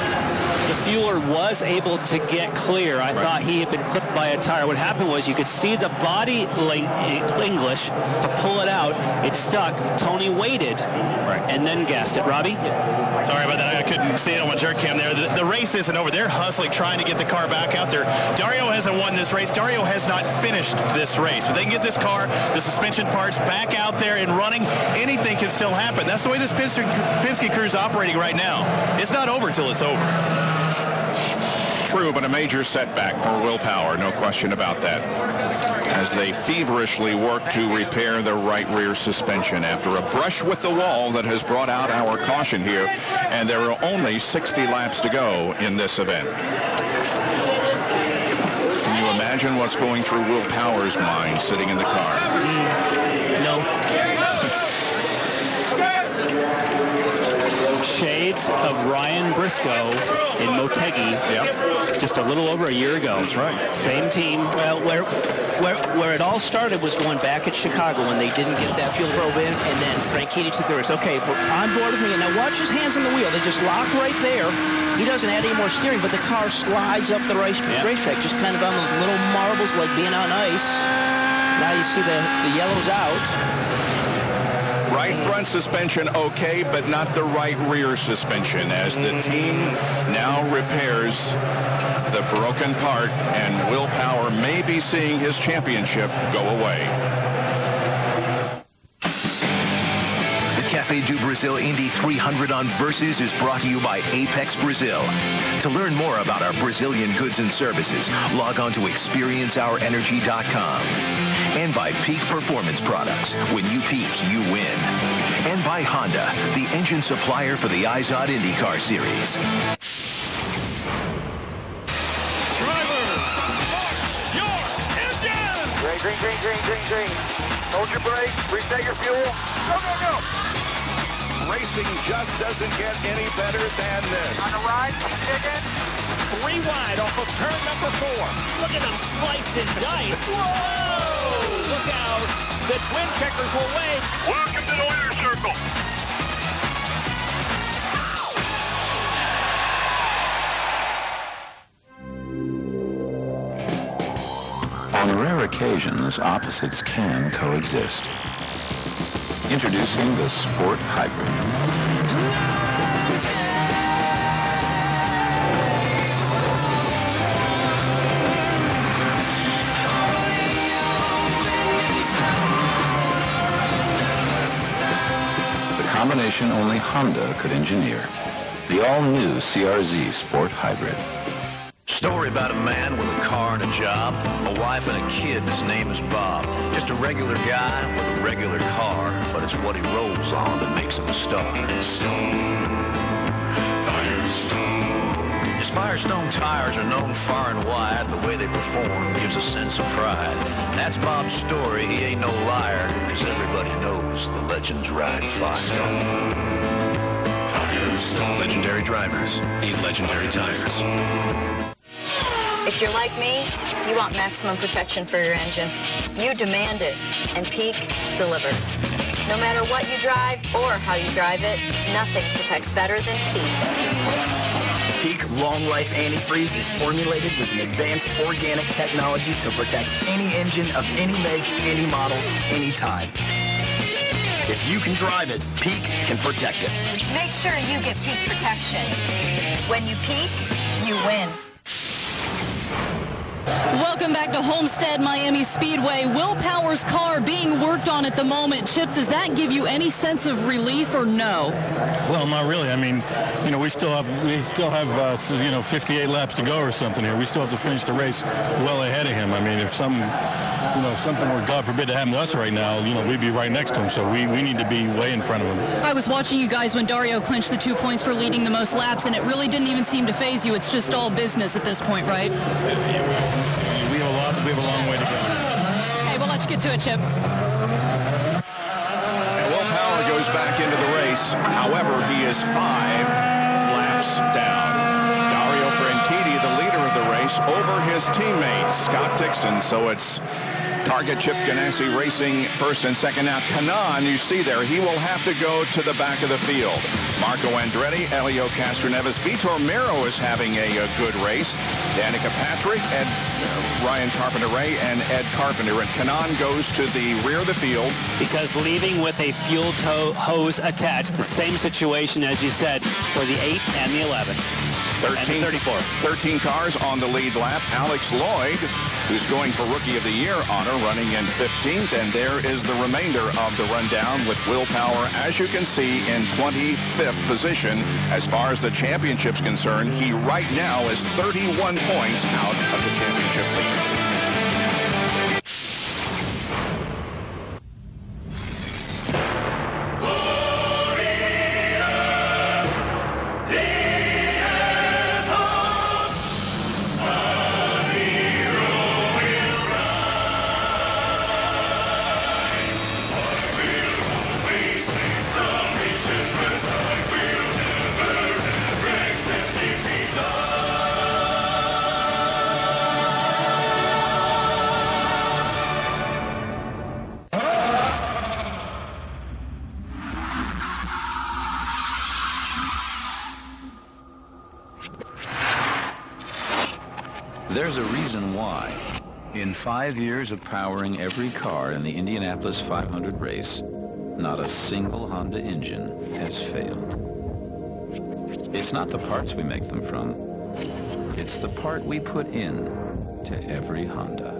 S6: the fueler was able to get clear. I thought he had been clipped by a tire. What happened was you could see the body English to pull it out. It stuck. Tony waited and then gassed it. Robbie?
S5: Sorry about that. I couldn't see it on my jerk cam there. The race isn't over. They're hustling, trying to get the car back out there. Dario hasn't won this race. Dario has not finished this race. If they can get this car, the suspension parts, back out there and running, anything can still happen. That's the way this Penske crew is operating right now. It's not over till it's over.
S2: True, but a major setback for Will Power, no question about that, as they feverishly work to repair the right rear suspension after a brush with the wall that has brought out our caution here, and there are only 60 laps to go in this event. Can you imagine what's going through Will Power's mind sitting in the car?
S10: No.
S6: Shades of Ryan Briscoe in Motegi just a little over a year ago.
S2: That's right.
S6: Same team.
S10: Well, where it all started was going back at Chicago when they didn't get that fuel probe in, and then Franchitti took the risk. Okay, on board with me. Now watch his hands on the wheel. They just lock right there. He doesn't add any more steering, but the car slides up the racetrack, just kind of on those little marbles like being on ice. Now you see the yellow's out.
S2: Right front suspension okay, but not the right rear suspension, as the team now repairs the broken part, and Will Power may be seeing his championship go away.
S7: The Café do Brasil Indy 300 on Versus is brought to you by Apex Brazil. To learn more about our Brazilian goods and services, log on to experienceourenergy.com. And by Peak Performance Products. When you peak, you win. And by Honda, the engine supplier for the IZOD IndyCar Series.
S15: Green, green, green, green, green. Hold your brake. Reset your fuel. Go, go, go.
S2: Racing just doesn't get any better than this.
S15: On the right, keep digging.
S8: 3 wide off of turn number 4. Look at them slice and dice. Whoa! Look out. The twin checkers will wave.
S15: Welcome to the winner's circle.
S23: On rare occasions, opposites can coexist. Introducing the Sport Hybrid. The combination only Honda could engineer. The all-new CRZ Sport Hybrid.
S7: Story about a man with a car and a job, a wife and a kid, his name is Bob. Just a regular guy with a regular car, but it's what he rolls on that makes him a star. His Firestone tires are known far and wide. The way they perform gives a sense of pride. That's Bob's story, he ain't no liar, because everybody knows the legends ride Firestone. Legendary drivers need legendary tires.
S26: If you're like me, you want maximum protection for your engine. You demand it, and Peak delivers. No matter what you drive or how you drive it, nothing protects better than Peak.
S20: Peak Long Life Antifreeze is formulated with an advanced organic technology to protect any engine of any make, any model, any time. If you can drive it, Peak can protect it.
S26: Make sure you get Peak protection. When you peak, you win.
S1: Welcome back to Homestead Miami Speedway. Will Power's car being worked on at the moment. Chip, does that give you any sense of relief or no?
S9: Well, not really. I mean, you know, we still have 58 laps to go or something here. We still have to finish the race well ahead of him. I mean, if something were, God forbid, to happen to us right now, you know, we'd be right next to him. So we need to be way in front of him.
S1: I was watching you guys when Dario clinched the 2 points for leading the most laps, and it really didn't even seem to faze you. It's just all business at this point, right?
S9: We have a long way to go.
S1: Okay, well, let's get to it, Chip.
S2: And Will Power goes back into the race. However, he is 5 laps down. Dario Franchitti, the leader of the race, over his teammate, Scott Dixon. So it's Target Chip Ganassi racing first and second. Now, Kanaan, you see there, he will have to go to the back of the field. Marco Andretti, Elio Castroneves, Vitor Miro is having a good race. Danica Patrick, Ryan Carpenter-Ray, and Ed Carpenter. And Kanaan goes to the rear of the field.
S6: Because leaving with a fuel hose attached, the same situation as you said for the 8 and the 11. 13
S2: cars on the lead lap. Alex Lloyd, who's going for Rookie of the Year honor, running in 15th. And there is the remainder of the rundown with Will Power, as you can see, in 25th position. As far as the championship's concerned, he right now is 31 points out of the championship lead.
S23: There's a reason why. In 5 years of powering every car in the Indianapolis 500 race, not a single Honda engine has failed. It's not the parts we make them from. It's the part we put in to every Honda.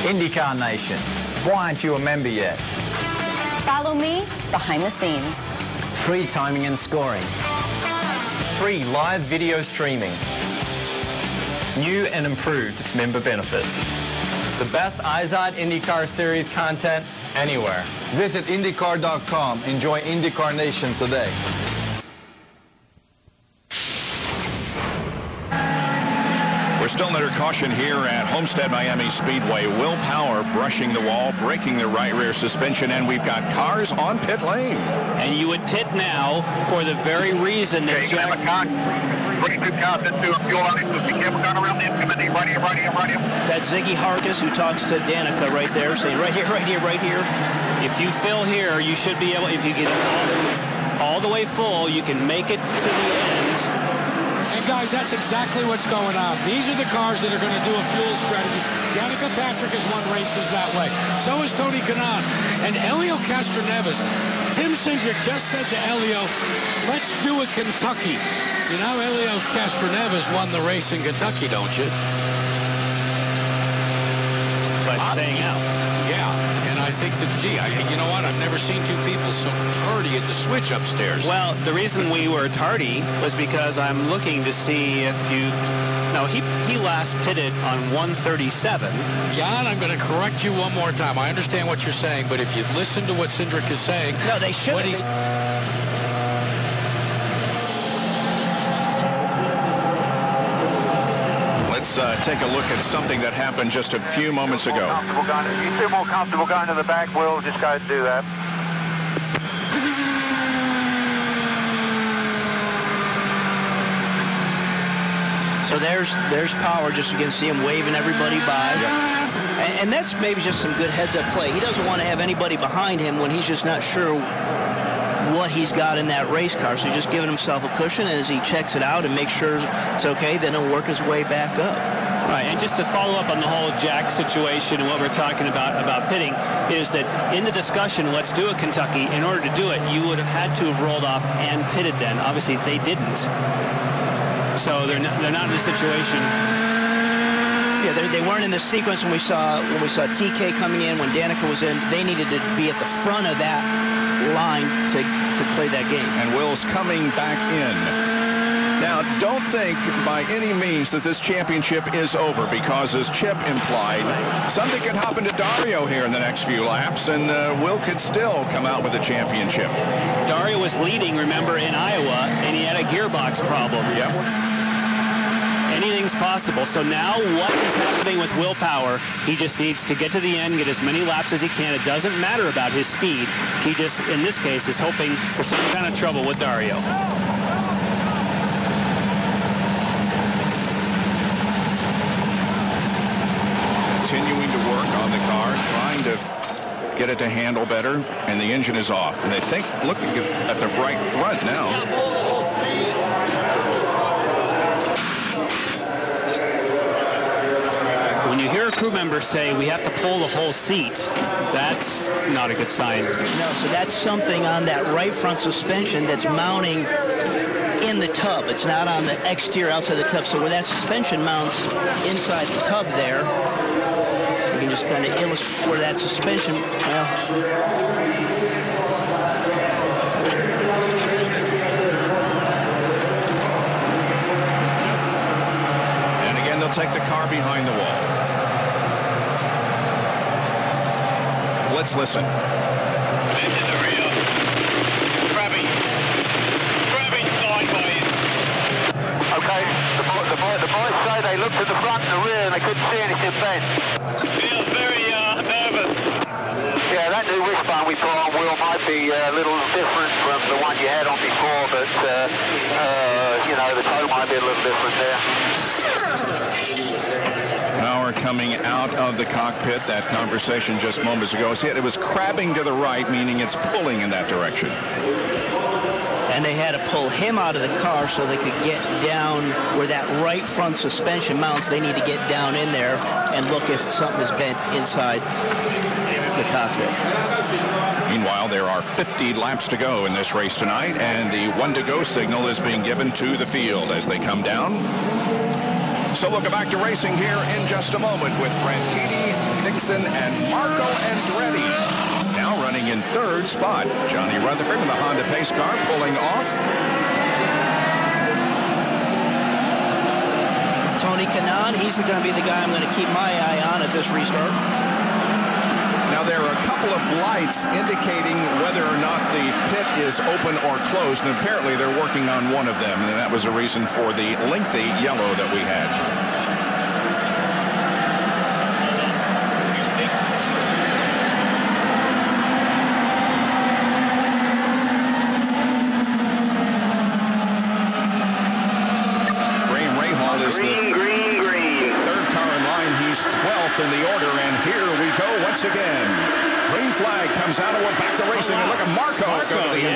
S4: IndyCar Nation, why aren't you a member yet?
S26: Follow me behind the scenes.
S4: Free timing and scoring. Free live video streaming. New and improved member benefits. The best iZod IndyCar Series content anywhere.
S11: Visit IndyCar.com. Enjoy IndyCar Nation today.
S2: We're still under caution here at Homestead Miami Speedway. Will Power brushing the wall, breaking the right rear suspension, and we've got cars on pit lane.
S6: And you would pit now for the very reason that Jack...
S15: 22 cars into a fuel line, so be careful going around the incoming. Right here.
S10: That's Ziggy Harkis who talks to Danica right there, saying right here.
S6: If you fill here, you should be able, if you get all the way full, you can make it to the end.
S12: And guys, that's exactly what's going on. These are the cars that are going to do a fuel strategy. Danica Patrick has won races that way. So is Tony Kanaan. And Elio Castroneves. Tim Cindric just said to Elio, let's do a Kentucky. You know, Elio Castroneves won the race in Kentucky, don't you?
S6: By staying out.
S12: Yeah, and I think that, gee, you know what? I've never seen two people so tardy at the switch upstairs.
S6: Well, the reason we were tardy was because I'm looking to see if you... No, he last pitted on 137.
S12: Jan, I'm going to correct you one more time. I understand what you're saying, but if you listen to what Cindric is saying...
S10: No, they should.
S2: Let's take a look at something that happened just a few moments ago.
S15: If you feel more comfortable going to the back, we'll just go and do that.
S10: So there's Power. Just you can see him waving everybody by. And that's maybe just some good heads-up play. He doesn't want to have anybody behind him when he's just not sure what he's got in that race car. So he's just giving himself a cushion, and as he checks it out and makes sure it's okay, then he'll work his way back up.
S6: Right, and just to follow up on the whole Jack situation and what we're talking about pitting, is that in the discussion, let's do a Kentucky, in order to do it, you would have had to have rolled off and pitted then. Obviously, they didn't. So they're not in a situation.
S10: Yeah, they weren't in the sequence when we saw TK coming in, when Danica was in. They needed to be at the front of that line to play that game.
S2: And Will's coming back in. Now, don't think by any means that this championship is over, because as Chip implied, something could happen to Dario here in the next few laps, and Will could still come out with a championship.
S6: Dario was leading, remember, in Iowa, and he had a gearbox problem.
S2: Yep.
S6: Anything's possible. So now what is happening with Will Power? He just needs to get to the end, get as many laps as he can. It doesn't matter about his speed. He just, in this case, is hoping for some kind of trouble with Dario.
S2: Continuing to work on the car, trying to get it to handle better, and the engine is off. And they think, look at the right front now.
S6: When you hear a crew member say, we have to pull the whole seat, that's not a good sign.
S10: No, so that's something on that right front suspension that's mounting in the tub. It's not on the exterior outside the tub. So where that suspension mounts inside the tub there, you can just kind of illustrate where that suspension...
S2: And again, they'll take the car behind the wall. Let's listen.
S15: Engine hurry up. Grabbing sideways. Okay, the boys say they looked at the front and the rear and they couldn't see anything bent. Feels very nervous. Yeah, that new wishbone we put on, Will, might be a little different from the one you had on before, but you know, the toe might be a little different there.
S2: Power coming out of the cockpit. That conversation just moments ago. See, it was crabbing to the right, meaning it's pulling in that direction.
S10: And they had to pull him out of the car so they could get down where that right front suspension mounts. They need to get down in there and look if something is bent inside the cockpit.
S2: Meanwhile, there are 50 laps to go in this race tonight, and the 1 to go signal is being given to the field as they come down. So we'll go back to racing here in just a moment with Franchitti, Dixon, and Marco Andretti. Now running in third spot, Johnny Rutherford in the Honda pace car pulling off.
S10: Tony Kanaan, he's going to be the guy I'm going to keep my eye on at this restart.
S2: Now there are a couple of lights indicating whether or not the pit is open or closed, and apparently they're working on one of them, and that was a reason for the lengthy yellow that we had.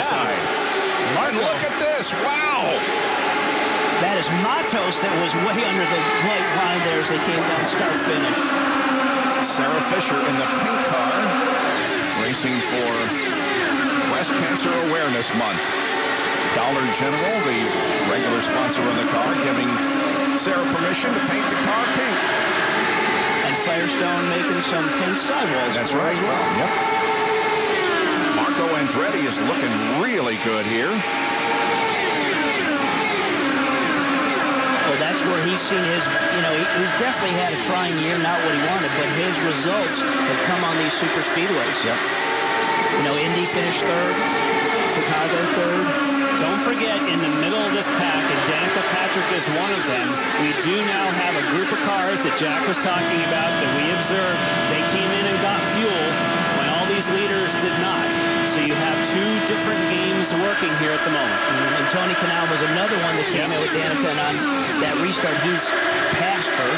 S2: side. And look at this. Wow.
S10: That is Matos that was way under the white line there as they came down start-finish.
S2: Sarah Fisher in the pink car, racing for Breast Cancer Awareness Month. Dollar General, the regular sponsor of the car, giving Sarah permission to paint the car pink.
S10: And Firestone making some pink sidewalls.
S2: That's right.
S10: As well.
S2: Yep. Marco Andretti is looking really good here.
S10: Well, that's where he's seen his, he's definitely had a trying year, not what he wanted, but his results have come on these super speedways.
S2: Yep.
S10: Indy finished third, Chicago third. Don't forget, in the middle of this pack, and Danica Patrick is one of them, we do now have a group of cars that Jack was talking about that we observed. They came in and got fuel when all these leaders did not. So you have two different games working here at the moment. And Tony Kanal was another one that came in with Danica, and on that restart, he's passed her.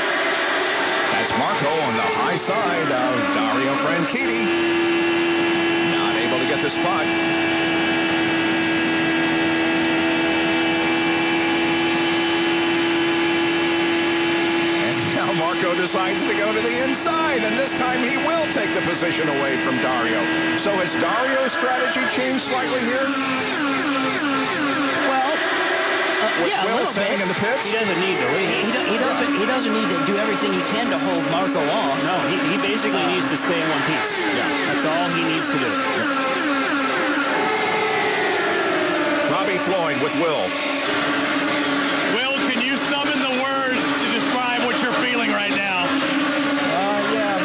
S2: That's Marco on the high side of Dario Franchitti. Not able to get the spot. Marco decides to go to the inside, and this time he will take the position away from Dario. So has Dario's strategy changed slightly here?
S10: Well,
S2: yeah,
S10: a little
S2: bit. In the pits?
S6: He doesn't need to.
S10: He doesn't need to do everything he can to hold Marco off.
S6: No, he basically needs to stay in one piece.
S2: Yeah,
S6: that's all he needs to do.
S2: Robbie Floyd with Will.
S5: Will, can you summon the words to describe what you're feeling right now?
S13: Yeah,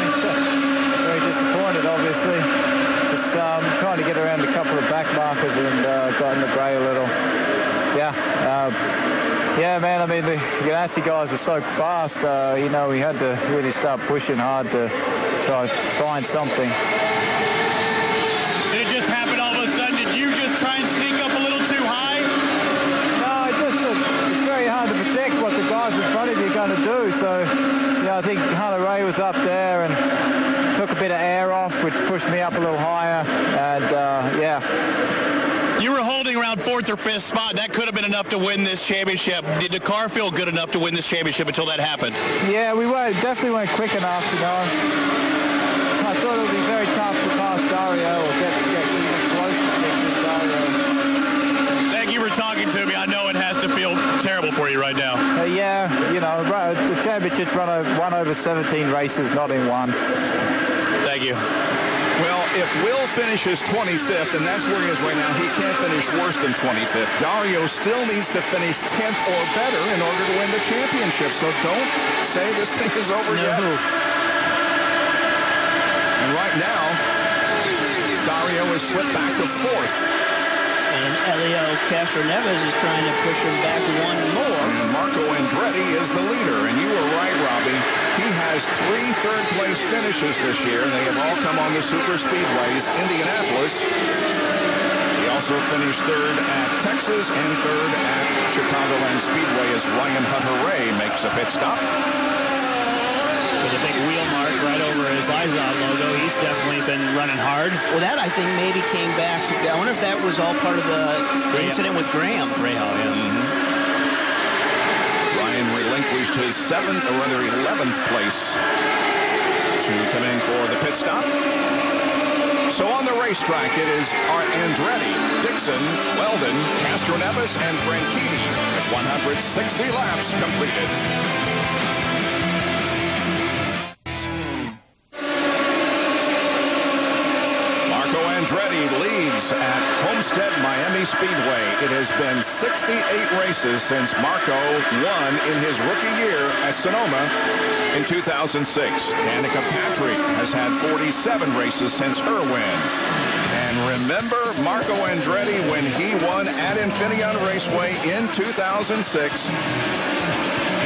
S13: very disappointed, obviously. Just trying to get around a couple of back markers and got in the grey a little. Yeah, man, the Ganassi guys were so fast, we had to really start pushing hard to try to find something.
S5: Did it just happen all of a sudden? Did you just try and sneak up a little too high?
S13: No, it's very hard to predict what the guys in front of you are going to do. So, I think Hunter Ray was up there and took a bit of air off, which pushed me up a little higher. And,
S5: You were holding around 4th or 5th spot. That could have been enough to win this championship. Did the car feel good enough to win this championship until that happened?
S13: Yeah, we definitely weren't quick enough, I thought it would be very tough to pass Dario or get even close to Dario.
S5: Thank you for talking to me. I know it has to feel terrible for you right now.
S13: The championship's won over 17 races, not in one.
S5: Thank you.
S2: Well, if Will finishes 25th, and that's where he is right now, he can't finish worse than 25th. Dario still needs to finish 10th or better in order to win the championship. So don't say this thing is over yet. And right now, Dario is slipped back to 4th.
S10: And Elio Castroneves is trying to push him back one more.
S2: And Marco Andretti is the leader. And you were right, Robbie. He has 3 third-place finishes this year, and they have all come on the super speedways. Indianapolis. He also finished 3rd at Texas and 3rd at Chicagoland Speedway as Ryan Hunter-Ray makes a pit stop.
S6: With a big wheel mark right over his Izod logo. He's definitely been running hard.
S10: Well, that I think maybe came back. I wonder if that was all part of the incident with Graham.
S6: Rahal, yeah.
S2: Ryan relinquished his 11th place to come in for the pit stop. So on the racetrack, it is Andretti, Dixon, Weldon, Castroneves, and Franchitti at 160 laps completed. Andretti leads at Homestead Miami Speedway. It has been 68 races since Marco won in his rookie year at Sonoma in 2006. Danica Patrick has had 47 races since her win. And remember Marco Andretti when he won at Infineon Raceway in 2006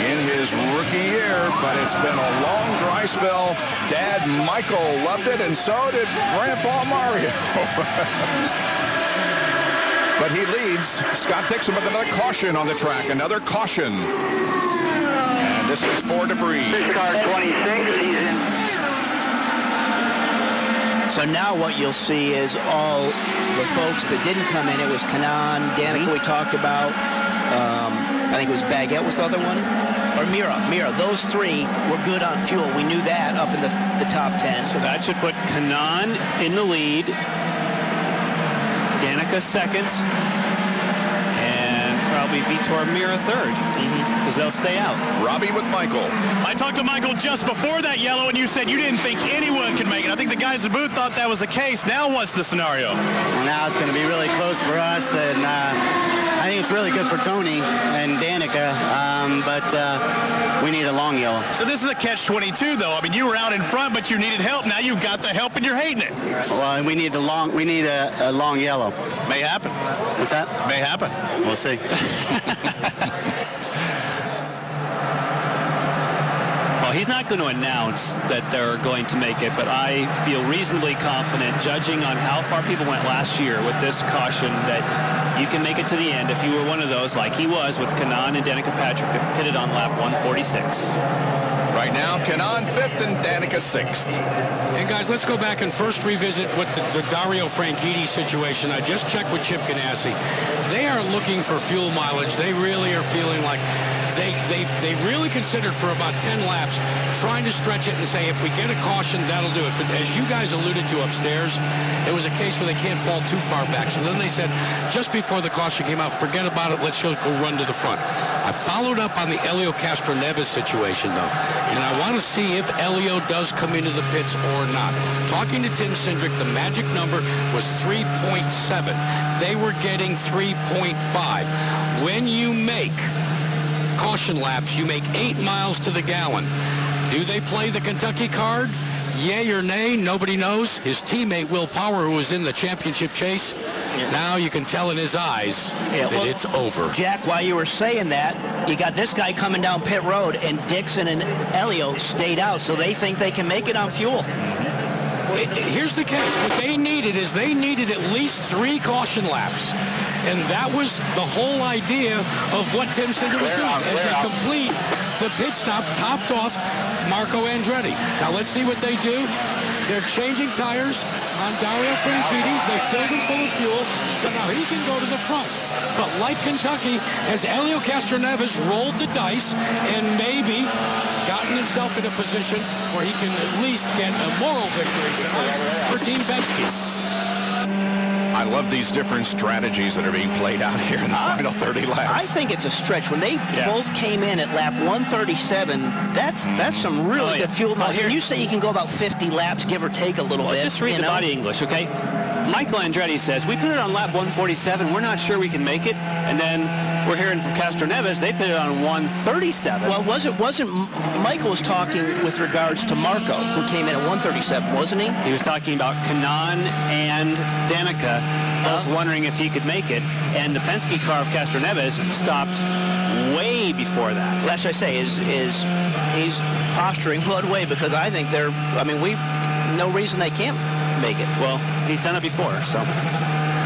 S2: in his rookie year, but it's been a long dry spell. Dad Michael loved it, and so did Grandpa Mario. But he leads. Scott Dixon with another caution on the track. Another caution. And this is for debris.
S15: This car 26, he's in.
S10: So now what you'll see is all the folks that didn't come in. It was Kanan, Danica we talked about. I think it was Baguette was the other one. Or Mira. Those three were good on fuel. We knew that up in the top 10.
S6: So that should put Kanan in the lead. Danica second. And probably Vitor Mira third. Because they'll stay out.
S2: Robbie with Michael.
S5: I talked to Michael just before that yellow, and you said you didn't think anyone could make it. I think the guys at the booth thought that was the case. Now what's the scenario?
S14: Well, now it's going to be really close for us, and I think it's really good for Tony and Danica, but we need a long yellow.
S5: So this is a catch-22, though. I mean, you were out in front, but you needed help. Now you've got the help, and you're hating it.
S14: Well, we need a long yellow.
S5: May happen.
S14: What's that?
S5: May happen.
S14: We'll see.
S6: Well, he's not going to announce that they're going to make it, but I feel reasonably confident, judging on how far people went last year with this caution, that you can make it to the end if you were one of those, like he was with Kanan and Danica Patrick, that pitted on lap 146.
S2: Right now, Kanan 5th and Danica 6th.
S12: And guys, let's go back and first revisit what the Dario Franchitti situation. I just checked with Chip Ganassi. They are looking for fuel mileage. They really are feeling like they really considered for about 10 laps trying to stretch it and say, if we get a caution, that'll do it. But as you guys alluded to upstairs, it was a case where they can't fall too far back. So then they said, just before the caution came out, forget about it, let's just go run to the front. I followed up on the Helio Castroneves situation, though, and I want to see if Helio does come into the pits or not. Talking to Tim Cindric, the magic number was 3.7. They were getting 3.5. When you make caution laps, you make 8 miles to the gallon. Do they play the Kentucky card? Yay or nay? Nobody knows. His teammate, Will Power, who was in the championship chase, now you can tell in his eyes that it's over.
S10: Jack, while you were saying that, you got this guy coming down pit road, and Dixon and Helio stayed out, so they think they can make it on fuel.
S12: Here's the case. What they needed is they needed at least 3 caution laps. And that was the whole idea of what Tim Cindric was doing. As they complete the pit stop, topped off Marco Andretti. Now let's see what they do. They're changing tires on Dario Franchitti. They filled him full of fuel, so now he can go to the front. But like Kentucky, as Helio Castroneves rolled the dice and maybe gotten himself in a position where he can at least get a moral victory for Team Penske.
S2: I love these different strategies that are being played out here in the final 30 laps.
S10: I think it's a stretch. When they both came in at lap 137, that's some really good fuel mileage. Here, you say you can go about 50 laps, give or take a little bit.
S6: Just read the body English, okay? Michael Andretti says, we put it on lap 147. We're not sure we can make it. And then we're hearing from Castroneves, they put it on 137.
S10: Well, wasn't Michael was talking with regards to Marco, who came in at 137, wasn't he?
S6: He was talking about Kanan and Danica, both wondering if he could make it. And the Penske car of Castroneves stopped way before that.
S10: Well, that's what I say, he's posturing one way, because I think no reason they can't make it.
S6: Well, he's done it before, so.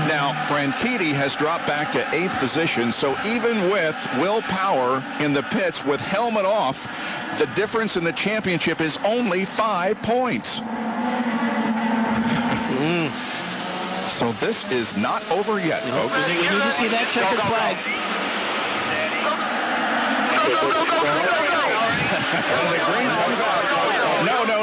S2: Now, Franchitti has dropped back to 8th position, so even with Will Power in the pits with helmet off, the difference in the championship is only 5 points. So this is not over yet, folks.
S10: We need to see that checkered flag.
S2: The green comes out.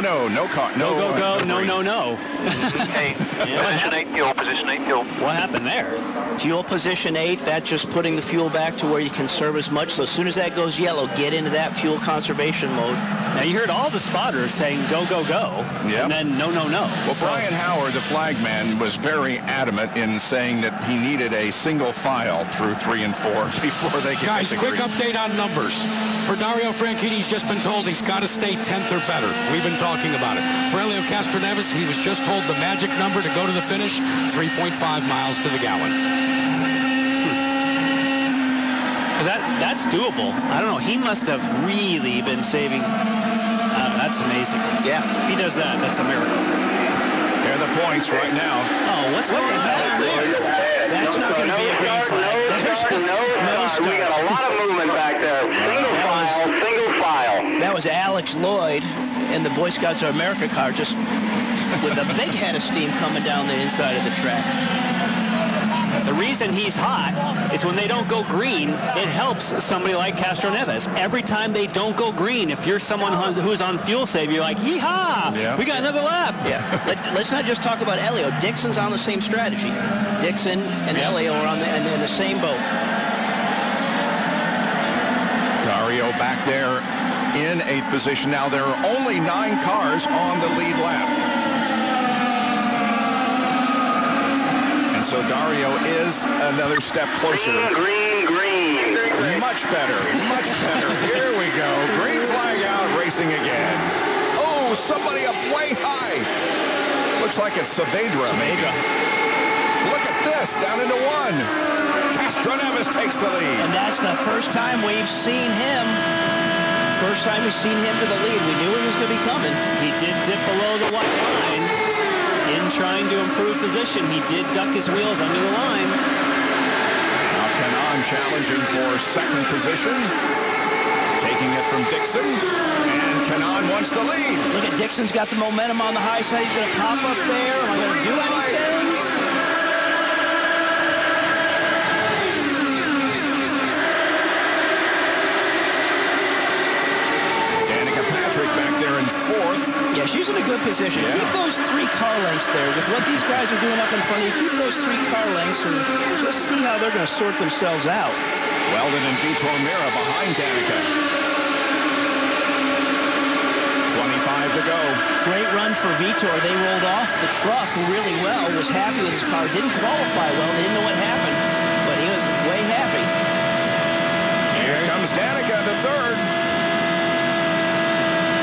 S2: No car.
S6: No.
S15: Hey, position 8 fuel, position 8 fuel.
S6: What happened there?
S10: Fuel position 8, that's just putting the fuel back to where you can serve as much. So as soon as that goes yellow, get into that fuel conservation mode.
S6: Now you heard all the spotters saying go, go, go.
S2: Yep.
S6: And then no.
S2: Well, Brian Howard, the flagman, was very adamant in saying that he needed a single file through 3 and 4 before they could.
S12: Guys, quick update on numbers. For Dario Franchitti, he's just been told he's got to stay 10th or better. We've been talking about it. For Helio Castroneves, he was just told the magic number to go to the finish, 3.5 miles to the gallon.
S6: That's doable. I don't know. He must have really been saving. That's amazing.
S10: Yeah.
S6: If he does that, that's a miracle.
S2: There are the points right now.
S6: Oh, what's going on there?
S10: That's not going to be a green flag.
S15: We got a lot of movement back there. Single file.
S10: That was Alex Lloyd in the Boy Scouts of America car, just with a big head of steam coming down the inside of the track.
S6: The reason he's hot is when they don't go green, it helps somebody like Castroneves. Every time they don't go green, if you're someone who's on fuel save, you're like, yee-haw, we got another lap.
S10: Yeah. Let's not just talk about Elio. Dixon's on the same strategy. Dixon and Elio are in the same boat.
S2: Dario back there in 8th position. Now there are only 9 cars on the lead lap. So Dario is another step closer.
S15: Green.
S2: Much better. Here we go. Green flag out, racing again. Oh, somebody up way high. Looks like it's Saavedra. Look at this, down into 1. Castroneves takes the lead.
S10: And that's the first time we've seen him. First time we've seen him to the lead. We knew he was going to be coming.
S6: He did dip below the white line. In trying to improve position, he did duck his wheels under the line.
S2: Now Canon challenging for 2nd position. Taking it from Dixon. And Canon wants the lead.
S10: Look at Dixon's got the momentum on the high side. He's going to pop up there. Am I going to do anything?
S2: Back there in 4th.
S10: Yeah, she's in a good position.
S2: Yeah.
S10: Keep those 3 car lengths there. With what these guys are doing up in front of you, keep those 3 car lengths and just see how they're going to sort themselves out.
S2: Weldon and Vitor Mira behind Danica. 25 to go.
S10: Great run for Vitor. They rolled off the truck really well, was happy with his car. Didn't qualify well. They didn't know what happened, but he was way happy.
S2: Here comes Danica to 3rd.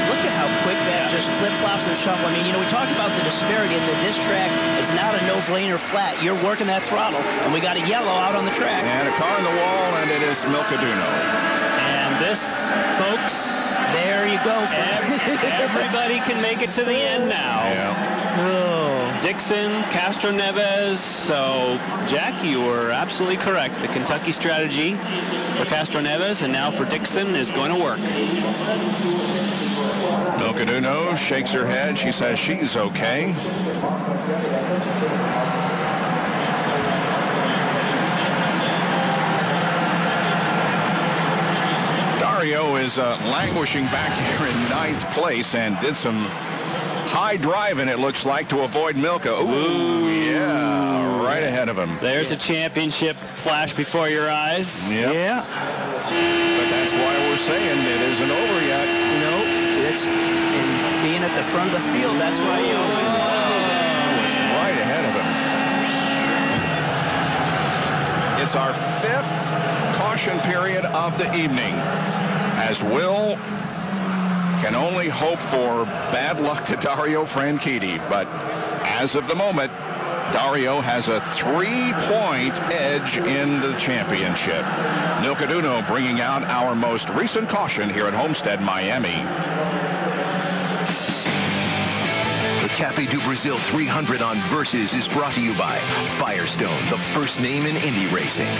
S10: Look at how quick that just flip-flops and shuffle. I mean, we talked about the disparity in that this track is not a no-brainer flat. You're working that throttle, and we got a yellow out on the track.
S2: And a car in the wall, and it is Milcaduno.
S6: And this, folks,
S10: there you go.
S6: Everybody can make it to the end now.
S2: Yeah.
S6: Dixon, Castroneves. So, Jack, you were absolutely correct. The Kentucky strategy for Castroneves and now for Dixon is going to work.
S2: Milcaduno shakes her head. She says she's okay. Dario is languishing back here in 9th place and did some high driving, it looks like, to avoid Milka. Ooh, yeah, right ahead of him.
S6: There's a championship flash before your eyes.
S2: Yep.
S10: Yeah.
S2: But that's why we're saying it isn't over yet.
S10: Nope. It's being at the front of the field. That's why you always want to do that.
S2: It's right ahead of him. It's our 5th caution period of the evening, as Will can only hope for bad luck to Dario Franchitti. But as of the moment, Dario has a 3-point edge in the championship. Milcaduno bringing out our most recent caution here at Homestead, Miami.
S7: The Cafe du Brasil 300 on Versus is brought to you by Firestone, the first name in Indy racing.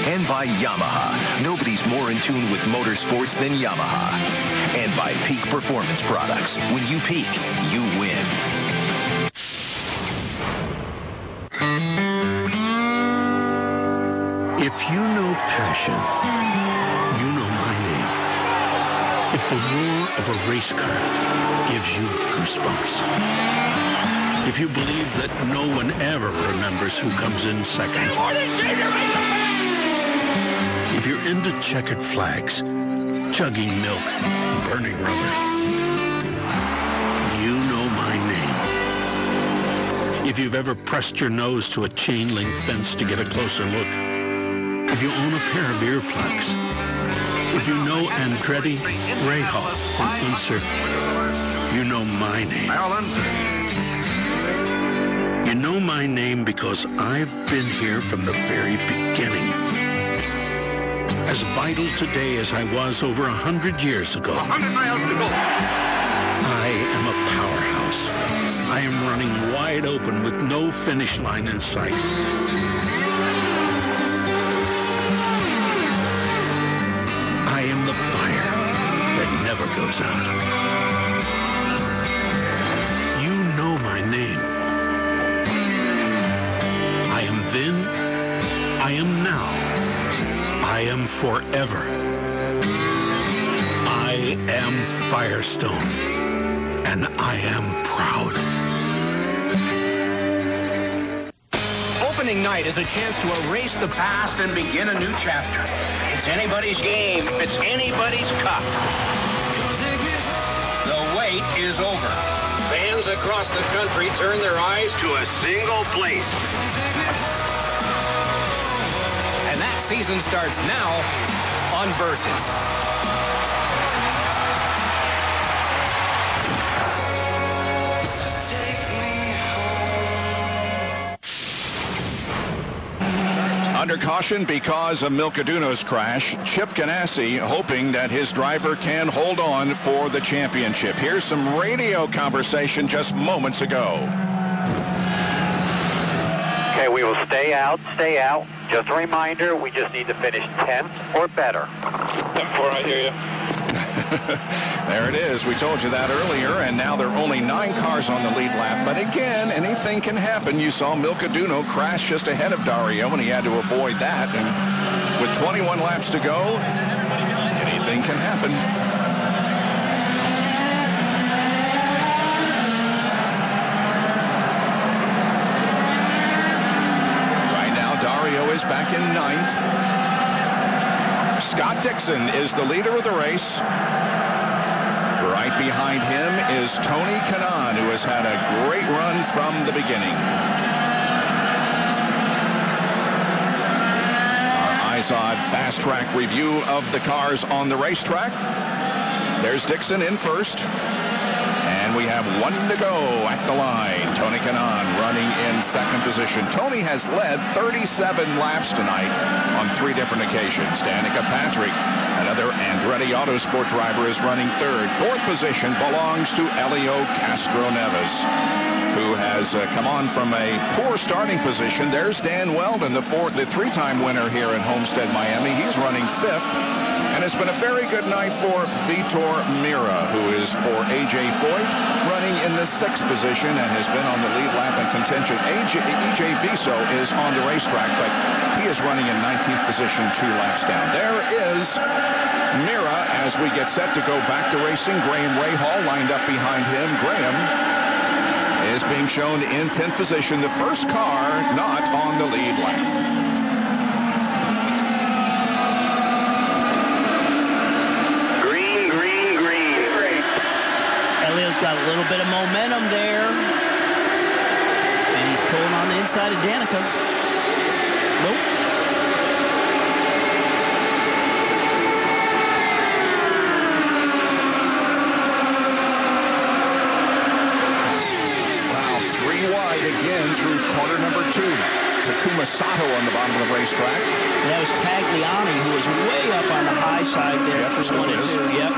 S7: And by Yamaha. Nobody's more in tune with motorsports than Yamaha. And by Peak Performance Products. When you peak, you win.
S16: If you know passion, you know my name. If the roar of a race car gives you goosebumps. If you believe that no one ever remembers who comes in second. If you're into checkered flags, chugging milk, and burning rubber, you know my name. If you've ever pressed your nose to a chain-link fence to get a closer look, if you own a pair of earplugs, if you know Andretti, Rahal, and Unser, you know my name. You know my name because I've been here from the very beginning. As vital today as I was over 100 years ago. 100 miles to go. I am a powerhouse. I am running wide open with no finish line in sight. I am the fire that never goes out. am now. I am forever. I am Firestone, and I am proud.
S3: Opening night is a chance to erase the past and begin a new chapter. It's anybody's game. It's anybody's cup. The wait is over. Fans across the country turn their eyes to a single place. And that season starts now on Versus.
S2: Under caution because of Milcaduno's crash, Chip Ganassi hoping that his driver can hold on for the championship. Here's some radio conversation just moments ago.
S15: Okay, we will stay out. Just a reminder, we just need to finish 10th or better.
S3: 10-4, I hear you.
S2: There it is. We told you that earlier, and now there are only 9 cars on the lead lap. But again, anything can happen. You saw Milcaduno crash just ahead of Dario, and he had to avoid that. And with 21 laps to go, anything can happen. Right now, Dario is back in 9th. Scott Dixon is the leader of the race. Right behind him is Tony Kanaan, who has had a great run from the beginning. Our IZOD Fast Track review of the cars on the racetrack. There's Dixon in first. And we have 1 to go at the line. Tony Kanaan running in second position. Tony has led 37 laps tonight on 3 different occasions. Danica Patrick, another Andretti Autosport driver, is running third. Fourth position belongs to Elio Castroneves, who has come on from a poor starting position. There's Dan Weldon, the 3-time winner here at Homestead, Miami. He's running fifth. And it's been a very good night for Vitor Mira, who is for A.J. Foyt, running in the 6th position and has been on the lead lap in contention. E.J. Viso is on the racetrack, but he is running in 19th position 2 laps down. There is Mira as we get set to go back to racing. Graham Rahal lined up behind him. Graham is being shown in 10th position, the first car not on the lead lap.
S10: Elio's got a little bit of momentum there. And he's pulling on the inside of Danica. Nope.
S2: Wow, 3 wide again through corner number 2. Takuma Sato on the bottom of the racetrack.
S10: And that was Tagliani, who was way up on the high side there.
S2: Yep,
S10: through 1 and 2. Yep.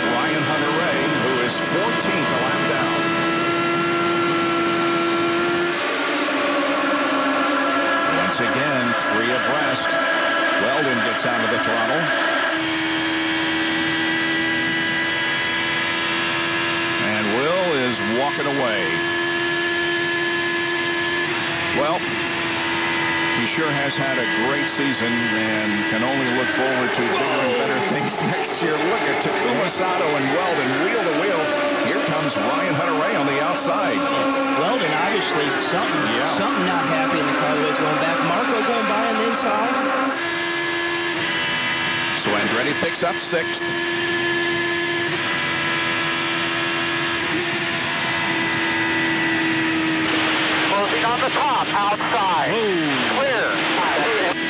S2: Ryan Hunter-Reay, who is 14th a lap down. Once again, 3 abreast. Weldon gets out of the throttle. And Will is walking away. Well, he sure has had a great season and can only look forward to bigger and better things next year. Look at Takuma Sato and Weldon wheel to wheel. Here comes Ryan Hunter-Reay on the outside.
S10: Weldon, obviously, something not happy in the car the way it's going back. Marco going by on the inside.
S2: So Andretti picks up 6th.
S15: Closing on the top, outside. Clear.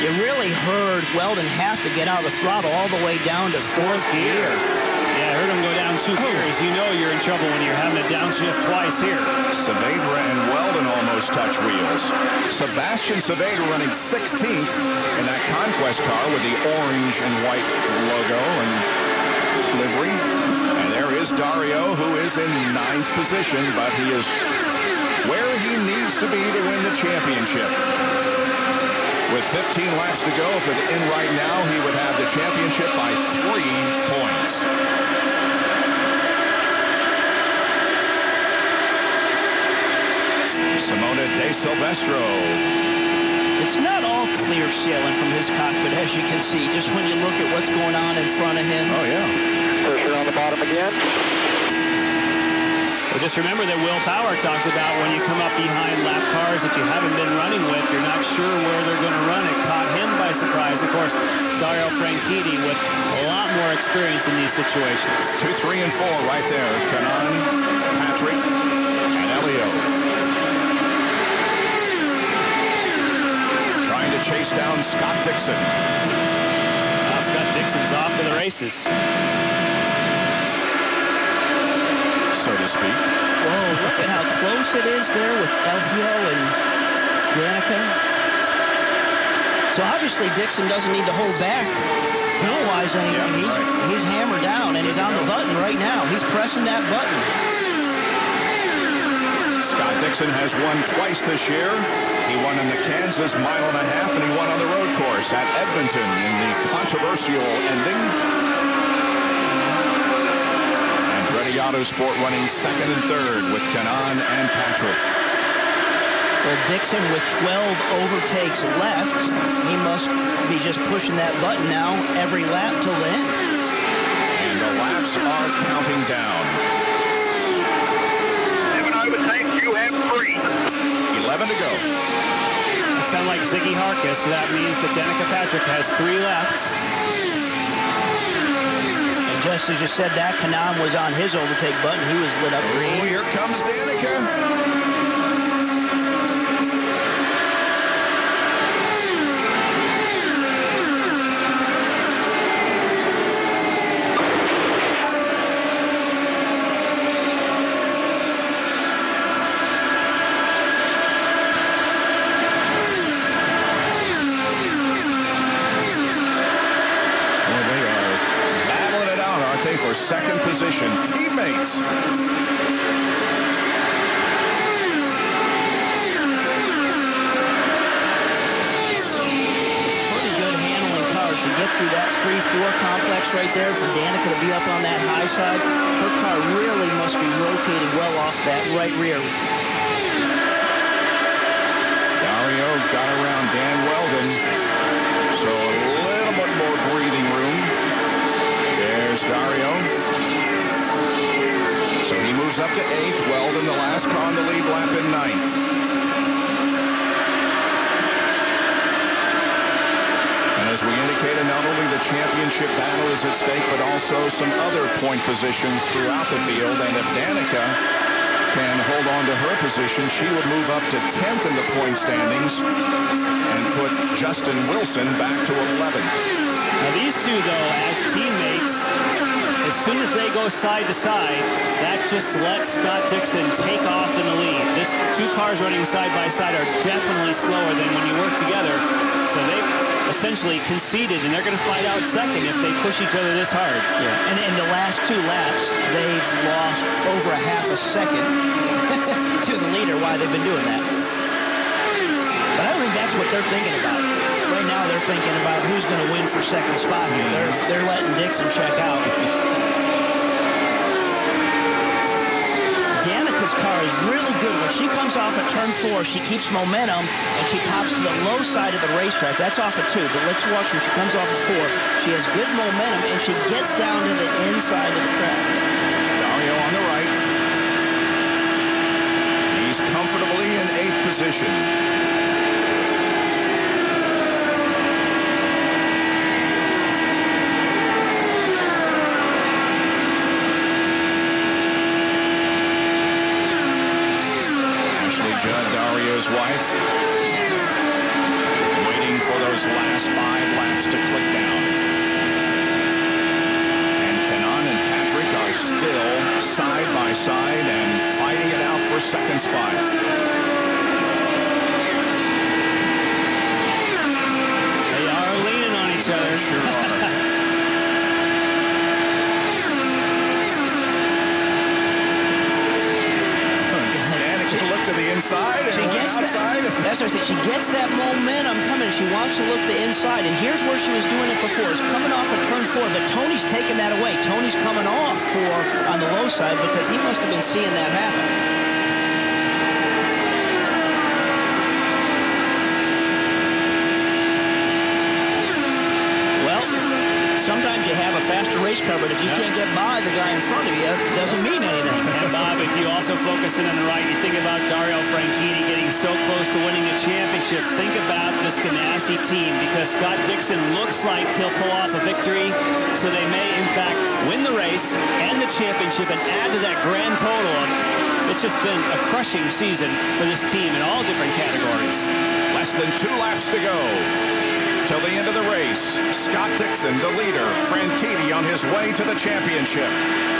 S10: You really heard Weldon have to get out of the throttle all the way down to 4th gear.
S6: Yeah, I heard him go down 2 gears. You know you're in trouble when you're having to downshift twice here.
S2: Saavedra and Weldon almost touch wheels. Sebastian Saavedra running 16th in that Conquest car with the orange and white logo and livery. And there is Dario, who is in 9th position, but he is where he needs to be to win the championship. With 15 laps to go, if it's in right now, he would have the championship by 3 points. Simona De Silvestro.
S10: It's not all clear sailing from his cockpit, as you can see, just when you look at what's going on in front of him.
S2: Oh, yeah.
S15: Pressure on the bottom again.
S6: Well, just remember that Will Power talks about when you come up behind lap cars that you haven't been running with, you're not sure where they're going to run. It caught him by surprise. Of course, Dario Franchitti with a lot more experience in these situations.
S2: 2, 3, and 4 right there. Kanan, Patrick, and Elio. Trying to chase down Scott Dixon.
S6: Scott Dixon's off to the races,
S2: so to speak.
S10: Whoa, look at how close it is there with Elfio and Danica. So obviously Dixon doesn't need to hold back fuel-wise anything. He's hammered down, and he's on the button right now. He's pressing that button.
S2: Scott Dixon has won twice this year. He won in the Kansas mile and a half, and he won on the road course at Edmonton in the controversial ending. Andretti Autosport running second and third with Kanan and Patrick.
S10: Well, Dixon with 12 overtakes left, he must be just pushing that button now every lap till the end.
S2: And the laps are counting down.
S15: 7 overtakes, you have 3.
S2: 11 to go.
S6: That sounds like Ziggy Harkus, so that means that Danica Patrick has 3 left.
S10: Just as you said that, Kanan was on his overtake button. He was lit up green.
S2: Oh, here comes Danica. Second position, teammates.
S10: Pretty good handling cars to get through that 3-4 complex right there for Danica to be up on that high side. Her car really must be rotating well off that right rear.
S2: Dario got around Dan Weldon, so a little bit more breathing room. There's Dario. So he moves up to 8th. Weldon, the last car on the lead lap, in 9th. And as we indicated, not only the championship battle is at stake, but also some other point positions throughout the field. And if Danica can hold on to her position, she would move up to 10th in the point standings and put Justin Wilson back to 11th.
S6: Now these two, though, as teammates, as soon as they go side to side, that just lets Scott Dixon take off in the lead. This 2 cars running side by side are definitely slower than when you work together. So they've essentially conceded, and they're going to fight out second if they push each other this hard.
S10: Yeah. And in the last 2 laps, they've lost over a half a second to the leader while they've been doing that. But I don't think that's what they're thinking about. Right now, they're thinking about who's going to win for second spot here. They're letting Dixon check out. Danica's car is really good. When she comes off at turn 4, she keeps momentum, and she pops to the low side of the racetrack. That's off at 2, but let's watch when she comes off at 4. She has good momentum, and she gets down to the inside of the track.
S2: Dario on the right. He's comfortably in 8th position. Dario's wife, waiting for those last 5 laps to click down. And Kanan and Patrick are still side by side and fighting it out for second spot.
S6: They are leaning on each other.
S2: Sure are. Inside and outside.
S10: That's what I said. She gets that momentum coming. She wants to look the inside. And here's where she was doing it before. It's coming off of turn 4, but Tony's taking that away. Tony's coming off on the low side because he must have been seeing that happen. the race car, but if you can't get by the guy in front of you, it doesn't mean anything.
S6: And Bob, if you also focus in on the right, you think about Dario Franchitti getting so close to winning a championship. Think about this Ganassi team, because Scott Dixon looks like he'll pull off a victory, so they may, in fact, win the race and the championship and add to that grand total of, it's just been a crushing season for this team in all different categories.
S2: Less than 2 laps to go till the end of the race. Scott Dixon, the leader. Franchitti on his way to the championship.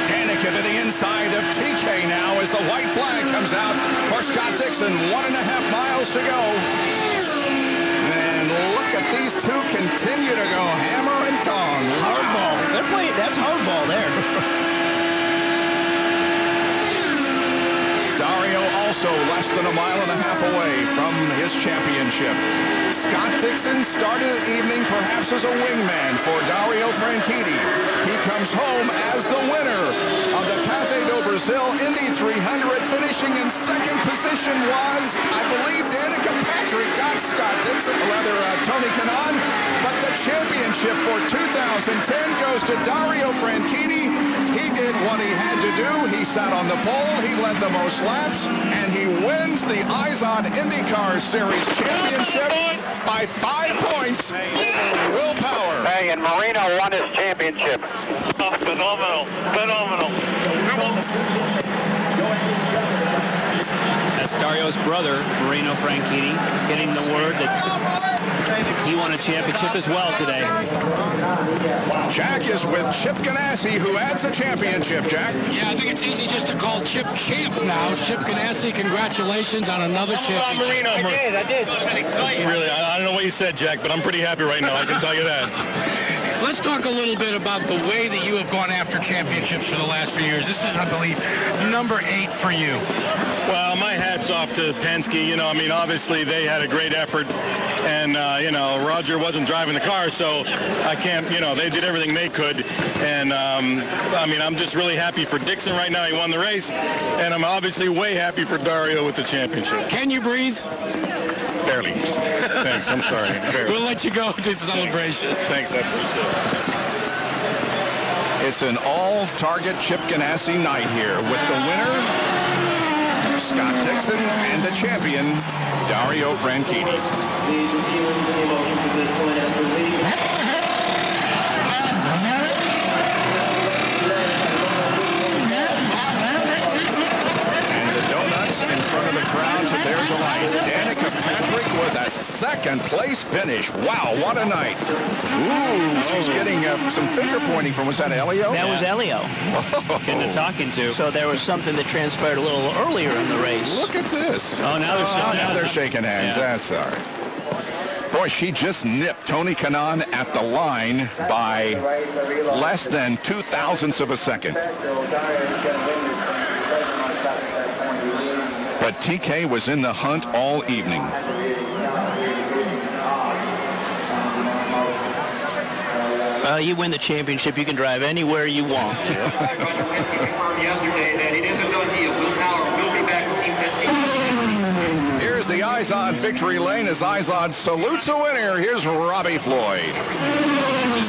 S2: Danica to the inside of TK now as the white flag comes out for Scott Dixon. 1.5 miles to go. And look at these two continue to go hammer and tong.
S10: Hardball. They're playing. That's hardball there.
S2: Dario also less than 1.5 miles away from his championship. Scott Dixon started the evening perhaps as a wingman for Dario Franchitti. He comes home as the winner of the Café do Brasil Indy 300. Finishing in second position was, I believe, Danica Patrick got Scott Dixon, or rather Tony Kanaan. But the championship for 2010 goes to Dario Franchitti. He did what he had to do. He sat on the pole. He led the most laps, and he wins the IZOD IndyCar Series championship by 5 points over Will Power.
S15: Hey, and Marino won his championship.
S8: Oh, phenomenal.
S6: That's Dario's brother, Marino Franchitti, getting the word that he won a championship as well today.
S2: Jack is with Chip Ganassi, who adds the championship, Jack.
S12: Yeah, I think it's easy just to call Chip champ now. Chip Ganassi, congratulations on another championship.
S5: Marino.
S12: I did.
S5: Really, I don't know what you said, Jack, but I'm pretty happy right now, I can tell you that.
S12: Let's talk a little bit about the way that you have gone after championships for the last few years. This is, I believe, number 8 for you.
S5: Well, my hat's off to Penske. You know, I mean, obviously they had a great effort, and, you know, Roger wasn't driving the car, so I can't, you know, they did everything they could. And, I mean, I'm just really happy for Dixon right now. He won the race, and I'm obviously way happy for Dario with the championship.
S12: Can you breathe?
S5: Barely. Thanks, I'm sorry. Barely.
S12: We'll let you go to the celebration.
S5: Thanks, I appreciate it.
S2: It's an all-target Chip Ganassi night here with the winner, Scott Dixon, and the champion, Dario Franchitti. And the donuts in front of the crowd, so there's a light. Danica Patrick with a second-place finish. Wow, what a night. Ooh, she's getting some finger pointing from, was that Elio?
S10: That was Elio.
S6: Getting to talking to.
S10: So there was something that transpired a little earlier in the race.
S2: Look at this.
S6: Oh, now they're shaking
S2: hands.
S6: Yeah.
S2: That's all right. Boy, she just nipped Tony Kanaan at the line by less than 0.02 of a second. But TK was in the hunt all evening.
S10: You win the championship, you can drive anywhere you want.
S8: Yesterday that it is a done deal. Will Power will be back with Team Penske.
S2: Here's the IZOD victory lane as IZOD salutes a winner. Here's Robbie Floyd.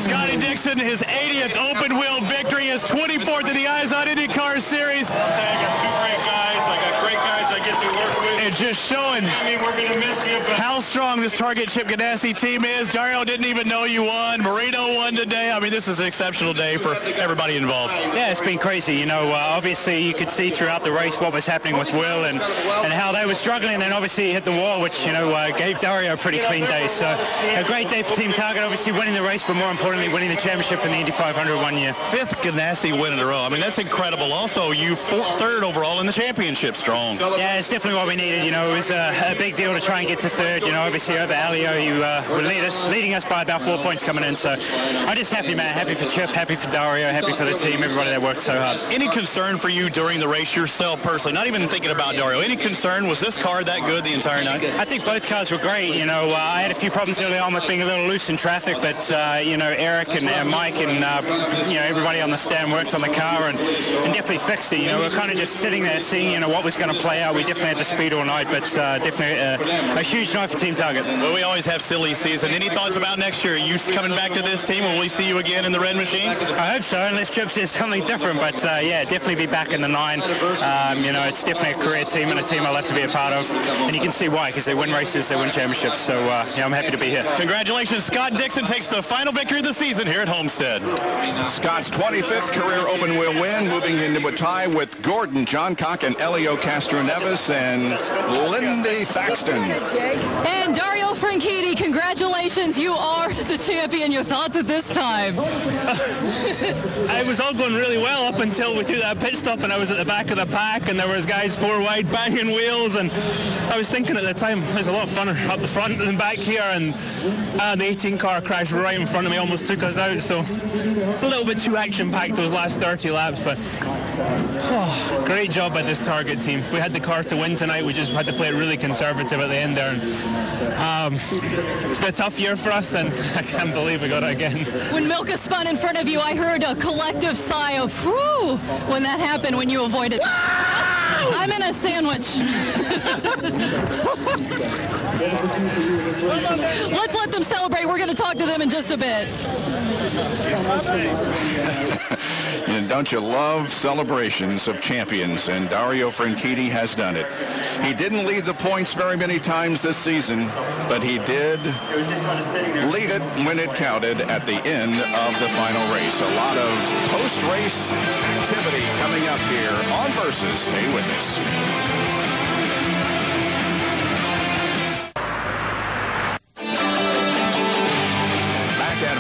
S5: Scotty Dixon, his 80th open wheel victory, his 24th in the IZOD IndyCar Series. I got 2 great guys. I got great guys I get to work with. And just showing how strong this Target Chip Ganassi team is. Dario didn't even know you won. Marino won today. I mean, this is an exceptional day for everybody involved.
S6: Yeah, it's been crazy. You know, obviously you could see throughout the race what was happening with Will and how they were struggling. And then obviously he hit the wall, which, you know, gave Dario a pretty clean day. So a great day for Team Target, obviously winning the race, but more importantly, winning the championship in the Indy 500 one year.
S5: 5th Ganassi win in a row. I mean, that's incredible. Also, you 3rd overall in the championship strong.
S6: Yeah, it's definitely what we needed. You know, it was a big deal to try and get to 3rd. You know, obviously over Elio, you were leading us by about 4 points coming in. So I'm just happy, man. Happy for Chip, happy for Dario, happy for the team, everybody that worked so hard.
S5: Any concern for you during the race yourself personally? Not even thinking about Dario. Any concern? Was this car that good the entire night?
S6: I think both cars were great. You know, I had a few problems early on with being a little loose in traffic, but, you know, Eric and Mike and, you know, everybody on the stand worked on the car and definitely fixed it. You know, we're kind of just sitting there seeing, you know, what was going to play out. We definitely had the speed all night. tonight, but definitely a huge night for Team Target.
S5: Well, we always have silly season. Any thoughts about next year? Are you coming back to this team? Will we see you again in the red machine?
S6: I hope so, unless Chip says something different. But yeah, definitely be back in the 9. You know, it's definitely a career team and a team I love to be a part of. And you can see why, because they win races, they win championships. So yeah, I'm happy to be here.
S5: Congratulations. Scott Dixon takes the final victory of the season here at Homestead.
S2: Scott's 25th career open wheel win, moving into a tie with Gordon Johncock and Elio Castroneves and Lindy Thaxton.
S1: And Dario Franchitti, congratulations. You are the champion. Your thoughts at this time?
S6: It was all going really well up until we took that pit stop and I was at the back of the pack and there was guys 4 wide banging wheels, and I was thinking at the time there's a lot of fun up the front than back here, and the 18 car crashed right in front of me, almost took us out. So it's a little bit too action-packed those last 30 laps, but great job by this Target team. We had the car to win tonight. We just had to play it really conservative at the end there. And, it's been a tough year for us, and I can't believe we got it again.
S1: When Milka spun in front of you, I heard a collective sigh of whew when that happened, when you avoided. I'm in a sandwich. Let's let them celebrate. We're going to talk to them in just a bit.
S2: And don't you love celebrations of champions? And Dario Franchitti has done it. He didn't lead the points very many times this season, but he did lead it when it counted at the end of the final race. A lot of post-race activity coming up here on Versus. Stay with us.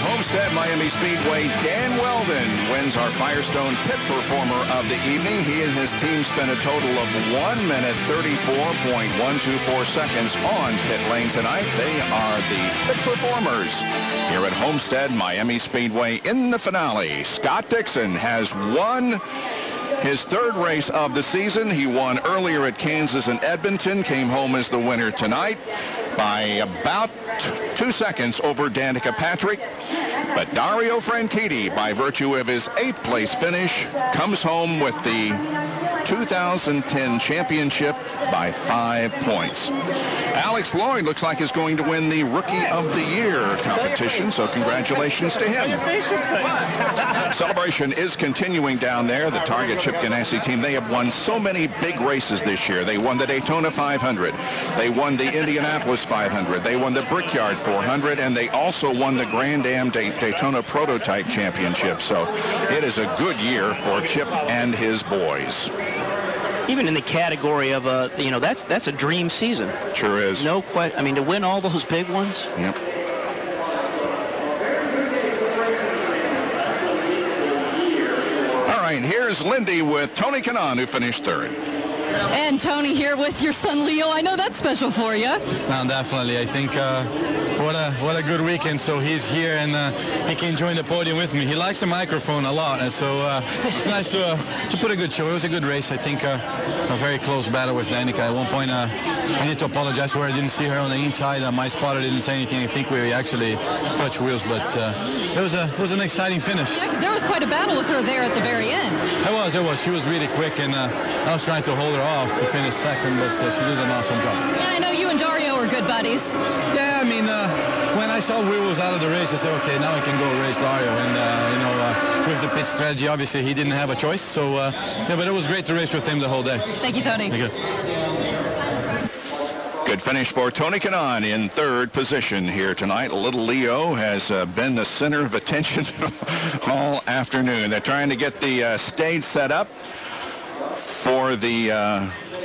S2: Homestead Miami Speedway, Dan Weldon wins our Firestone Pit Performer of the evening. He and his team spent a total of 1 minute 34.124 seconds on pit lane tonight. They are the Pit Performers here at Homestead Miami Speedway. In the finale, Scott Dixon has won his 3rd race of the season. He won earlier at Kansas and Edmonton, came home as the winner tonight by about 2 seconds over Danica Patrick. But Dario Franchitti, by virtue of his 8th place finish, comes home with the 2010 championship by 5 points. Alex Lloyd looks like is going to win the Rookie of the Year competition, so congratulations to him. Celebration is continuing down there. The Target Chip Ganassi team, they have won so many big races this year. They won the Daytona 500. They won the Indianapolis 500. They won the Brickyard 400, and they also won the Grand Am Daytona Prototype Championship. So it is a good year for Chip and his boys.
S10: Even in the category of that's a dream season.
S2: Sure is.
S10: No question. I mean, to win all those big ones.
S2: Yep. All right, here's Lindy with Tony Kanaan, who finished 3rd.
S1: And Tony here with your son Leo. I know that's special for you.
S9: No, definitely. I think what a good weekend. So he's here and he can join the podium with me. He likes the microphone a lot, and so it's nice to put a good show. It was a good race. I think a very close battle with Danica. At one point, I need to apologize where I didn't see her on the inside. My spotter didn't say anything. I think we actually touched wheels, but it was an exciting finish.
S1: Yeah, there was quite a battle with her there at the very end.
S9: It was. She was really quick, and I was trying to hold her off to finish 2nd, but she did an awesome job.
S1: Yeah, I know you and Dario are good buddies.
S9: Yeah, I mean, when I saw Will was out of the race, I said, okay, now I can go race Dario. And, with the pit strategy, obviously, he didn't have a choice. So, yeah, but it was great to race with him the whole day.
S1: Thank you, Tony.
S9: Thank you.
S2: Good finish for Tony Kanaan in 3rd position here tonight. Little Leo has been the center of attention all afternoon. They're trying to get the stage set up for the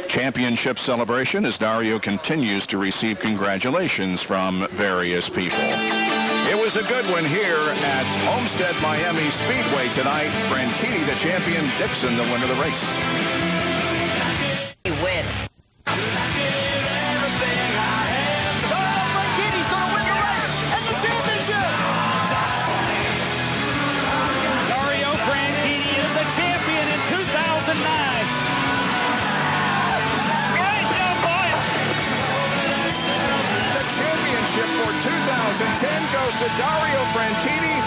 S2: championship celebration as Dario continues to receive congratulations from various people. It was a good one here at Homestead Miami Speedway tonight. Franchitti, the champion, Dixon, the winner of the race.
S26: Win.
S8: Dario Franchitti is a champion in 2009.
S2: Championship for 2010 goes to Dario Franchitti.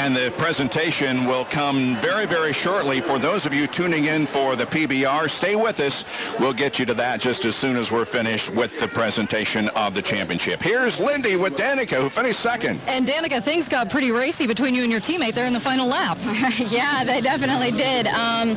S2: And the presentation will come very, very shortly. For those of you tuning in for the PBR, stay with us. We'll get you to that just as soon as we're finished with the presentation of the championship. Here's Lindy with Danica, who finished second.
S1: And Danica, things got pretty racy between you and your teammate there in the final lap.
S17: Yeah, they definitely did. I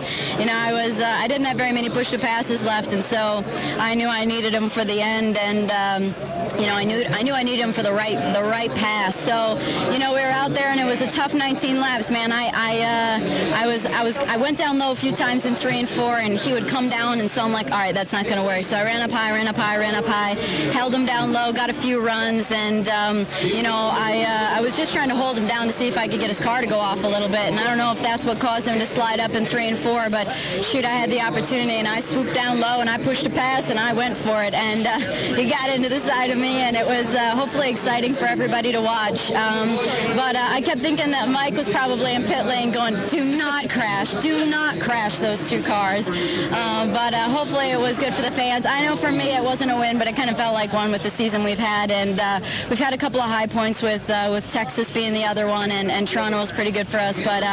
S17: didn't have very many push-to-passes left, and so I knew I needed them for the end, and I knew I needed them for the right pass. So, we were out there, and it was a tough 19 laps, man. I went down low a few times in 3 and 4, and he would come down, and so I'm like, all right, that's not going to work. So I ran up high, held him down low, got a few runs, and I was just trying to hold him down to see if I could get his car to go off a little bit, and I don't know if that's what caused him to slide up in 3 and 4, but shoot, I had the opportunity, and I swooped down low, and I pushed a pass, and I went for it, and he got into the side of me, and it was hopefully exciting for everybody to watch. But I kept thinking that Mike was probably in pit lane going, do not crash those two cars. But hopefully it was good for the fans. I know for me it wasn't a win, but it kind of felt like one with the season we've had, and we've had a couple of high points with Texas being the other one, and Toronto was pretty good for us, but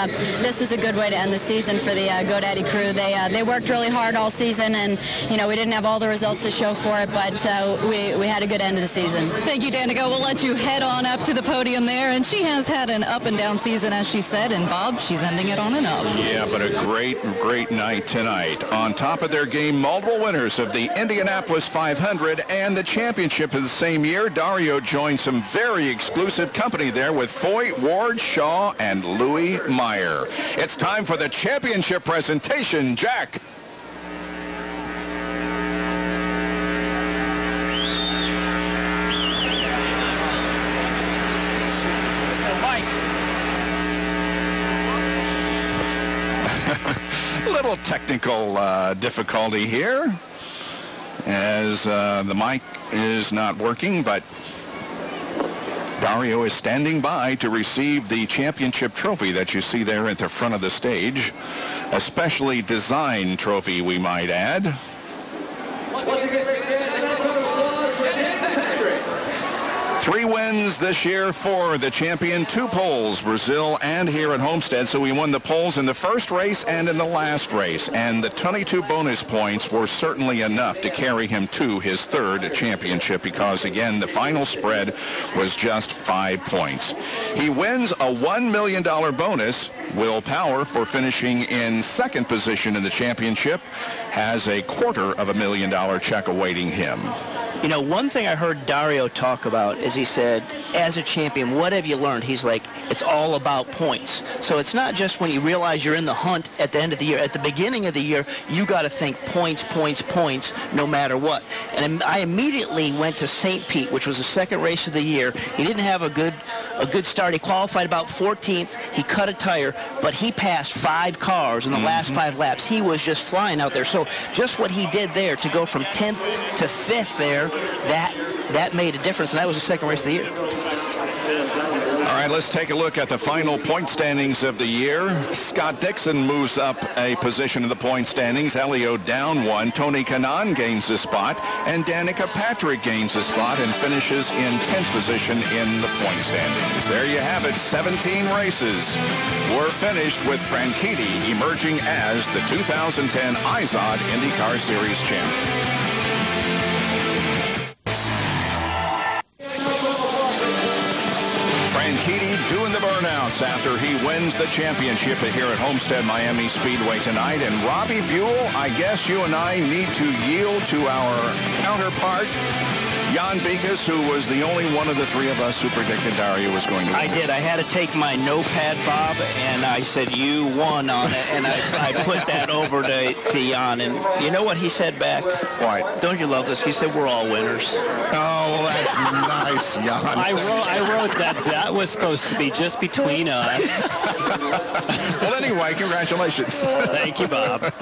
S17: this was a good way to end the season for the GoDaddy crew. They worked really hard all season, and we didn't have all the results to show for it, but we had a good end of the season.
S1: Thank you, Danica. We'll let you head on up to the podium there, and she has had an up and down season, as she said, and Bob, she's ending it on an up.
S2: Yeah, but a great night tonight. On top of their game, multiple winners of the Indianapolis 500 and the championship of the same year. Dario joined some very exclusive company there with Foyt, Ward, Shaw, and Louis Meyer. It's time for the championship presentation. Jack. Little technical difficulty here as the mic is not working, but Dario is standing by to receive the championship trophy that you see there at the front of the stage. A specially designed trophy, we might add. 3 wins this year for the champion, 2 poles, Brazil and here at Homestead. So we won the poles in the first race and in the last race. And the 22 bonus points were certainly enough to carry him to his 3rd championship because, again, the final spread was just 5 points. He wins a $1 million bonus. Will Power, for finishing in 2nd position in the championship, has a $250,000 check awaiting him.
S10: One thing I heard Dario talk about is he said, as a champion, what have you learned? He's like, it's all about points. So it's not just when you realize you're in the hunt at the end of the year. At the beginning of the year, you got to think points, no matter what. And I immediately went to St. Pete, which was the 2nd race of the year. He didn't have a good start. He qualified about 14th. He cut a tire, but he passed 5 cars in the last 5 laps. He was just flying out there. So just what he did there to go from 10th to 5th there, that made a difference, and that was the 2nd race of the year.
S2: All right, let's take a look at the final point standings of the year. Scott Dixon moves up a position in the point standings. Elio down 1. Tony Kanaan gains a spot, and Danica Patrick gains a spot and finishes in 10th position in the point standings. There you have it. 17 races were finished with Franchitti emerging as the 2010 IZOD IndyCar Series champion. Franchitti doing the burnouts after he wins the championship here at Homestead Miami Speedway tonight. And Robbie Buell, I guess you and I need to yield to our counterpart, Jan Bikas, who was the only one of the 3 of us who predicted Dario was going to win.
S10: I did. I had to take my notepad, Bob, and I said, you won on it, and I put that over to Jan. And you know what he said back?
S2: What?
S10: Don't you love this? He said, we're all winners.
S2: Oh, well, that's nice, Jan.
S6: I wrote that was supposed to be just between us.
S2: Well, anyway, congratulations.
S6: Thank you, Bob.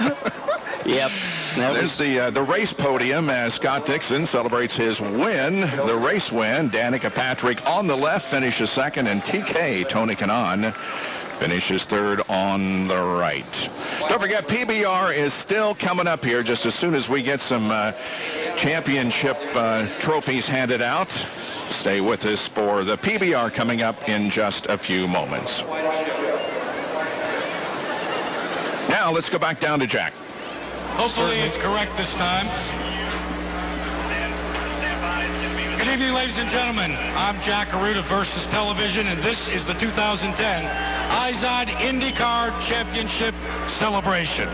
S10: Yep.
S2: There's the race podium as Scott Dixon celebrates his win, the race win. Danica Patrick on the left finishes 2nd, and TK, Tony Kanaan, finishes 3rd on the right. Don't forget, PBR is still coming up here just as soon as we get some championship trophies handed out. Stay with us for the PBR coming up in just a few moments. Now let's go back down to Jack.
S12: Hopefully it's correct this time. Good evening, ladies and gentlemen. I'm Jack Arute of Versus Television, and this is the 2010 IZOD IndyCar Championship Celebration.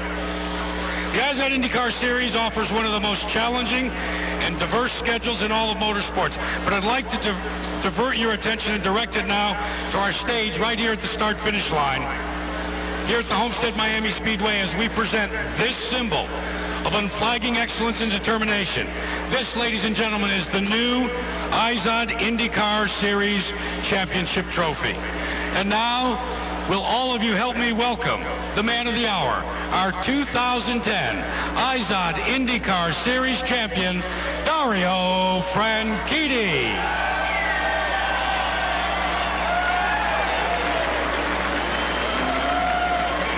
S12: The IZOD IndyCar Series offers one of the most challenging and diverse schedules in all of motorsports. But I'd like to divert your attention and direct it now to our stage right here at the start-finish line, here at the Homestead Miami Speedway, as we present this symbol of unflagging excellence and determination. This, ladies and gentlemen, is the new IZOD IndyCar Series Championship Trophy. And now, will all of you help me welcome the man of the hour, our 2010 IZOD IndyCar Series champion, Dario Franchitti.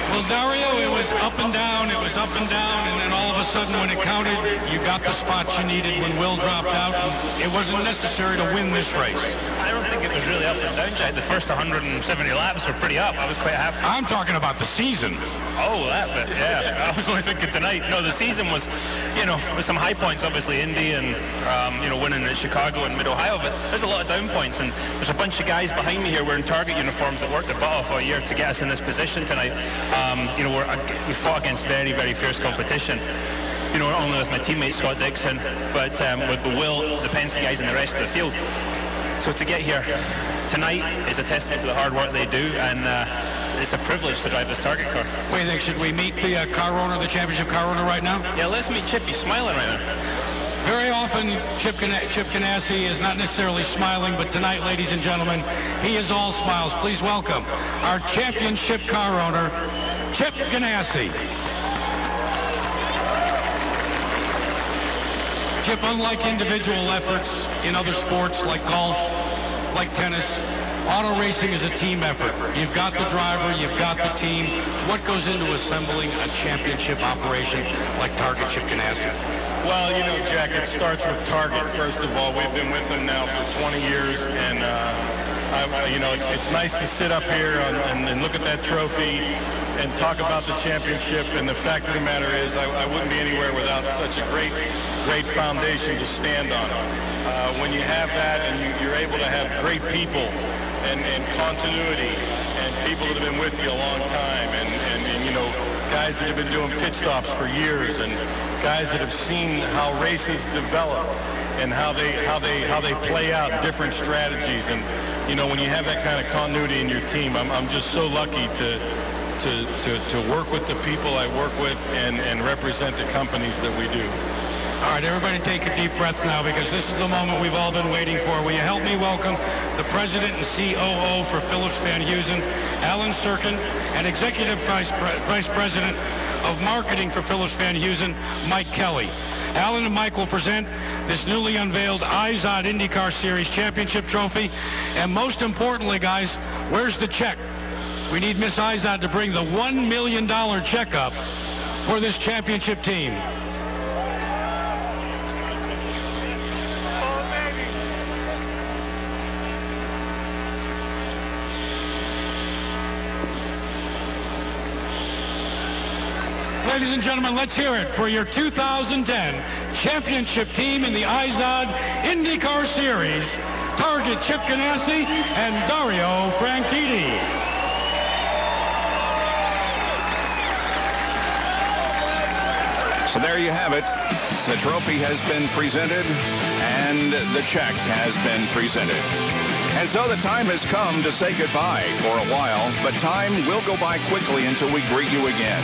S12: Well, Dario, it was up and down, and then all of a sudden when it counted, you got the spots you needed when Will dropped out. It wasn't necessary to win this race.
S5: I don't think it was really up and down, Jack. The first 170 laps were pretty up. I was quite happy.
S12: I'm talking about the season.
S5: Oh, that bit, yeah. I was only thinking tonight. No, the season was, with some high points, obviously, Indy and, winning at Chicago and Mid-Ohio, but there's a lot of down points, and there's a bunch of guys behind me here wearing Target uniforms that worked their butt off all year to get us in this position tonight. We fought against very, very fierce competition. Not only with my teammate Scott Dixon, but with Will, the Penske guys, and the rest of the field. So to get here tonight is a testament to the hard work they do, and it's a privilege to drive this Target car.
S12: What do you think? Should we meet the car owner, the championship car owner right now?
S5: Yeah, let's meet Chip. He's smiling right now.
S12: Very often, Chip Ganassi is not necessarily smiling, but tonight, ladies and gentlemen, he is all smiles. Please welcome our championship car owner, Chip Ganassi. Chip, unlike individual efforts in other sports like golf, like tennis, auto racing is a team effort. You've got the driver, you've got the team. What goes into assembling a championship operation like Target, Chip Ganassi?
S9: Well, Jack, it starts with Target. First of all, we've been with them now for 20 years, and it's nice to sit up here and look at that trophy and talk about the championship. And the fact of the matter is, I wouldn't be anywhere without such a great foundation to stand on. When you have that, and you're able to have great people and continuity and people that have been with you a long time, and guys that have been doing pit stops for years, and guys that have seen how races develop and how they play out different strategies. And when you have that kind of continuity in your team, I'm just so lucky to work with the people I work with and represent the companies that we do.
S12: All right, everybody take a deep breath now, because this is the moment we've all been waiting for. Will you help me welcome the President and COO for Phillips Van Heusen, Alan Sirkin, and Executive Vice President of Marketing for Phillips Van Heusen, Mike Kelly. Alan and Mike will present this newly unveiled IZOD IndyCar Series Championship Trophy. And most importantly, guys, where's the check? We need Miss IZOD to bring the $1 million check up for this championship team. Ladies and gentlemen, let's hear it for your 2010 championship team in the IZOD IndyCar Series, Target, Chip Ganassi and Dario Franchitti.
S2: So there you have it. The trophy has been presented and the check has been presented. And so the time has come to say goodbye for a while, but time will go by quickly until we greet you again.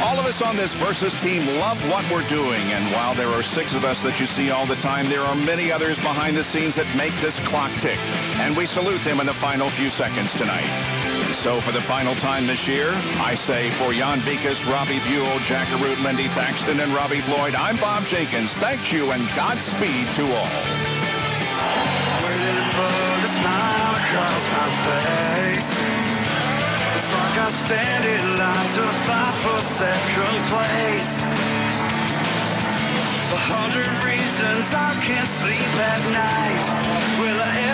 S2: All of us on this Versus team love what we're doing, and while there are 6 of us that you see all the time, there are many others behind the scenes that make this clock tick, and we salute them in the final few seconds tonight. So for the final time this year, I say for Jan Beekes, Robbie Buell, Jack Arute, Lindy Thaxton, and Robbie Floyd, I'm Bob Jenkins. Thank you, and Godspeed to all.
S18: Waiting for the smile across my face. It's like I stand in line to fight for second place. 100 reasons I can't sleep at night. Will I